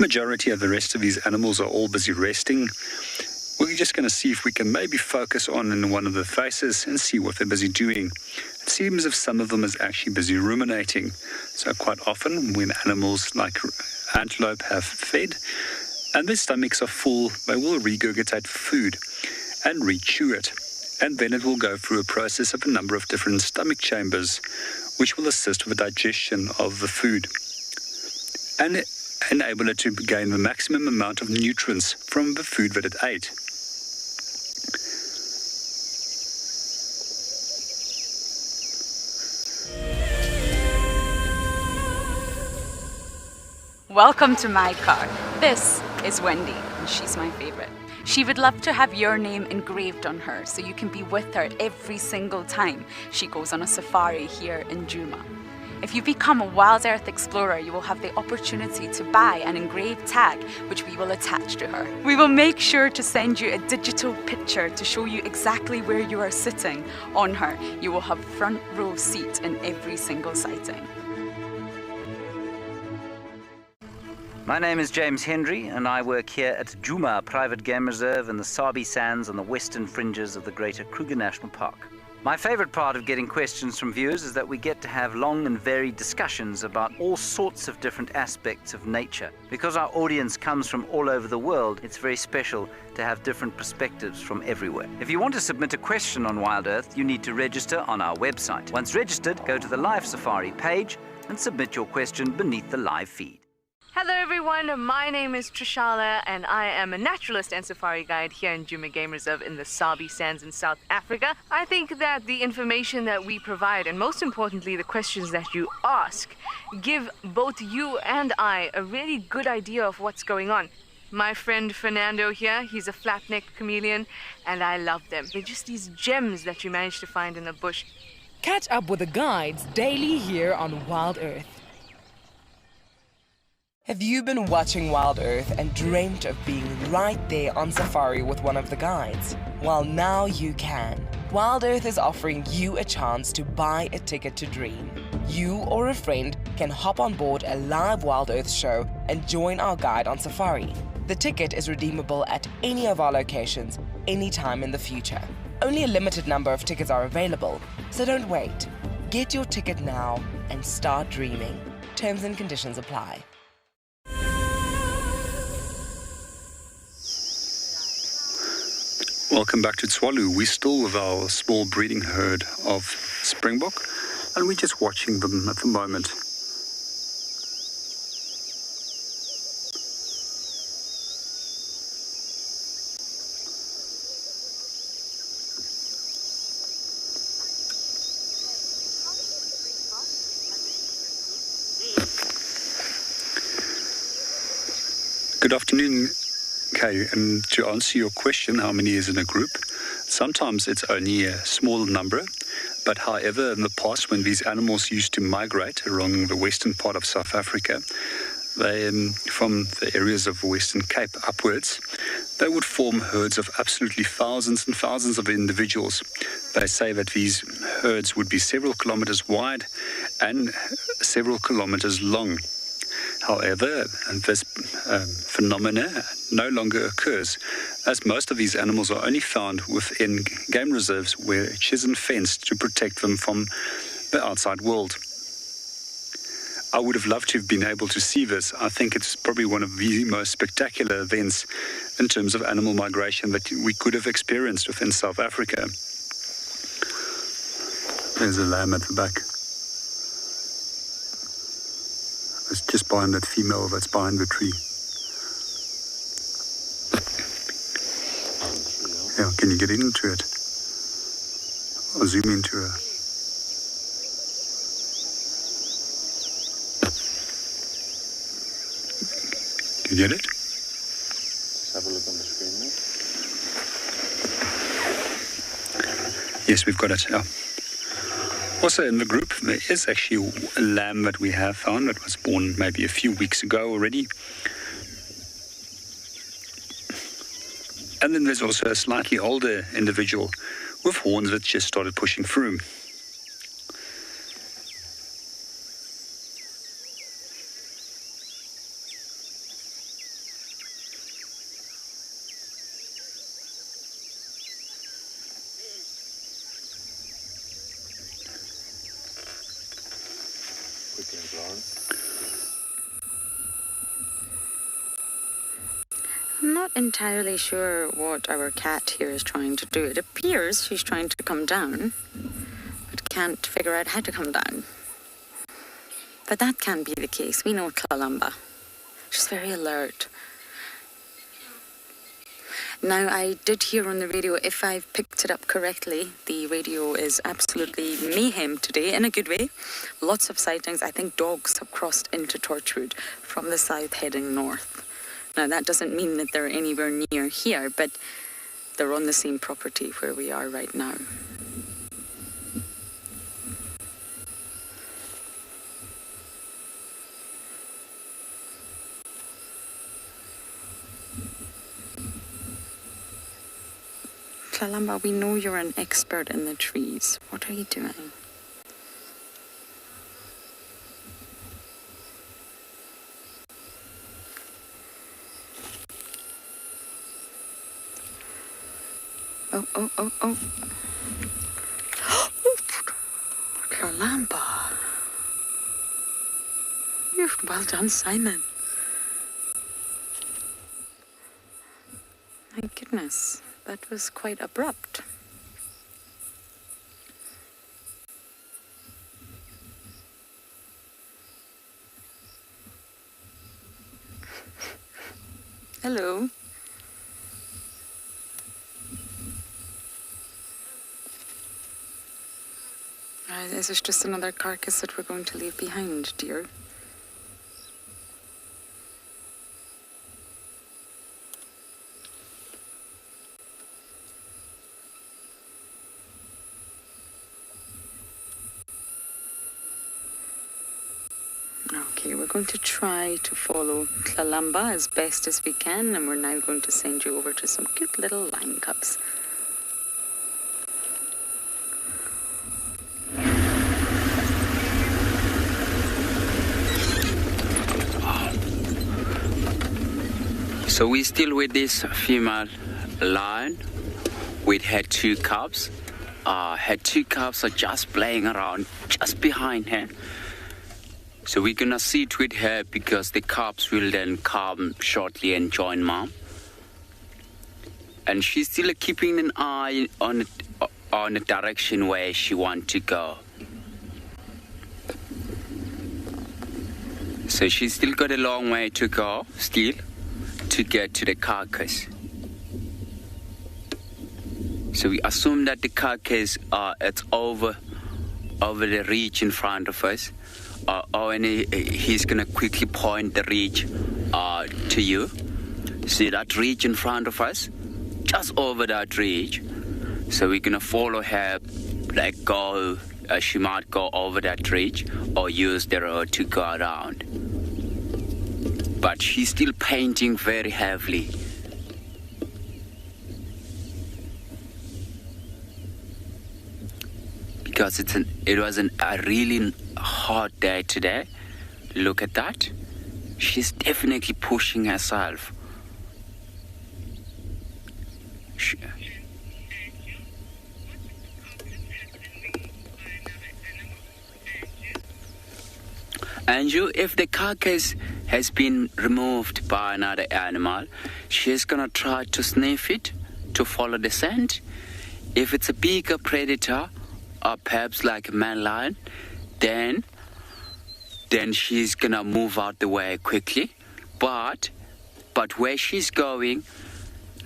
majority of the rest of these animals are all busy resting. We're just going to see if we can maybe focus on one of the faces and see what they're busy doing. It seems as if some of them is actually busy ruminating. So quite often when animals like antelope have fed and their stomachs are full, they will regurgitate food and rechew it. And then it will go through a process of a number of different stomach chambers, which will assist with the digestion of the food and enable it to gain the maximum amount of nutrients from the food that it ate. Welcome to my car. This is Wendy, and she's my favorite. She would love to have your name engraved on her so you can be with her every single time she goes on a safari here in Djuma. If you become a Wild Earth Explorer, you will have the opportunity to buy an engraved tag which we will attach to her. We will make sure to send you a digital picture to show you exactly where you are sitting on her. You will have front row seat in every single sighting. My name is James Hendry, and I work here at Djuma Private Game Reserve in the Sabi Sands on the western fringes of the Greater Kruger National Park. My favorite part of getting questions from viewers is that we get to have long and varied discussions about all sorts of different aspects of nature. Because our audience comes from all over the world, it's very special to have different perspectives from everywhere. If you want to submit a question on Wild Earth, you need to register on our website. Once registered, go to the Live Safari page and submit your question beneath the live feed. Hello everyone, my name is Trishala and I am a naturalist and safari guide here in Djuma Game Reserve in the Sabi Sands in South Africa. I think that the information that we provide, and most importantly the questions that you ask, give both you and I a really good idea of what's going on. My friend Fernando here, he's a flat-necked chameleon and I love them. They're just these gems that you manage to find in the bush. Catch up with the guides daily here on Wild Earth. Have you been watching Wild Earth and dreamt of being right there on safari with one of the guides? Well, now you can. Wild Earth is offering you a chance to buy a ticket to dream. You or a friend can hop on board a live Wild Earth show and join our guide on safari. The ticket is redeemable at any of our locations, anytime in the future. Only a limited number of tickets are available, so don't wait. Get your ticket now and start dreaming. Terms and conditions apply. Welcome back to Tswalu. We're still with our small breeding herd of Springbok, and we're just watching them at the moment. Good afternoon, Kay, and to answer your question, how many is in a group? Sometimes it's only a small number, but however, in the past, when these animals used to migrate along the western part of South Africa, they, from the areas of Western Cape upwards, they would form herds of absolutely thousands and thousands of individuals. They say that these herds would be several kilometers wide and several kilometers long. However, this phenomena no longer occurs, as most of these animals are only found within game reserves which isn't fenced to protect them from the outside world. I would have loved to have been able to see this. I think it's probably one of the most spectacular events in terms of animal migration that we could have experienced within South Africa. There's a lamb at the back. It's just behind that female that's behind the tree. Yeah, can you get into it? Or zoom into her? You get it? Have a look on the screen now. Yes, we've got it. Yeah. Also in the group, there is actually a lamb that we have found that was born maybe a few weeks ago already. And then there's also a slightly older individual with horns that just started pushing through. entirely sure what our cat here is trying to do. It appears she's trying to come down, but can't figure out how to come down. But that can be the case. We know Tlalamba. She's very alert. Now, I did hear on the radio, if I've picked it up correctly, the radio is absolutely mayhem today, in a good way. Lots of sightings. I think dogs have crossed into Torchwood from the south heading north. Now, that doesn't mean that they're anywhere near here, but they're on the same property where we are right now. Tlalamba, we know you're an expert in the trees. What are you doing? Oh. Tlalamba. Well done, Simon. My goodness. That was quite abrupt. Hello. This is just another carcass that we're going to leave behind, dear. Okay, we're going to try to follow Tlalamba as best as we can, and we're now going to send you over to some cute little lion cubs. So we're still with this female lion with her two cubs. Her two cubs are just playing around just behind her. So we're gonna sit with her because the cubs will then come shortly and join mom. And she's still keeping an eye on the direction where she wants to go. So she's still got a long way to go, still, to get to the carcass. So we assume that the carcass, it's over the ridge in front of us. And he's gonna quickly point the ridge to you. See that ridge in front of us? Just over that ridge. So we're gonna follow her, like go, she might go over that ridge or use the road to go around. But she's still painting very heavily. Because it was a really hot day today. Look at that. She's definitely pushing herself. Andrew, if the carcass has been removed by another animal, she's gonna try to sniff it to follow the scent. If it's a bigger predator, or perhaps like a man lion, then she's gonna move out the way quickly. But where she's going,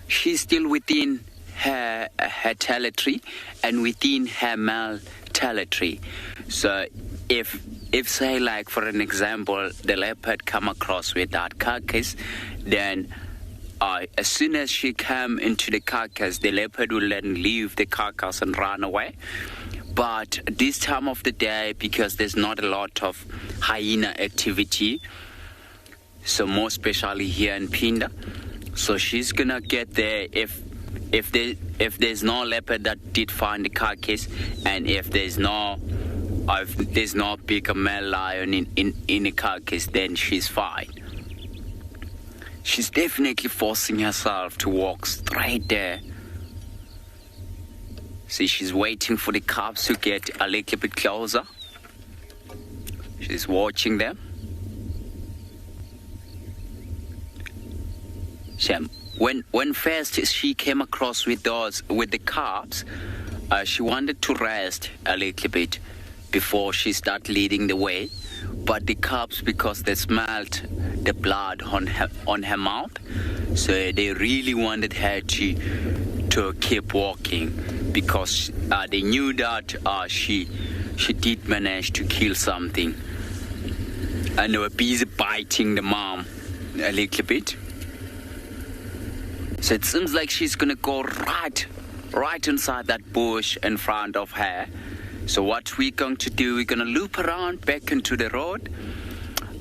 she's still within her territory and within her male territory. So if say like for an example, the leopard come across with that carcass, then as soon as she come into the carcass, the leopard will then leave the carcass and run away. But this time of the day, because there's not a lot of hyena activity, so more especially here in Pinda, so she's gonna get there if there's no leopard that did find the carcass, and if there's no bigger male lion in the carcass, then she's fine. She's definitely forcing herself to walk straight there. See, she's waiting for the cubs to get a little bit closer. She's watching them. when first she came across with the cubs, she wanted to rest a little bit before she started leading the way. But the cubs, because they smelled the blood on her mouth, so they really wanted her to keep walking, because they knew that she did manage to kill something, and they were busy biting the mom a little bit. So it seems like she's gonna go right inside that bush in front of her. So what we're going to do, we're gonna loop around back into the road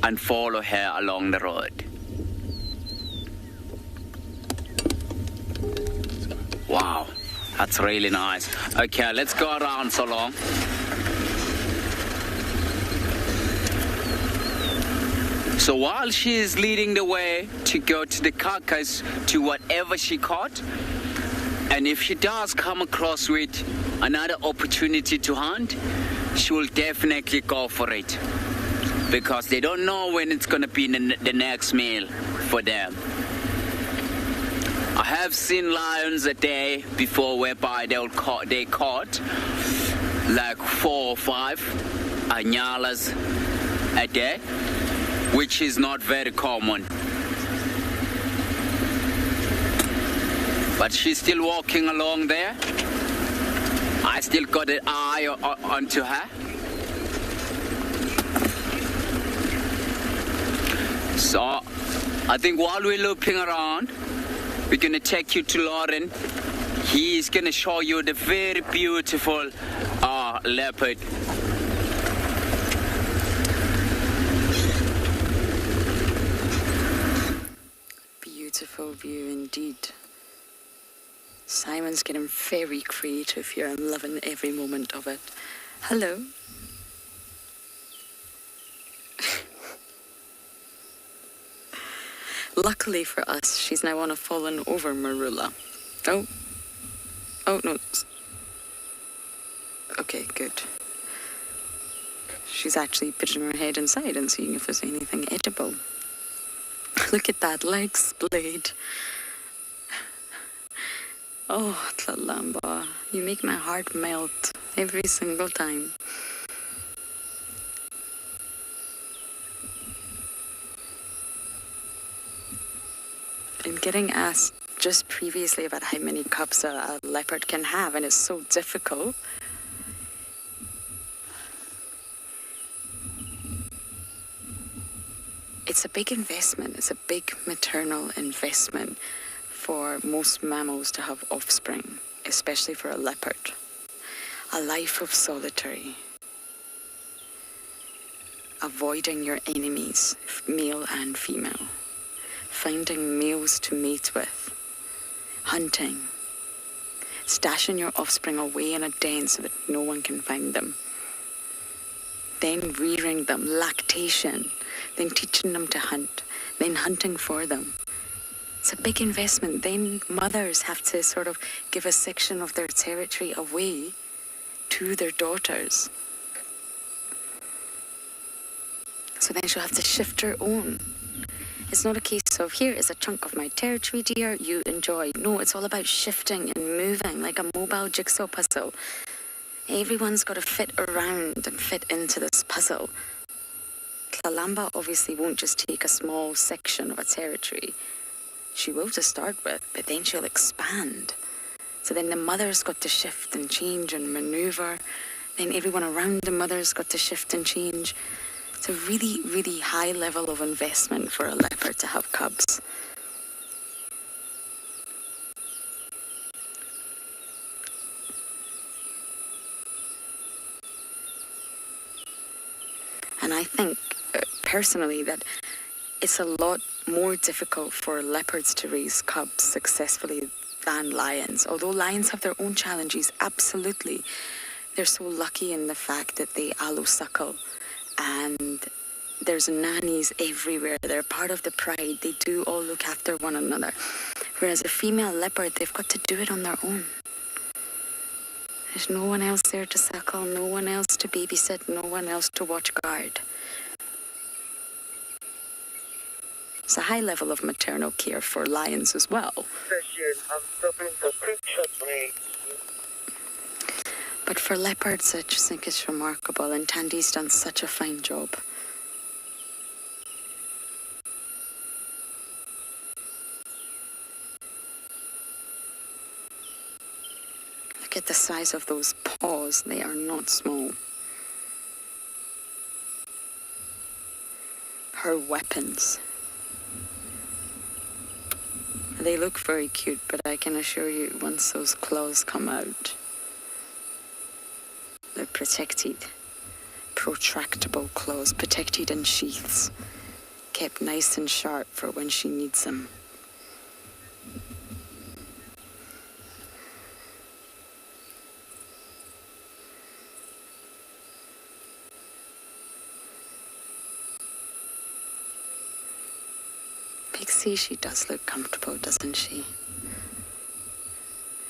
and follow her along the road. Wow, that's really nice. Okay, let's go around so long. So while she is leading the way to go to the carcass, to whatever she caught, and if she does come across with another opportunity to hunt, she will definitely go for it, because they don't know when it's going to be the next meal for them. I have seen lions a day before whereby they caught like 4 or 5 Impalas a day, which is not very common. But she's still walking along there. I still got an eye onto her. So I think while we're looping around, we're gonna take you to Lauren. He's gonna show you the very beautiful leopard. Beautiful view indeed. Simon's getting very creative here. I'm loving every moment of it. Hello. Luckily for us, she's now on a fallen over marula. Oh no. Okay, good. She's actually putting her head inside and seeing if there's anything edible. Look at that leg splayed. Oh, Tlalamba, you make my heart melt every single time. I'm getting asked just previously about how many cubs a leopard can have, and it's so difficult. It's a big investment. It's a big maternal investment for most mammals to have offspring, especially for a leopard. A life of solitary. Avoiding your enemies, male and female. Finding males to mate with. Hunting. Stashing your offspring away in a den so that no one can find them. Then rearing them, lactation. Then teaching them to hunt. Then hunting for them. It's a big investment. Then mothers have to sort of give a section of their territory away to their daughters. So then she'll have to shift her own. It's not a case of, here is a chunk of my territory, dear, you enjoy. No, it's all about shifting and moving like a mobile jigsaw puzzle. Everyone's got to fit around and fit into this puzzle. Tlalamba obviously won't just take a small section of a territory. She will to start with, but then she'll expand. So then the mother's got to shift and change and maneuver. Then everyone around the mother's got to shift and change. It's a really, really high level of investment for a leopard to have cubs. And I think, personally, that it's a lot more difficult for leopards to raise cubs successfully than lions. Although lions have their own challenges, absolutely. They're so lucky in the fact that they allosuckle. And there's nannies everywhere. They're part of the pride. They do all look after one another. Whereas a female leopard, they've got to do it on their own. There's no one else there to suckle, no one else to babysit, no one else to watch guard. There's a high level of maternal care for lions as well. But for leopards, I just think it's remarkable, and Tandy's done such a fine job. Look at the size of those paws, they are not small. Her weapons. They look very cute, but I can assure you, once those claws come out, they're protected. Protractable claws, protected in sheaths, kept nice and sharp for when she needs them. Pixie, she does look comfortable, doesn't she?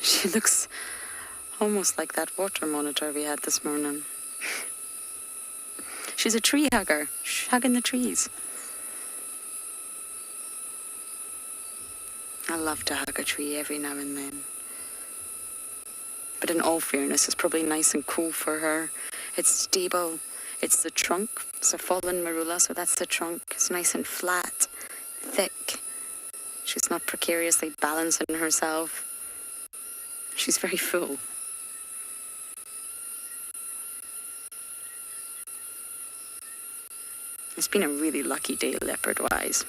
She looks almost like that water monitor we had this morning. She's a tree hugger. She's hugging the trees. I love to hug a tree every now and then. But in all fairness, it's probably nice and cool for her. It's stable. It's the trunk. It's a fallen marula, so that's the trunk. It's nice and flat, thick. She's not precariously balancing herself. She's very full. It's been a really lucky day leopard-wise.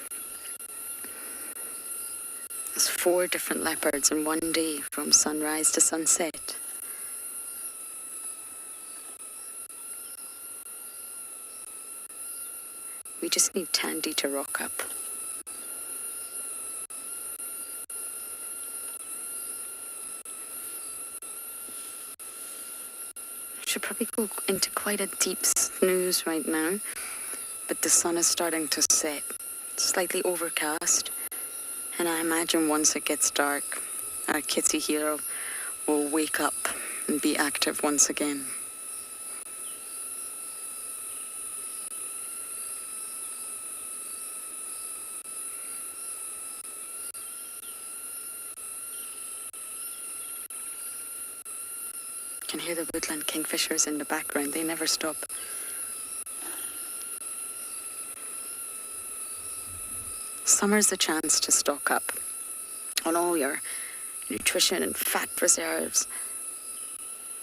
There's 4 different leopards in one day from sunrise to sunset. We just need Tandy to rock up. Should probably go into quite a deep snooze right now, but the sun is starting to set. It's slightly overcast, and I imagine once it gets dark, our kitty hero will wake up and be active once again. You can hear the woodland kingfishers in the background. They never stop. Summer's a chance to stock up on all your nutrition and fat reserves.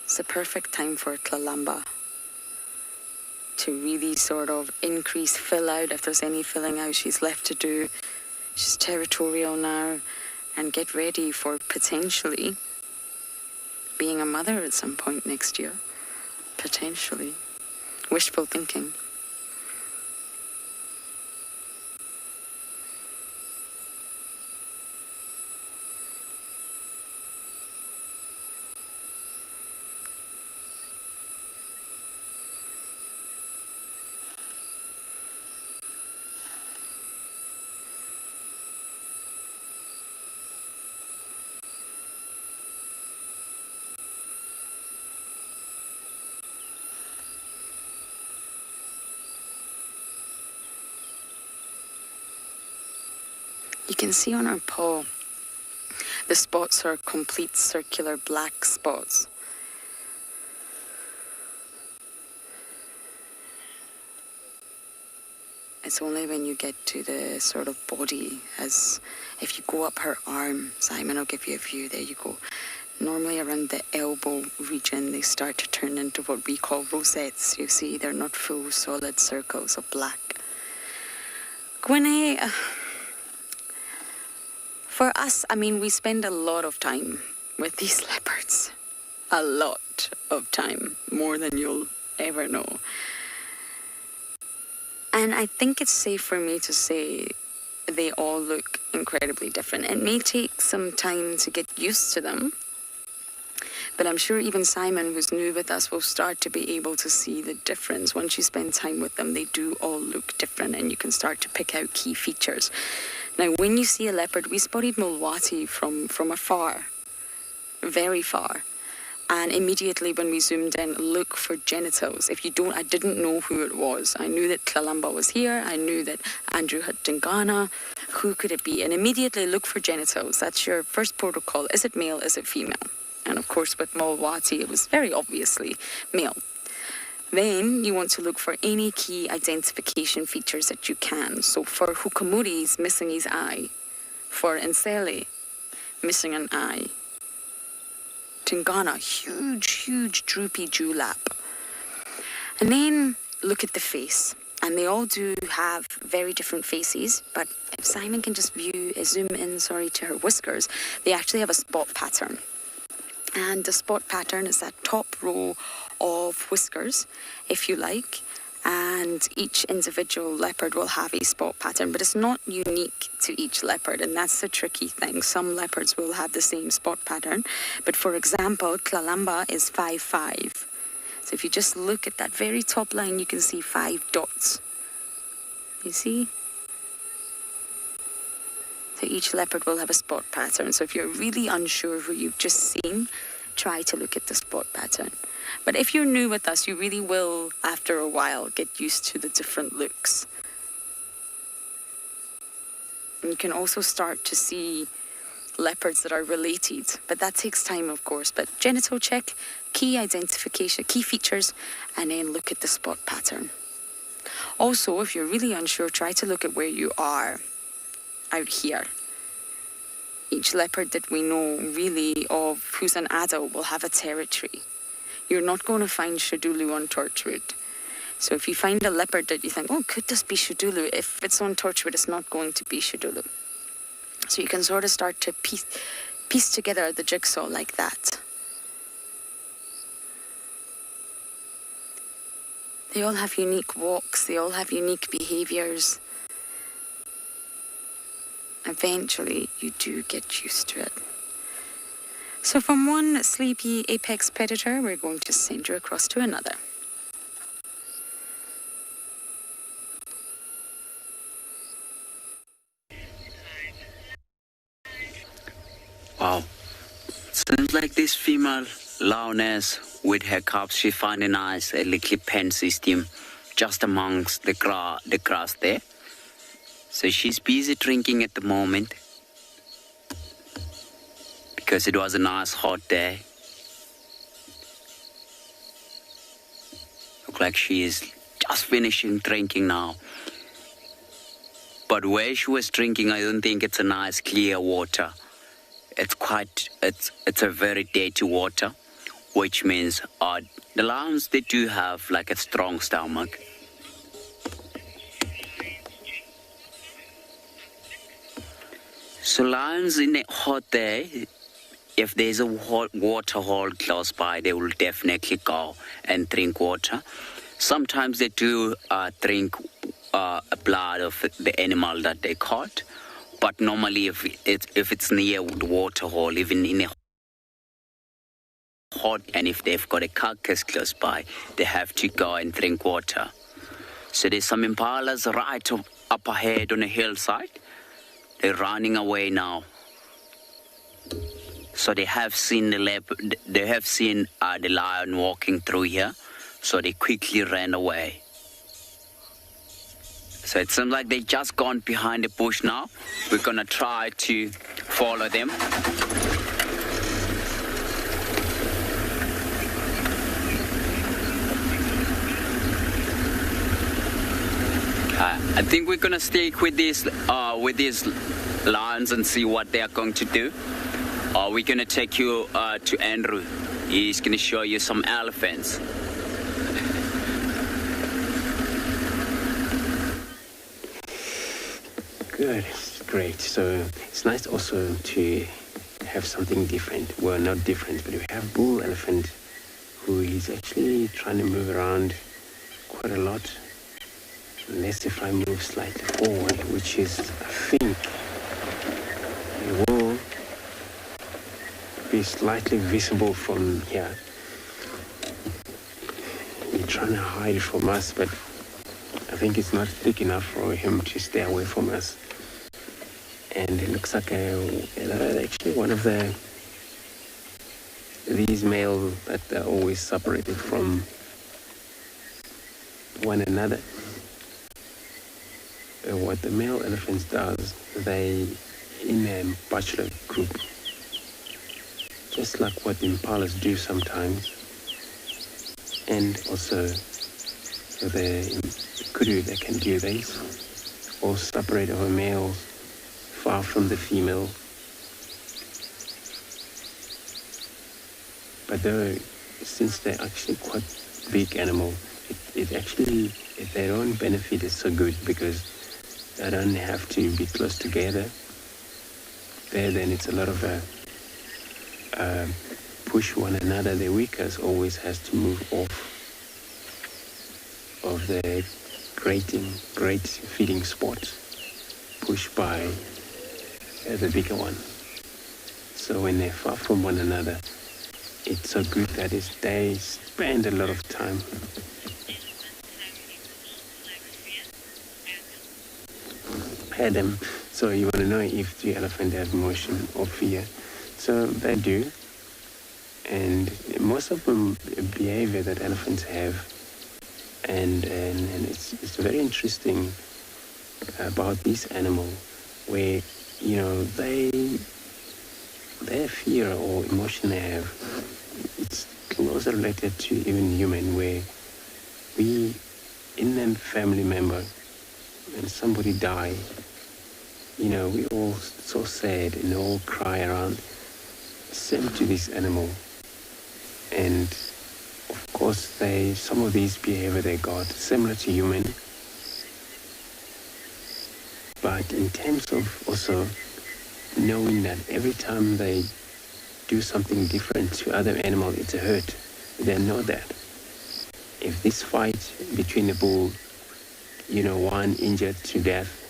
It's the perfect time for Tlalamba to really sort of increase, fill out if there's any filling out she's left to do. She's territorial now, and get ready for potentially being a mother at some point next year. Potentially. Wishful thinking. You can see on her paw, the spots are complete circular black spots. It's only when you get to the sort of body, as if you go up her arm, Simon, I'll give you a view, there you go. Normally around the elbow region, they start to turn into what we call rosettes. You see, they're not full solid circles of black. Gwynne, for us, I mean, we spend a lot of time with these leopards. A lot of time, more than you'll ever know. And I think it's safe for me to say they all look incredibly different. It may take some time to get used to them, but I'm sure even Simon, who's new with us, will start to be able to see the difference. Once you spend time with them, they do all look different, and you can start to pick out key features. Now, when you see a leopard, we spotted Mulwati from afar, very far. And immediately when we zoomed in, look for genitals. If you don't, I didn't know who it was. I knew that Kalamba was here. I knew that Andrew had Tingana. Who could it be? And immediately look for genitals. That's your first protocol. Is it male? Is it female? And of course, with Mawati, it was very obviously male. Then you want to look for any key identification features that you can. So for Hukamuri, he's missing his eye. For Nsele, missing an eye. Tingana, huge droopy dewlap. And then look at the face. And they all do have very different faces, but if Simon can just zoom in to her whiskers, they actually have a spot pattern. And the spot pattern is that top row of whiskers, if you like, and each individual leopard will have a spot pattern, but it's not unique to each leopard, and that's the tricky thing. Some leopards will have the same spot pattern, but for example, Kalamba is 5'5". So if you just look at that very top line, you can see 5 dots. You see? So each leopard will have a spot pattern. So if you're really unsure who you've just seen, try to look at the spot pattern. But if you're new with us, you really will, after a while, get used to the different looks. And you can also start to see leopards that are related, but that takes time, of course. But genital check, key identification, key features, and then look at the spot pattern. Also, if you're really unsure, try to look at where you are out here. Each leopard that we know really of who's an adult will have a territory. You're not going to find Shadulu on Torchwood. So if you find a leopard that you think, oh, could this be Shadulu? If it's on Torchwood, it's not going to be Shadulu. So you can sort of start to piece together the jigsaw like that. They all have unique walks. They all have unique behaviors. Eventually, you do get used to it. So from one sleepy apex predator, we're going to send you across to another. Wow. Seems like this female lioness with her cubs, she found a nice little pen system just amongst the grass there. So she's busy drinking at the moment because it was a nice hot day. Look like she is just finishing drinking now. But where she was drinking, I don't think it's a nice clear water. It's a very dirty water, which means the lions, they do have like a strong stomach. So lions in a hot day, if there's a hot water hole close by, they will definitely go and drink water. Sometimes they do drink blood of the animal that they caught. But normally, if it's near the water hole, even in a hot, and if they've got a carcass close by, they have to go and drink water. So there's some impalas right up ahead on a hillside. They're running away now. So they have seen the leopard. They have seen the lion walking through here. So they quickly ran away. So it seems like they just gone behind the bush now. We're gonna try to follow them. I think we're gonna stick with these lions and see what they are going to do. We're gonna take you to Andrew. He's gonna show you some elephants. Good, great. So it's nice also to have something different. Well, not different, but we have bull elephant who is actually trying to move around quite a lot. Unless if I move slightly forward, which is, I think, it will be slightly visible from here. He's trying to hide from us, but I think it's not thick enough for him to stay away from us. And it looks like actually one of the these males that are always separated from one another, what the male elephants does, they in a bachelor group, just like what impalas do sometimes, and also the kudu, they can do this, or separate our males far from the female. But though, since they're actually quite big animal, it actually, their own benefit is so good because they don't have to be close together. Then it's a lot of push one another. The weakest always has to move off of the great feeding spot, pushed by the bigger one. So when they're far from one another, it's so good that they spend a lot of time. Adam, so you want to know if the elephant have emotion or fear. So they do. And most of them behavior that elephants have, and it's very interesting about this animal, where, you know, their fear or emotion they have, it's closely related to even human, where we, in a family member, when somebody die, you know, we all so sad and all cry around. Same to this animal. And of course, some of these behavior they got similar to human. But in terms of also knowing that every time they do something different to other animal, it's a hurt. They know that. If this fight between the bull, you know, one injured to death,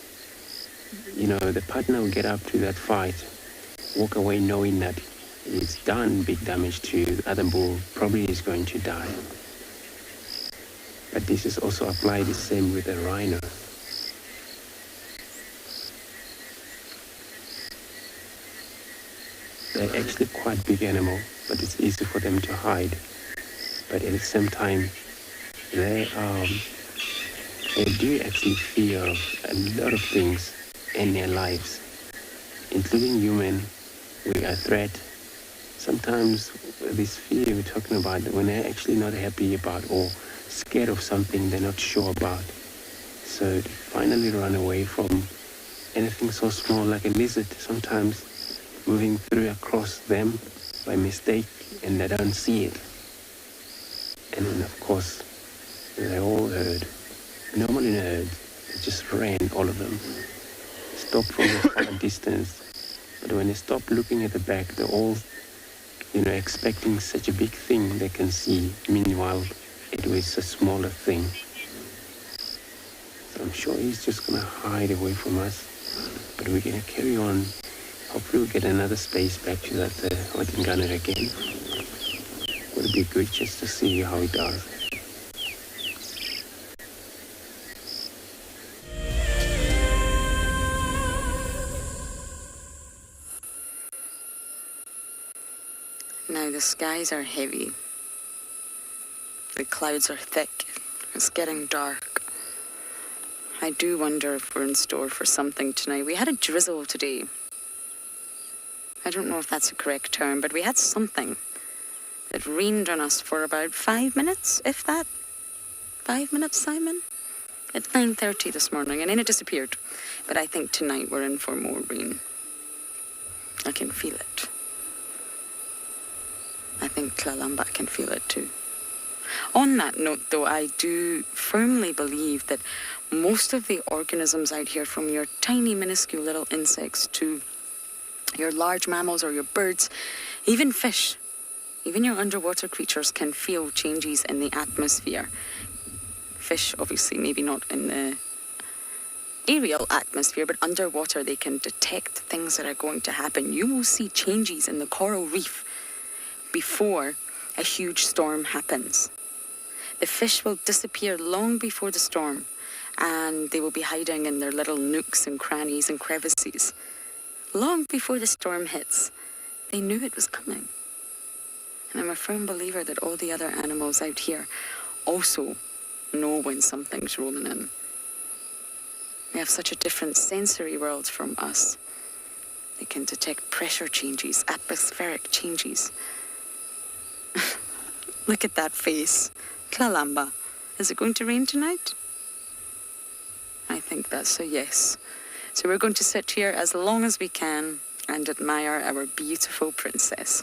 you know, the partner will get up to that fight, walk away knowing that it's done big damage to the other bull, probably is going to die. But this is also applied the same with a rhino. They're actually quite big animal, but it's easy for them to hide. But at the same time, they do actually fear of a lot of things in their lives, including human. We are a threat. Sometimes this fear we're talking about, when they're actually not happy about or scared of something they're not sure about. So they finally run away from anything so small like a lizard, sometimes moving through across them by mistake and they don't see it. And then of course, they all herd. Normally in a herd, they just ran, all of them. Stop from a far distance. But when they stop looking at the back, they're all, you know, expecting such a big thing they can see. Meanwhile, it was a smaller thing. So I'm sure he's just going to hide away from us. But we're going to carry on. Hopefully we'll get another space back to that hunting gunner again. Would be good just to see how he does. Now the skies are heavy. The clouds are thick. It's getting dark. I do wonder if we're in store for something tonight. We had a drizzle today. I don't know if that's a correct term, but we had something. It rained on us for about 5 minutes, if that. 5 minutes, Simon? At 9:30 this morning, and then it disappeared. But I think tonight we're in for more rain. I can feel it. I think Tlalamba can feel it too. On that note, though, I do firmly believe that most of the organisms out here, from your tiny, minuscule little insects to your large mammals or your birds, even fish, even your underwater creatures can feel changes in the atmosphere. Fish, obviously, maybe not in the aerial atmosphere, but underwater they can detect things that are going to happen. You will see changes in the coral reef before a huge storm happens. The fish will disappear long before the storm, and they will be hiding in their little nooks and crannies and crevices. Long before the storm hits, they knew it was coming. And I'm a firm believer that all the other animals out here also know when something's rolling in. They have such a different sensory world from us. They can detect pressure changes, atmospheric changes. Look at that face. Klalamba, is it going to rain tonight? I think that's a yes. So we're going to sit here as long as we can and admire our beautiful princess.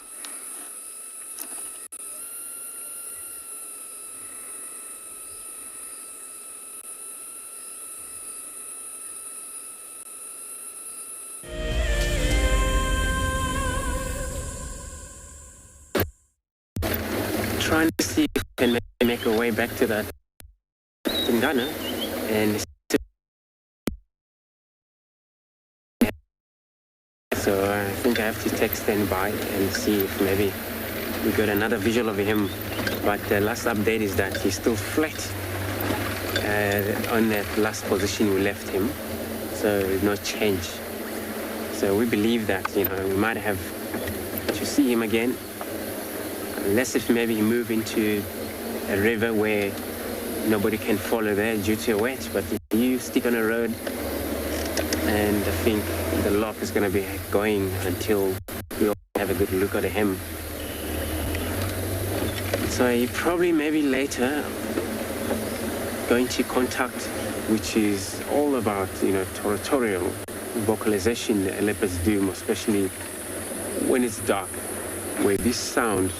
Trying to see if we can make our way back to that Ghana and so I think I have to text standby and see if maybe we got another visual of him. But the last update is that he's still flat on that last position we left him, so no change. So we believe that, you know, we might have to see him again, unless if maybe he move into a river where nobody can follow there due to a wedge. But if you stick on a road, and I think the lock is going to be going until we all have a good look at him. So you probably maybe later going to contact, which is all about, you know, territorial vocalization that leopards do, especially when it's dark, where this sound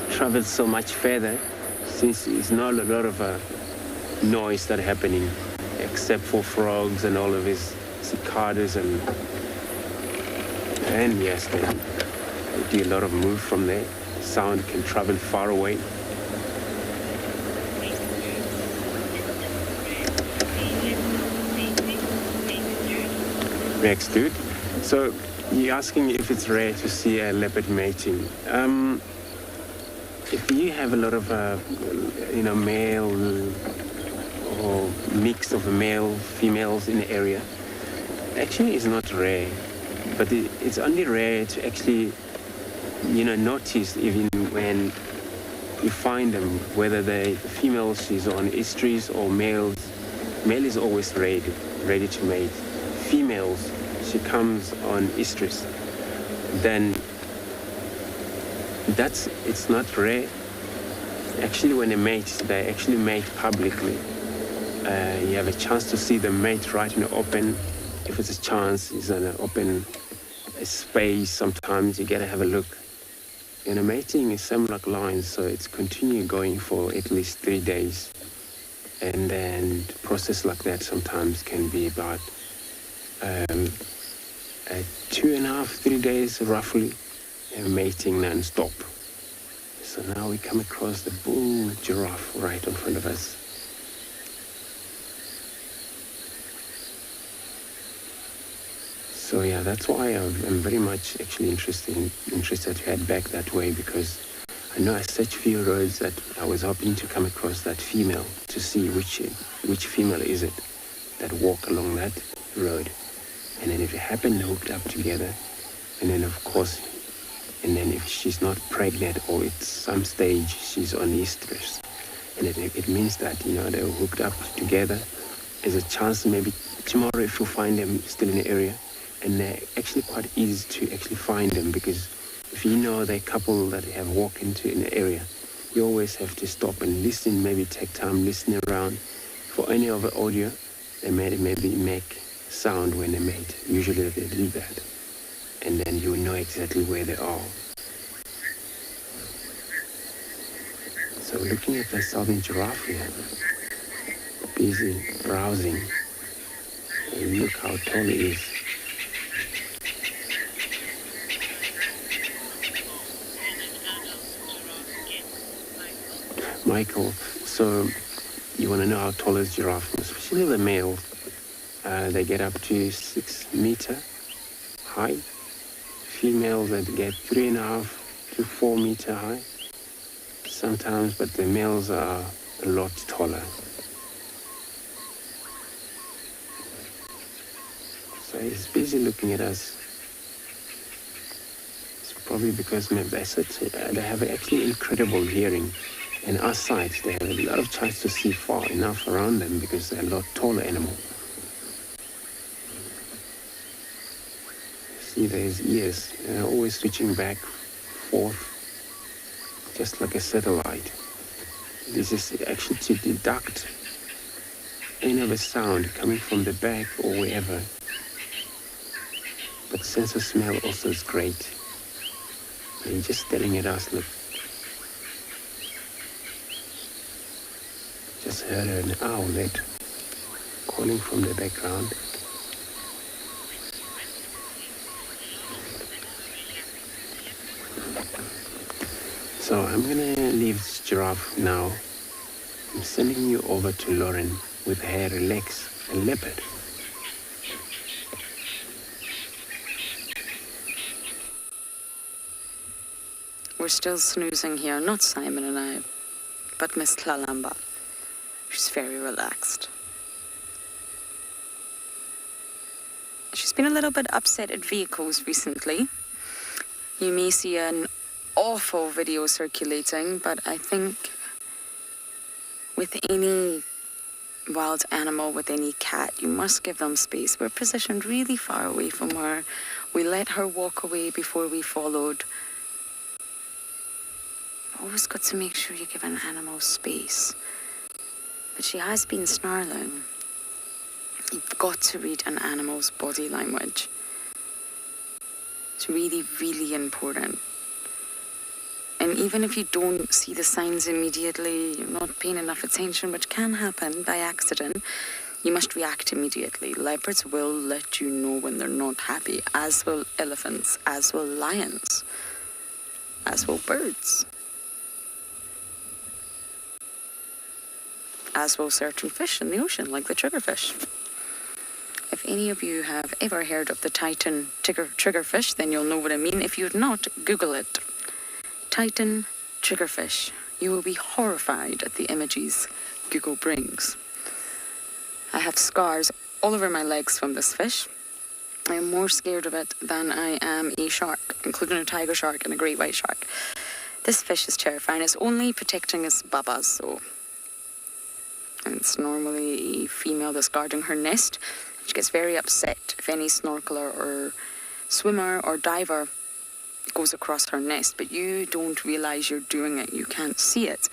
travels so much further, since it's not a lot of noise that happening, except for frogs and all of his cicadas and yes, they do a lot of move from there. Sound can travel far away. Next, dude. So you're asking if it's rare to see a leopard mating. If you have a lot of, you know, male or mix of male, females in the area, actually it's not rare, but it's only rare to actually, you know, notice even when you find them, whether the female she's on estuaries or males. Male is always ready to mate. Females, she comes on estuaries. Then it's not rare. Actually, when they mate, they actually mate publicly. You have a chance to see them mate right in the open. If it's a chance, it's an open space. Sometimes you gotta have a look. You know, mating is similar lines, so it's continue going for at least 3 days. And then the process like that sometimes can be about 2.5, 3 days roughly, mating non-stop. So now we come across the bull giraffe right in front of us. So yeah, that's why I'm very much actually interested to head back that way, because I know I searched few roads that I was hoping to come across that female to see which female is it that walk along that road. And then if it happened hooked up together, and then of course, and then if she's not pregnant or at some stage she's on estrus, and it means that, you know, they're hooked up together. There's a chance maybe tomorrow if you find them still in the area, and they're actually quite easy to actually find them, because if you know the couple that have walked into an area, you always have to stop and listen, maybe take time listening around for any of the audio. They maybe make sound when they mate. Usually they do that. And then you know exactly where they are. So looking at the southern giraffe here, busy browsing. And look how tall he is. Michael, so you want to know how tall is giraffe, especially the males. They get up to 6 meter high. Females that get 3.5 to 4 meter high sometimes, but the males are a lot taller. So he's busy looking at us. He's probably because they have actually incredible hearing. And us sights, they have a lot of chance to see far enough around them because they're a lot taller animal. See, there's ears. They're always switching back, forth, just like a satellite. This is actually to deduct any of a sound coming from the back or wherever. But sense of smell also is great. And you're just staring at us, look. Just heard an owlet calling from the background. So I'm gonna leave this giraffe now. I'm sending you over to Lauren with her Relax, a leopard. We're still snoozing here, not Simon and I, but Miss Tlalamba. She's very relaxed. She's been a little bit upset at vehicles recently. You may see an awful video circulating, but I think with any wild animal, with any cat, you must give them space. We're positioned really far away from her. We let her walk away before we followed. Always got to make sure you give an animal space. But she has been snarling. You've got to read an animal's body language. It's really, really important. And even if you don't see the signs immediately, you're not paying enough attention, which can happen by accident, you must react immediately. Leopards will let you know when they're not happy, as will elephants, as will lions, as will birds. As will certain fish in the ocean, like the triggerfish. If any of you have ever heard of the Titan triggerfish, then you'll know what I mean. If you've not, Google it. Titan triggerfish. You will be horrified at the images Google brings. I have scars all over my legs from this fish. I am more scared of it than I am a shark, including a tiger shark and a great white shark. This fish is terrifying. It's only protecting its babas, so... And it's normally a female that's guarding her nest. She gets very upset if any snorkeler or swimmer or diver goes across her nest, but you don't realize you're doing it. You can't see it.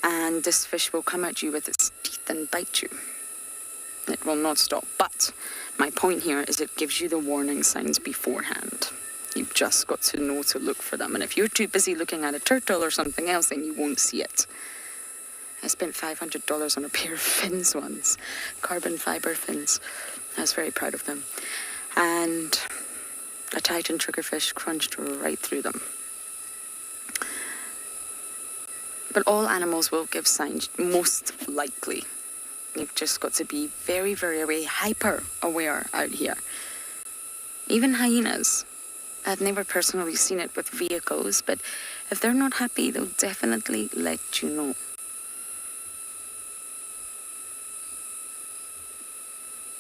And this fish will come at you with its teeth and bite you. It will not stop. But my point here is it gives you the warning signs beforehand. You've just got to know to look for them. And if you're too busy looking at a turtle or something else, then you won't see it. I spent $500 on a pair of fins once, carbon fiber fins. I was very proud of them. And a Titan triggerfish crunched right through them. But all animals will give signs, most likely. You've just got to be very, very aware, hyper aware out here. Even hyenas. I've never personally seen it with vehicles, but if they're not happy, they'll definitely let you know.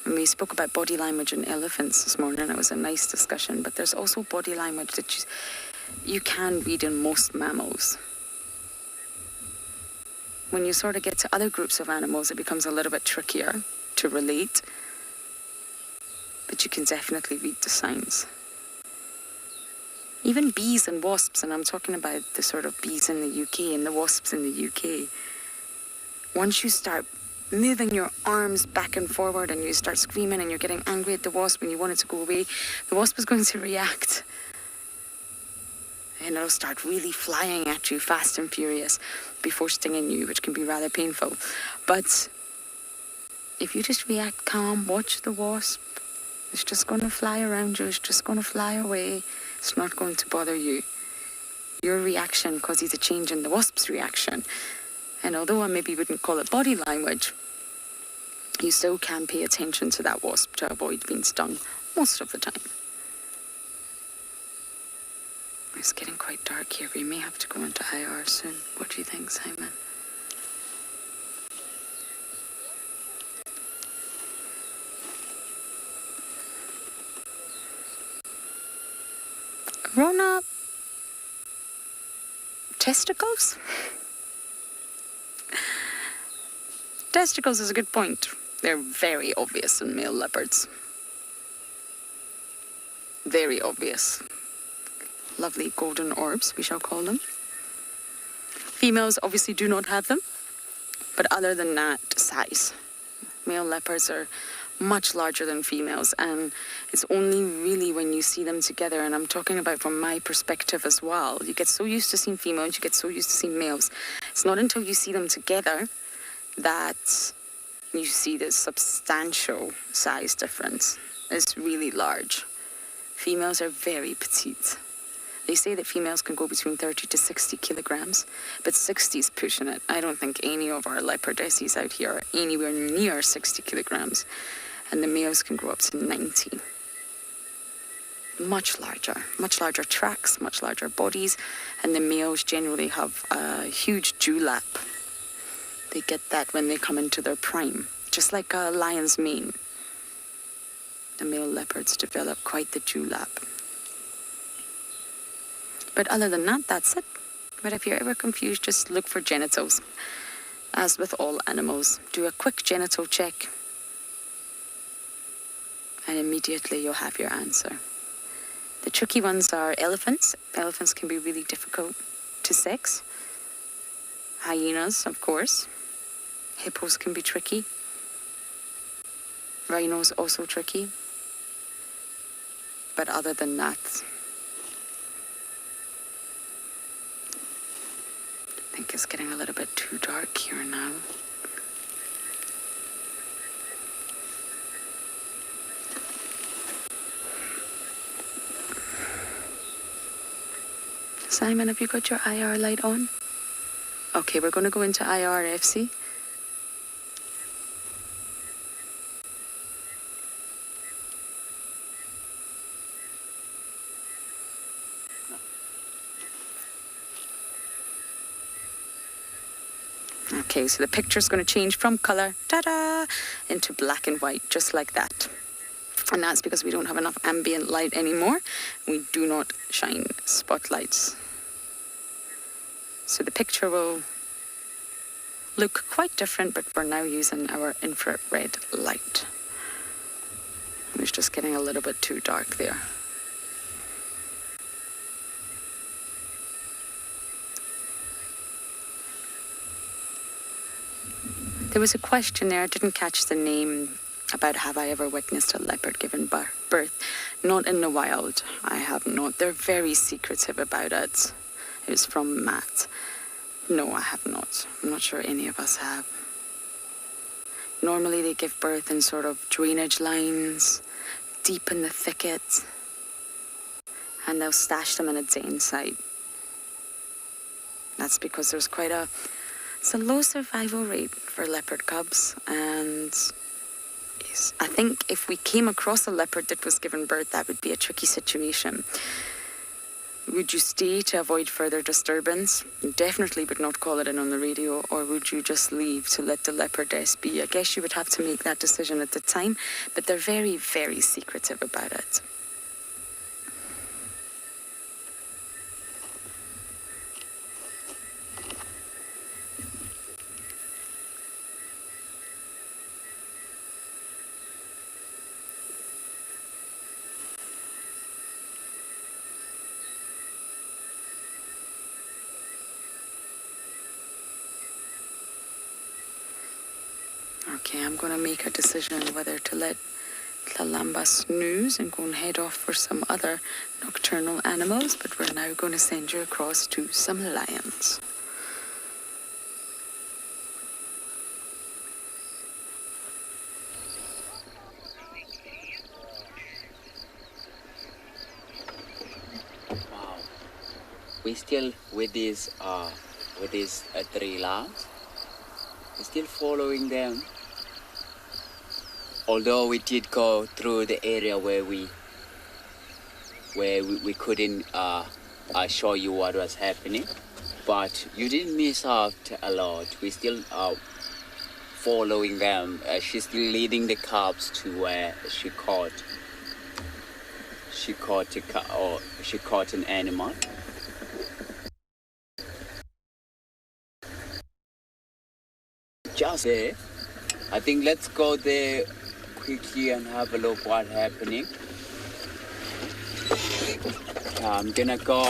And we spoke about body language in elephants this morning. It was a nice discussion, but there's also body language that you can read in most mammals. When you sort of get to other groups of animals, it becomes a little bit trickier to relate, but you can definitely read the signs. Even bees and wasps, and I'm talking about the sort of bees in the UK and the wasps in the UK, once you start moving your arms back and forward and you start screaming and you're getting angry at the wasp and you want it to go away, the wasp is going to react. And it'll start really flying at you fast and furious before stinging you, which can be rather painful. But if you just react calm, watch the wasp, it's just going to fly around you, it's just going to fly away, it's not going to bother you. Your reaction causes a change in the wasp's reaction. And although I maybe wouldn't call it body language, you still can pay attention to that wasp to avoid being stung most of the time. It's getting quite dark here. We may have to go into IR soon. What do you think, Simon? Grown up. Testicles? Testicles is a good point. They're very obvious in male leopards. Very obvious. Lovely golden orbs, we shall call them. Females obviously do not have them, but other than that, size. Male leopards are much larger than females, and it's only really when you see them together, and I'm talking about from my perspective as well. You get so used to seeing females, you get so used to seeing males. It's not until you see them together that you see this substantial size difference. It's really large. Females are very petite. They say that females can go between 30 to 60 kilograms, but 60 is pushing it. I don't think any of our leopardesses out here are anywhere near 60 kilograms, and the males can grow up to 90. Much larger tracks, much larger bodies, and the males generally have a huge dewlap. They get that when they come into their prime, just like a lion's mane. The male leopards develop quite the dewlap. But other than that, that's it. But if you're ever confused, just look for genitals. As with all animals, do a quick genital check, and immediately you'll have your answer. The tricky ones are elephants. Elephants can be really difficult to sex. Hyenas, of course. Hippos can be tricky. Rhinos also tricky. But other than that, I think it's getting a little bit too dark here now. Simon, have you got your IR light on? Okay, we're going to go into IRFC. Okay, so the picture's going to change from color, ta-da, into black and white, just like that. And that's because we don't have enough ambient light anymore. We do not shine spotlights. So the picture will look quite different, but we're now using our infrared light. It was just getting a little bit too dark there. There was a question there, I didn't catch the name, about have I ever witnessed a leopard given birth. Not in the wild, I have not. They're very secretive about it. It was from Matt. No, I have not. I'm not sure any of us have. Normally they give birth in sort of drainage lines, deep in the thicket, and they'll stash them in a den site. That's because there's it's a low survival rate for leopard cubs, and I think if we came across a leopard that was given birth, that would be a tricky situation. Would you stay to avoid further disturbance? You definitely would not call it in on the radio, or would you just leave to let the leopardess be? I guess you would have to make that decision at the time, but they're very, very secretive about it. Okay, I'm going to make a decision whether to let Tlalamba snooze and go and head off for some other nocturnal animals, but we're now going to send you across to some lions. Wow. We still with these 3 lions. We're still following them. Although we did go through the area where we couldn't show you what was happening, but you didn't miss out a lot. We still following them. She's still leading the cubs to where she caught an animal. just there. I think let's go there quickly and have a look what's happening. I'm gonna go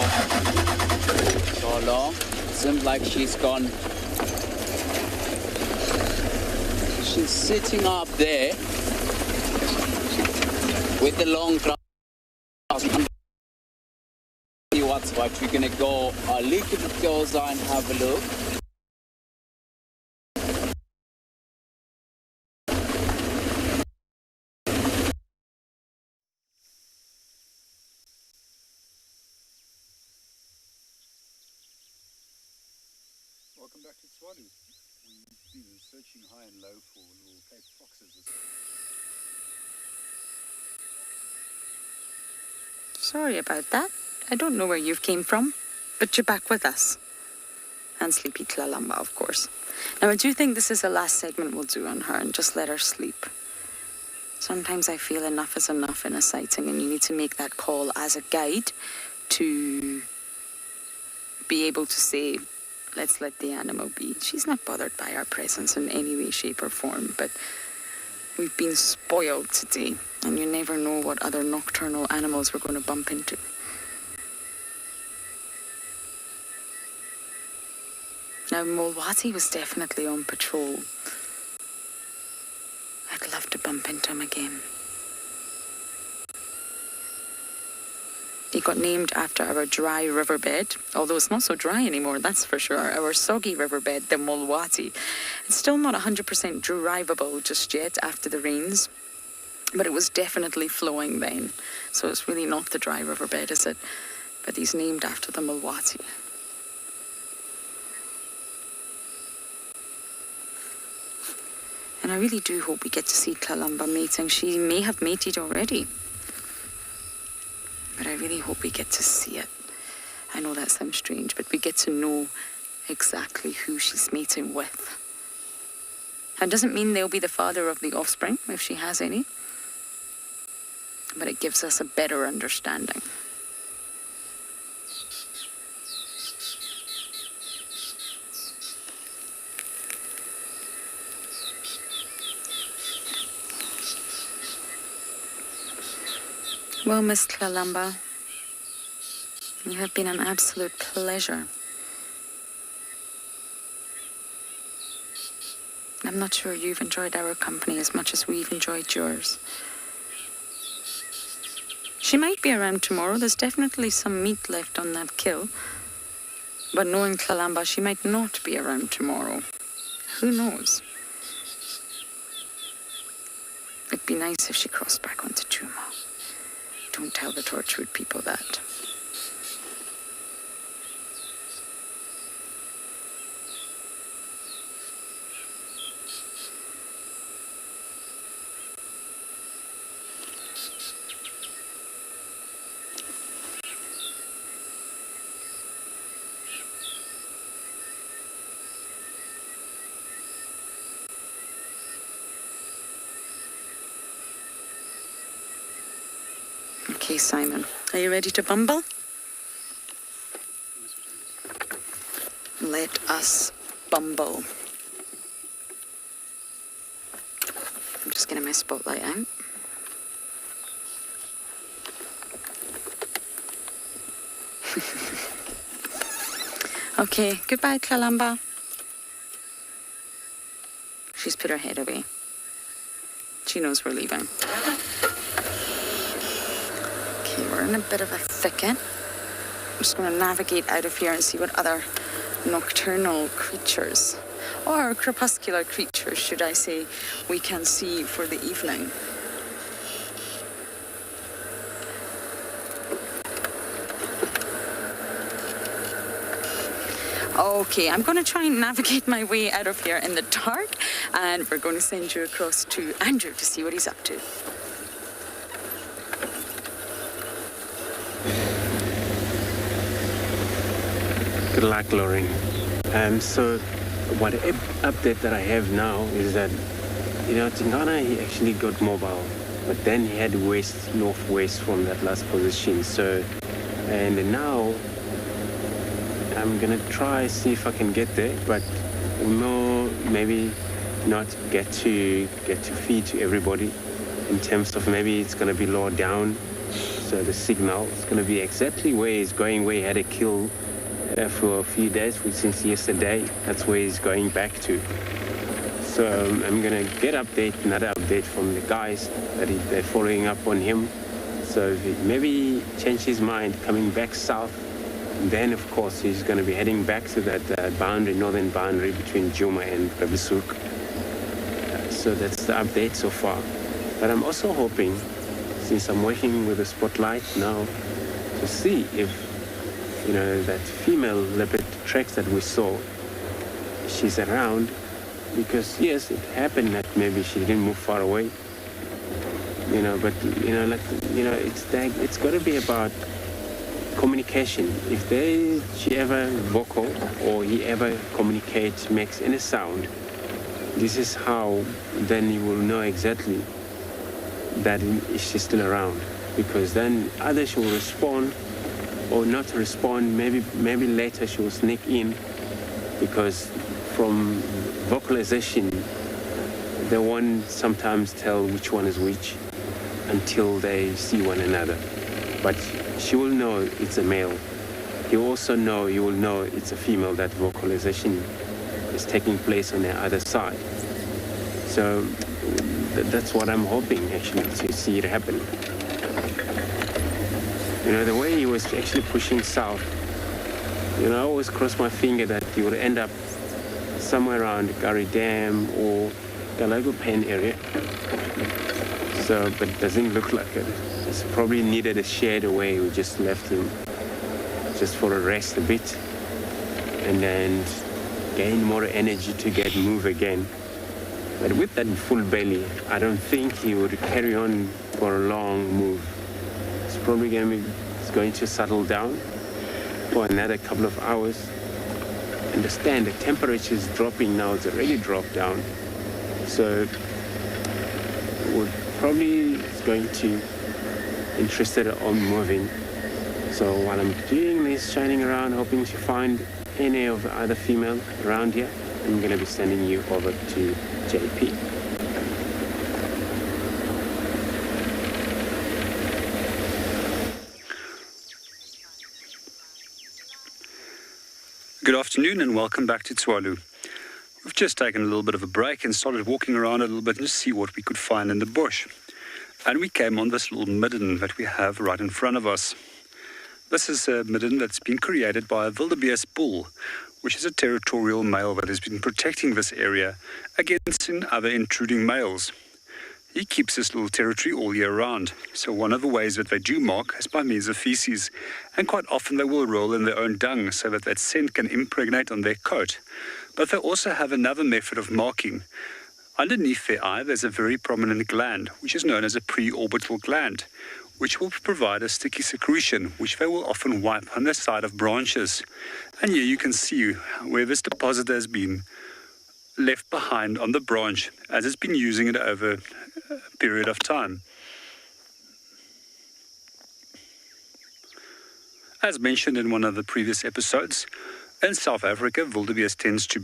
along. Seems like she's gone. She's sitting up there with the long grass. See what's what. We're gonna go a little bit closer and have a look. Welcome back to Swalu. We've been searching high and low for little Cape foxes. Sorry about that. I don't know where you came from, but you're back with us. And Sleepy Tlalamba, of course. Now, I do think this is the last segment we'll do on her and just let her sleep. Sometimes I feel enough is enough in a sighting, and you need to make that call as a guide to be able to say, let's let the animal be. She's not bothered by our presence in any way, shape or form, but we've been spoiled today, and you never know what other nocturnal animals we're going to bump into. Now, Mulwati was definitely on patrol. I'd love to bump into him again. He got named after our dry riverbed, although it's not so dry anymore, that's for sure. Our soggy riverbed, the Mulwati. It's still not 100% drivable just yet after the rains, but it was definitely flowing then. So it's really not the dry riverbed, is it? But he's named after the Mulwati. And I really do hope we get to see Tlalamba mating. She may have mated already, but I really hope we get to see it. I know that sounds strange, but we get to know exactly who she's mating with. That doesn't mean they'll be the father of the offspring, if she has any, but it gives us a better understanding. Well, Miss Tlalamba, you have been an absolute pleasure. I'm not sure you've enjoyed our company as much as we've enjoyed yours. She might be around tomorrow. There's definitely some meat left on that kill. But knowing Tlalamba, she might not be around tomorrow. Who knows? It'd be nice if she crossed back onto Juma. Don't tell the Torchwood people that. Okay, Simon, are you ready to bumble? Let us bumble. I'm just getting my spotlight out. Okay, goodbye, Tlalamba. She's put her head away. She knows we're leaving. We're in a bit of a thicket. I'm just going to navigate out of here and see what other nocturnal creatures, or crepuscular creatures, should I say, we can see for the evening. Okay, I'm going to try and navigate my way out of here in the dark, and we're going to send you across to Andrew to see what he's up to. Good luck, Lauren. So what update that I have now is that, Tingana, he actually got mobile, but then he had northwest from that last position. So, and now I'm gonna try see if I can get there, but no, maybe not get to feed to everybody, in terms of maybe it's going to be lower down, so the signal is going to be exactly where he's going, where he had a kill for a few days, since yesterday. That's where he's going back to. So I'm going to get another update from the guys that they're following up on him. So if he maybe change his mind coming back south, then of course he's going to be heading back to that northern boundary between Djuma and Rebesuk. So that's the update so far. But I'm also hoping, since I'm working with the spotlight now, to see if, that female leopard tracks that we saw, she's around. Because yes, it happened that maybe she didn't move far away. But it's got to be about communication. If she ever vocal or he ever communicates, makes any sound, this is how then you will know exactly that she's still around. Because then either she will respond or not respond. Maybe later she will sneak in, because from vocalization they won't sometimes tell which one is which until they see one another. But she will know it's a male. You will know it's a female. That vocalization is taking place on the other side. So that's what I'm hoping, actually, to see it happen. The way he was actually pushing south, I always cross my finger that he would end up somewhere around Gary Dam or Galago Pen area. So, but it doesn't look like it. It's probably needed a shade away. We just left him just for a rest a bit, and then gain more energy to move again. But with that full belly, I don't think he would carry on for a long move. It's probably going to settle down for another couple of hours. Understand the temperature is dropping now. It's already dropped down, so we're probably going to interested on moving. So while I'm doing this, shining around, hoping to find any of the other female around here, I'm going to be sending you over to JP. Good afternoon and welcome back to Tswalu. We've just taken a little bit of a break and started walking around a little bit to see what we could find in the bush. And we came on this little midden that we have right in front of us. This is a midden that's been created by a wildebeest bull, which is a territorial male that has been protecting this area against other intruding males. He keeps this little territory all year round. So one of the ways that they do mark is by means of feces. And quite often they will roll in their own dung so that scent can impregnate on their coat. But they also have another method of marking. Underneath their eye, there's a very prominent gland, which is known as a preorbital gland, which will provide a sticky secretion, which they will often wipe on the side of branches. And here you can see where this deposit has been left behind on the branch, as it's been using it over a period of time. As mentioned in one of the previous episodes, in South Africa, wildebeest tends to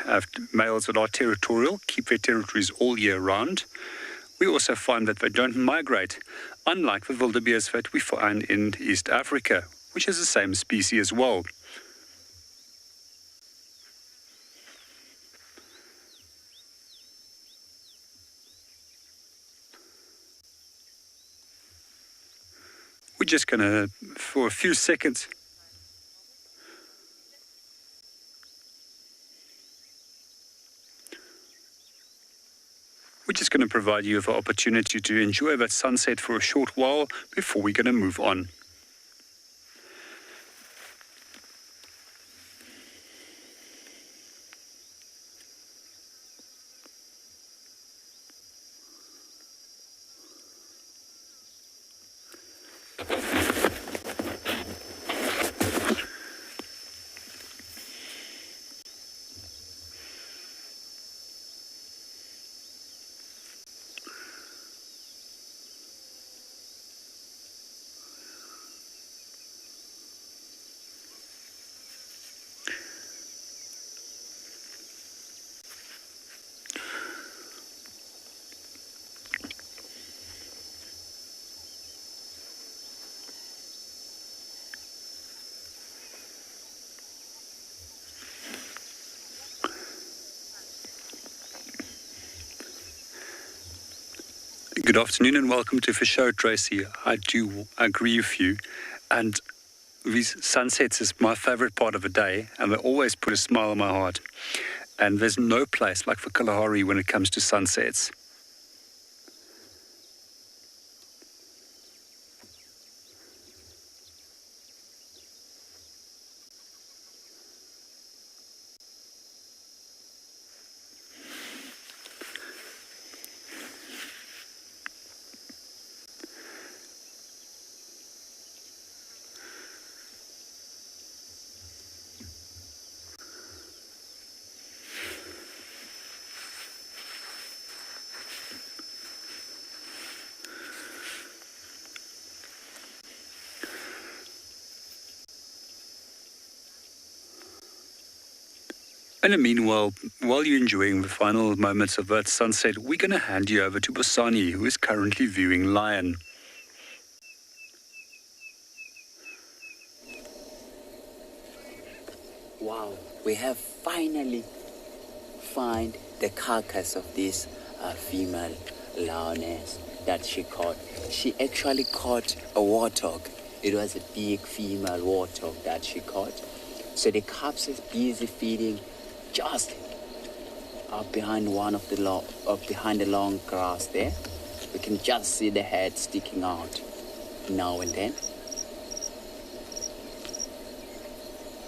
have males that are territorial, keep their territories all year round. We also find that they don't migrate, unlike the wildebeest that we find in East Africa, which is the same species as well. We're just going to, for a few seconds, provide you with the opportunity to enjoy that sunset for a short while before we're going to move on. Good afternoon and welcome to For Show, Tracy. I do agree with you. And these sunsets is my favorite part of the day, and they always put a smile on my heart. And there's no place like for Kalahari when it comes to sunsets. And meanwhile, while you're enjoying the final moments of that sunset, we're going to hand you over to Bosani, who is currently viewing lion. Wow, we have finally found the carcass of this female lioness that she caught. She actually caught a warthog. It was a big female warthog that she caught. So the cubs is busy feeding just up behind behind the long grass there. We can just see the head sticking out now and then.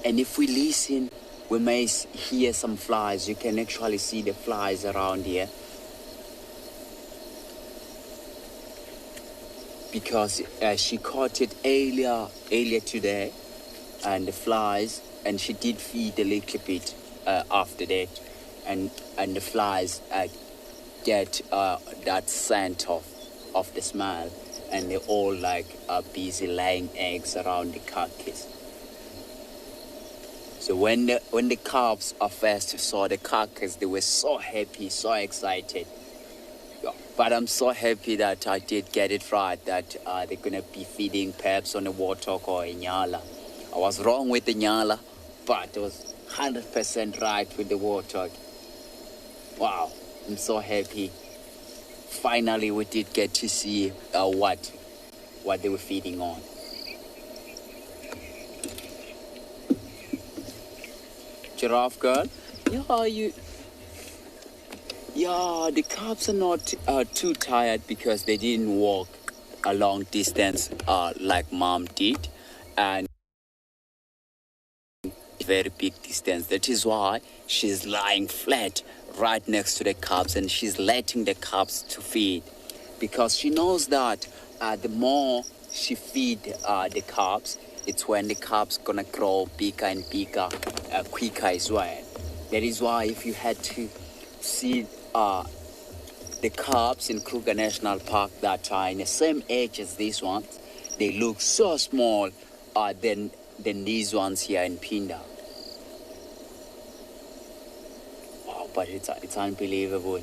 And if we listen, we may hear some flies. You can actually see the flies around here. Because she caught it earlier today, and the flies, and she did feed a little bit after that, and the flies get that scent of the smell, and they all are busy laying eggs around the carcass. So when the cubs first saw the carcass, they were so happy, so excited. But I'm so happy that I did get it right, that they're gonna be feeding perhaps on a warthog or a nyala. I was wrong with the nyala, but I was 100% right with the warthog. Wow, I'm so happy. Finally, we did get to see what they were feeding on. Giraffe girl, the cubs are not too tired because they didn't walk a long distance like mom did, and very big distance. That is why she's lying flat right next to the cubs, and she's letting the cubs to feed, because she knows that the more she feed the cubs, it's when the cubs gonna grow bigger and bigger quicker as well. That is why if you had to see the cubs in Kruger National Park that are in the same age as these ones, they look so small than these ones here in Pinda. Wow, but it's unbelievable.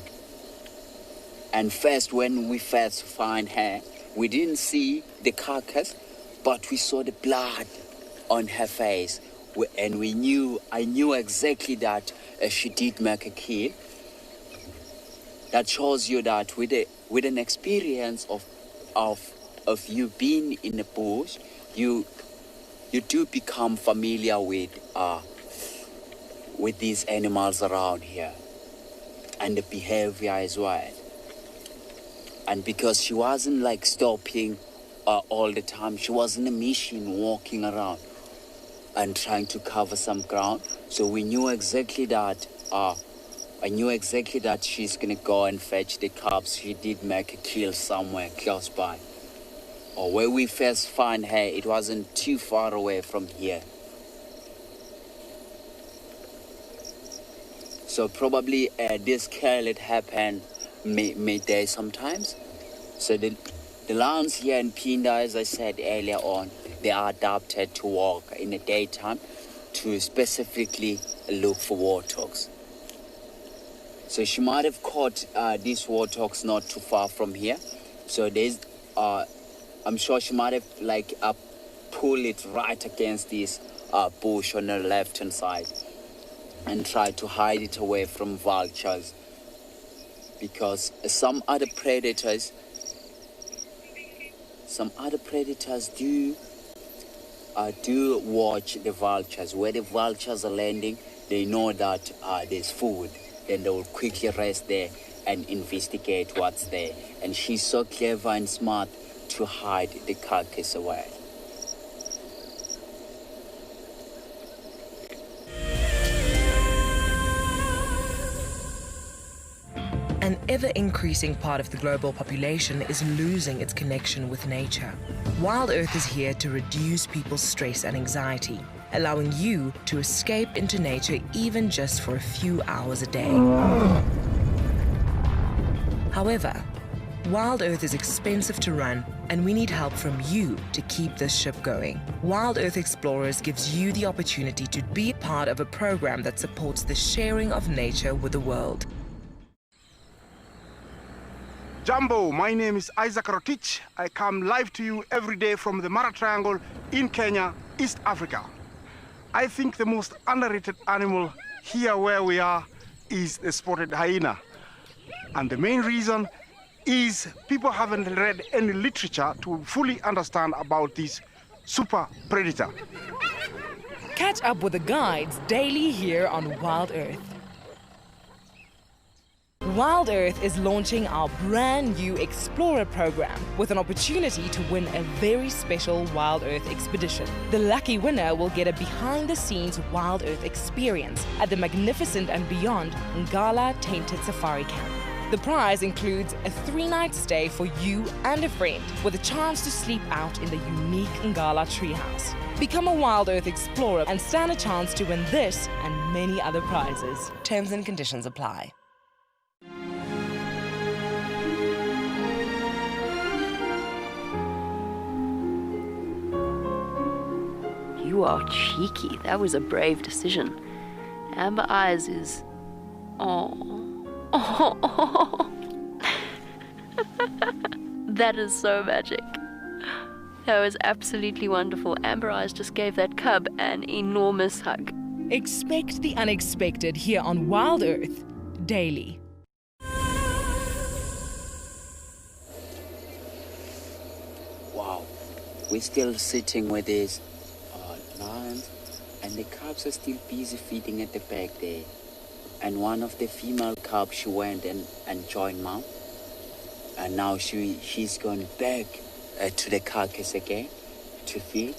And first, when we first find her, we didn't see the carcass, but we saw the blood on her face, and I knew exactly that she did make a kill. That shows you that with an experience of you being in the bush, you do become familiar with these animals around here, and the behavior as well. And because she wasn't stopping all the time, she wasn't a machine walking around and trying to cover some ground. So we knew exactly that. I knew exactly that she's gonna go and fetch the cubs. She did make a kill somewhere close by. Or where we first found her, it wasn't too far away from here. So probably this kill it happened midday sometimes. So the lions here in Pinda, as I said earlier on, they are adapted to walk in the daytime to specifically look for warthogs. So she might have caught these warthogs not too far from here. So there's, I'm sure she might have pulled it right against this bush on the left-hand side and tried to hide it away from vultures. Because some other predators, some other predators do watch the vultures. Where the vultures are landing, they know that there's food. Then they will quickly rest there and investigate what's there. And she's so clever and smart to hide the carcass away. An ever-increasing part of the global population is losing its connection with nature. Wild Earth is here to reduce people's stress and anxiety, allowing you to escape into nature even just for a few hours a day. However, Wild Earth is expensive to run, and we need help from you to keep this ship going. Wild Earth Explorers gives you the opportunity to be part of a program that supports the sharing of nature with the world. Jumbo, my name is Isaac Rotich. I come live to you every day from the Mara Triangle in Kenya, East Africa. I think the most underrated animal here where we are is the spotted hyena. And the main reason is people haven't read any literature to fully understand about this super predator. Catch up with the guides daily here on Wild Earth. Wild Earth is launching our brand new Explorer program with an opportunity to win a very special Wild Earth expedition. The lucky winner will get a behind-the-scenes Wild Earth experience at the magnificent and beyond Ngala Tainted Safari Camp. The prize includes a 3-night stay for you and a friend with a chance to sleep out in the unique Ngala treehouse. Become a Wild Earth Explorer and stand a chance to win this and many other prizes. Terms and conditions apply. You are cheeky. That was a brave decision. Amber Eyes is... Oh. That is so magic. That was absolutely wonderful. Amber Eyes just gave that cub an enormous hug. Expect the unexpected here on Wild Earth daily. Wow, we're still sitting with these lions, and the cubs are still busy feeding at the back there. And one of the female cubs, she went and joined mom. And now she's going back to the carcass again to feed.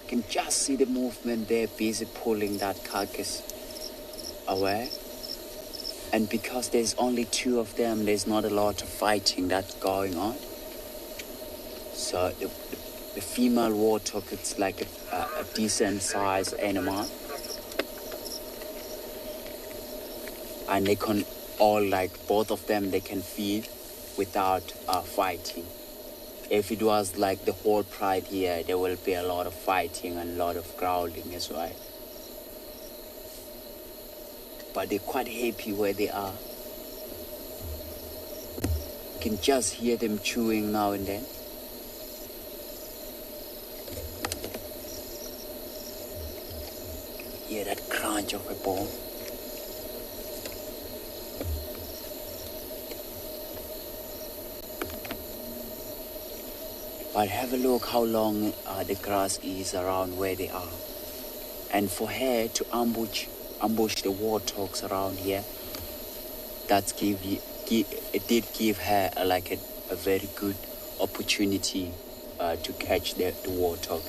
You can just see the movement there, busy pulling that carcass away. And because there's only 2 of them, there's not a lot of fighting that's going on. So the female warthog, it's like a decent sized animal. And they can all, like both of them, they can feed without fighting. If it was like the whole pride here, there will be a lot of fighting and a lot of growling as well. But they're quite happy where they are. You can just hear them chewing now and then. Hear that crunch of a bone. But have a look how long the grass is around where they are. And for her to ambush the warthogs around here, it did give her a very good opportunity to catch the warthog.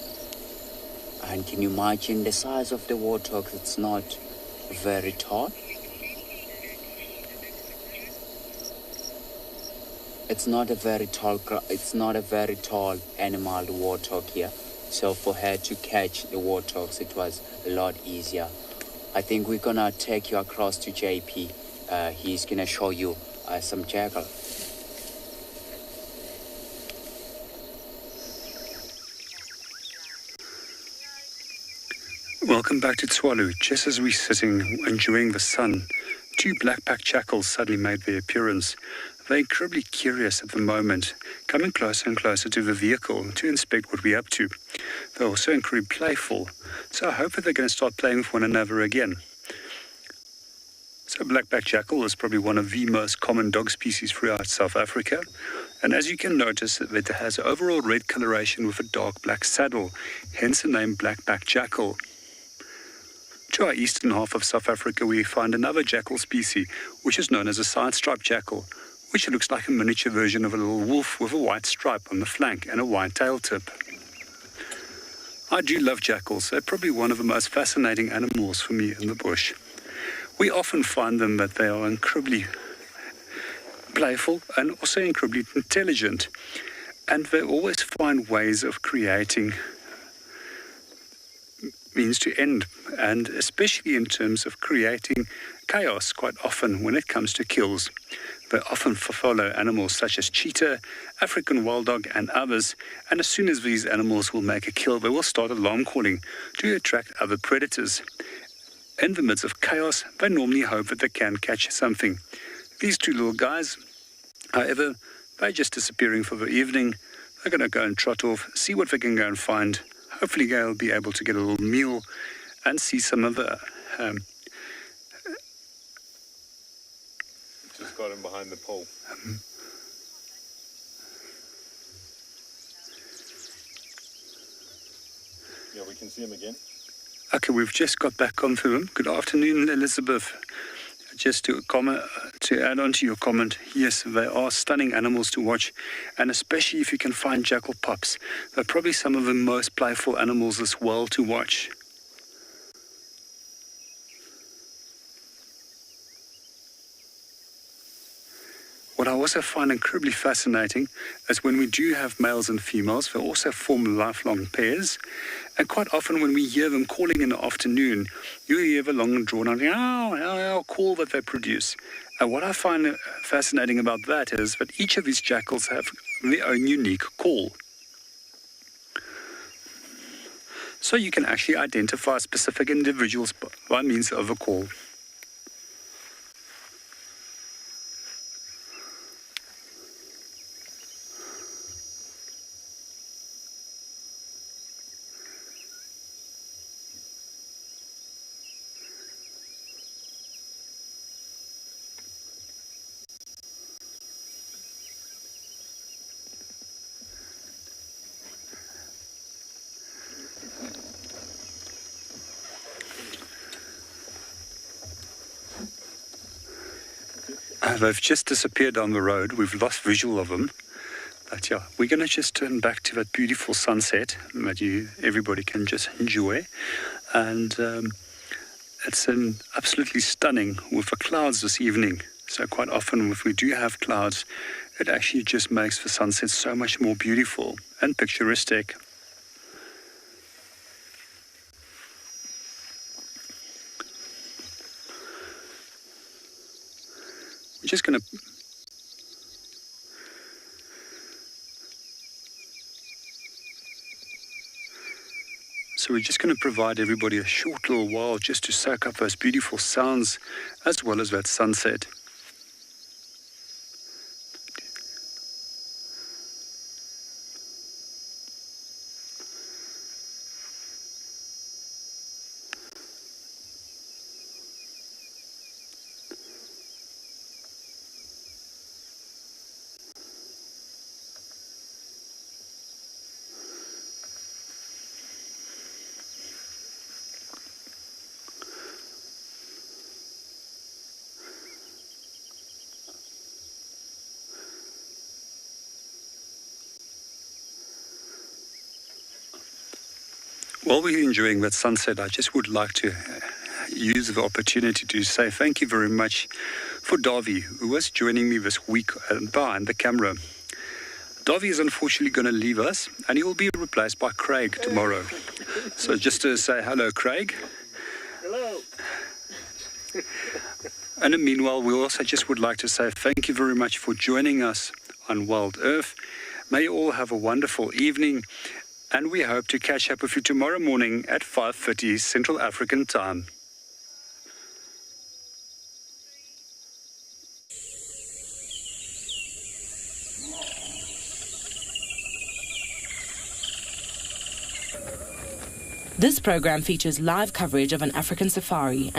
And can you imagine the size of the warthog? It's not very tall. It's not a very tall animal, the warthog here. So for her to catch the warthogs, it was a lot easier. I think we're gonna take you across to JP. He's gonna show you some jackal. Welcome back to Tswalu. Just as we're sitting enjoying the sun, 2 black-backed jackals suddenly made their appearance. They're incredibly curious at the moment, coming closer and closer to the vehicle to inspect what we're up to. They're also incredibly playful, so I hope that they're going to start playing with one another again. So black-backed jackal is probably one of the most common dog species throughout South Africa. And as you can notice, it has overall red coloration with a dark black saddle, hence the name black-backed jackal. To our eastern half of South Africa, we find another jackal species, which is known as a side-striped jackal, which looks like a miniature version of a little wolf with a white stripe on the flank and a white tail tip. I do love jackals. They're probably one of the most fascinating animals for me in the bush. We often find them that they are incredibly playful and also incredibly intelligent. And they always find ways of creating means to end, and especially in terms of creating chaos quite often when it comes to kills. They often follow animals such as cheetah, African wild dog and others, and as soon as these animals will make a kill, they will start alarm calling to attract other predators. In the midst of chaos, they normally hope that they can catch something. These two little guys, however, they're just disappearing for the evening. They're going to go and trot off, see what they can go and find. Hopefully they'll be able to get a little meal and see some of the... Just got him behind the pole. Yeah, we can see him again. Okay, we've just got back onto them. Good afternoon, Elizabeth. Just to add on to your comment, yes, they are stunning animals to watch, and especially if you can find jackal pups. They're probably some of the most playful animals as well to watch. What I also find incredibly fascinating is when we do have males and females, they also form lifelong pairs. And quite often when we hear them calling in the afternoon, you hear the long drawn-out ow call that they produce. And what I find fascinating about that is that each of these jackals have their own unique call. So you can actually identify specific individuals by means of a call. They've just disappeared down the road. We've lost visual of them. But yeah, we're going to just turn back to that beautiful sunset that everybody can just enjoy. And it's absolutely stunning with the clouds this evening. So quite often if we do have clouds, it actually just makes the sunset so much more beautiful and picturesque. Just going to we're just going to provide everybody a short little while just to soak up those beautiful sounds as well as that sunset. While we're enjoying that sunset, I just would like to use the opportunity to say thank you very much for Davy, who was joining me this week behind the camera. Davy is unfortunately going to leave us, and he will be replaced by Craig tomorrow. So just to say hello, Craig. Hello. And in the meanwhile, we also just would like to say thank you very much for joining us on Wild Earth. May you all have a wonderful evening. And we hope to catch up with you tomorrow morning at 5:30 Central African Time. This program features live coverage of an African safari and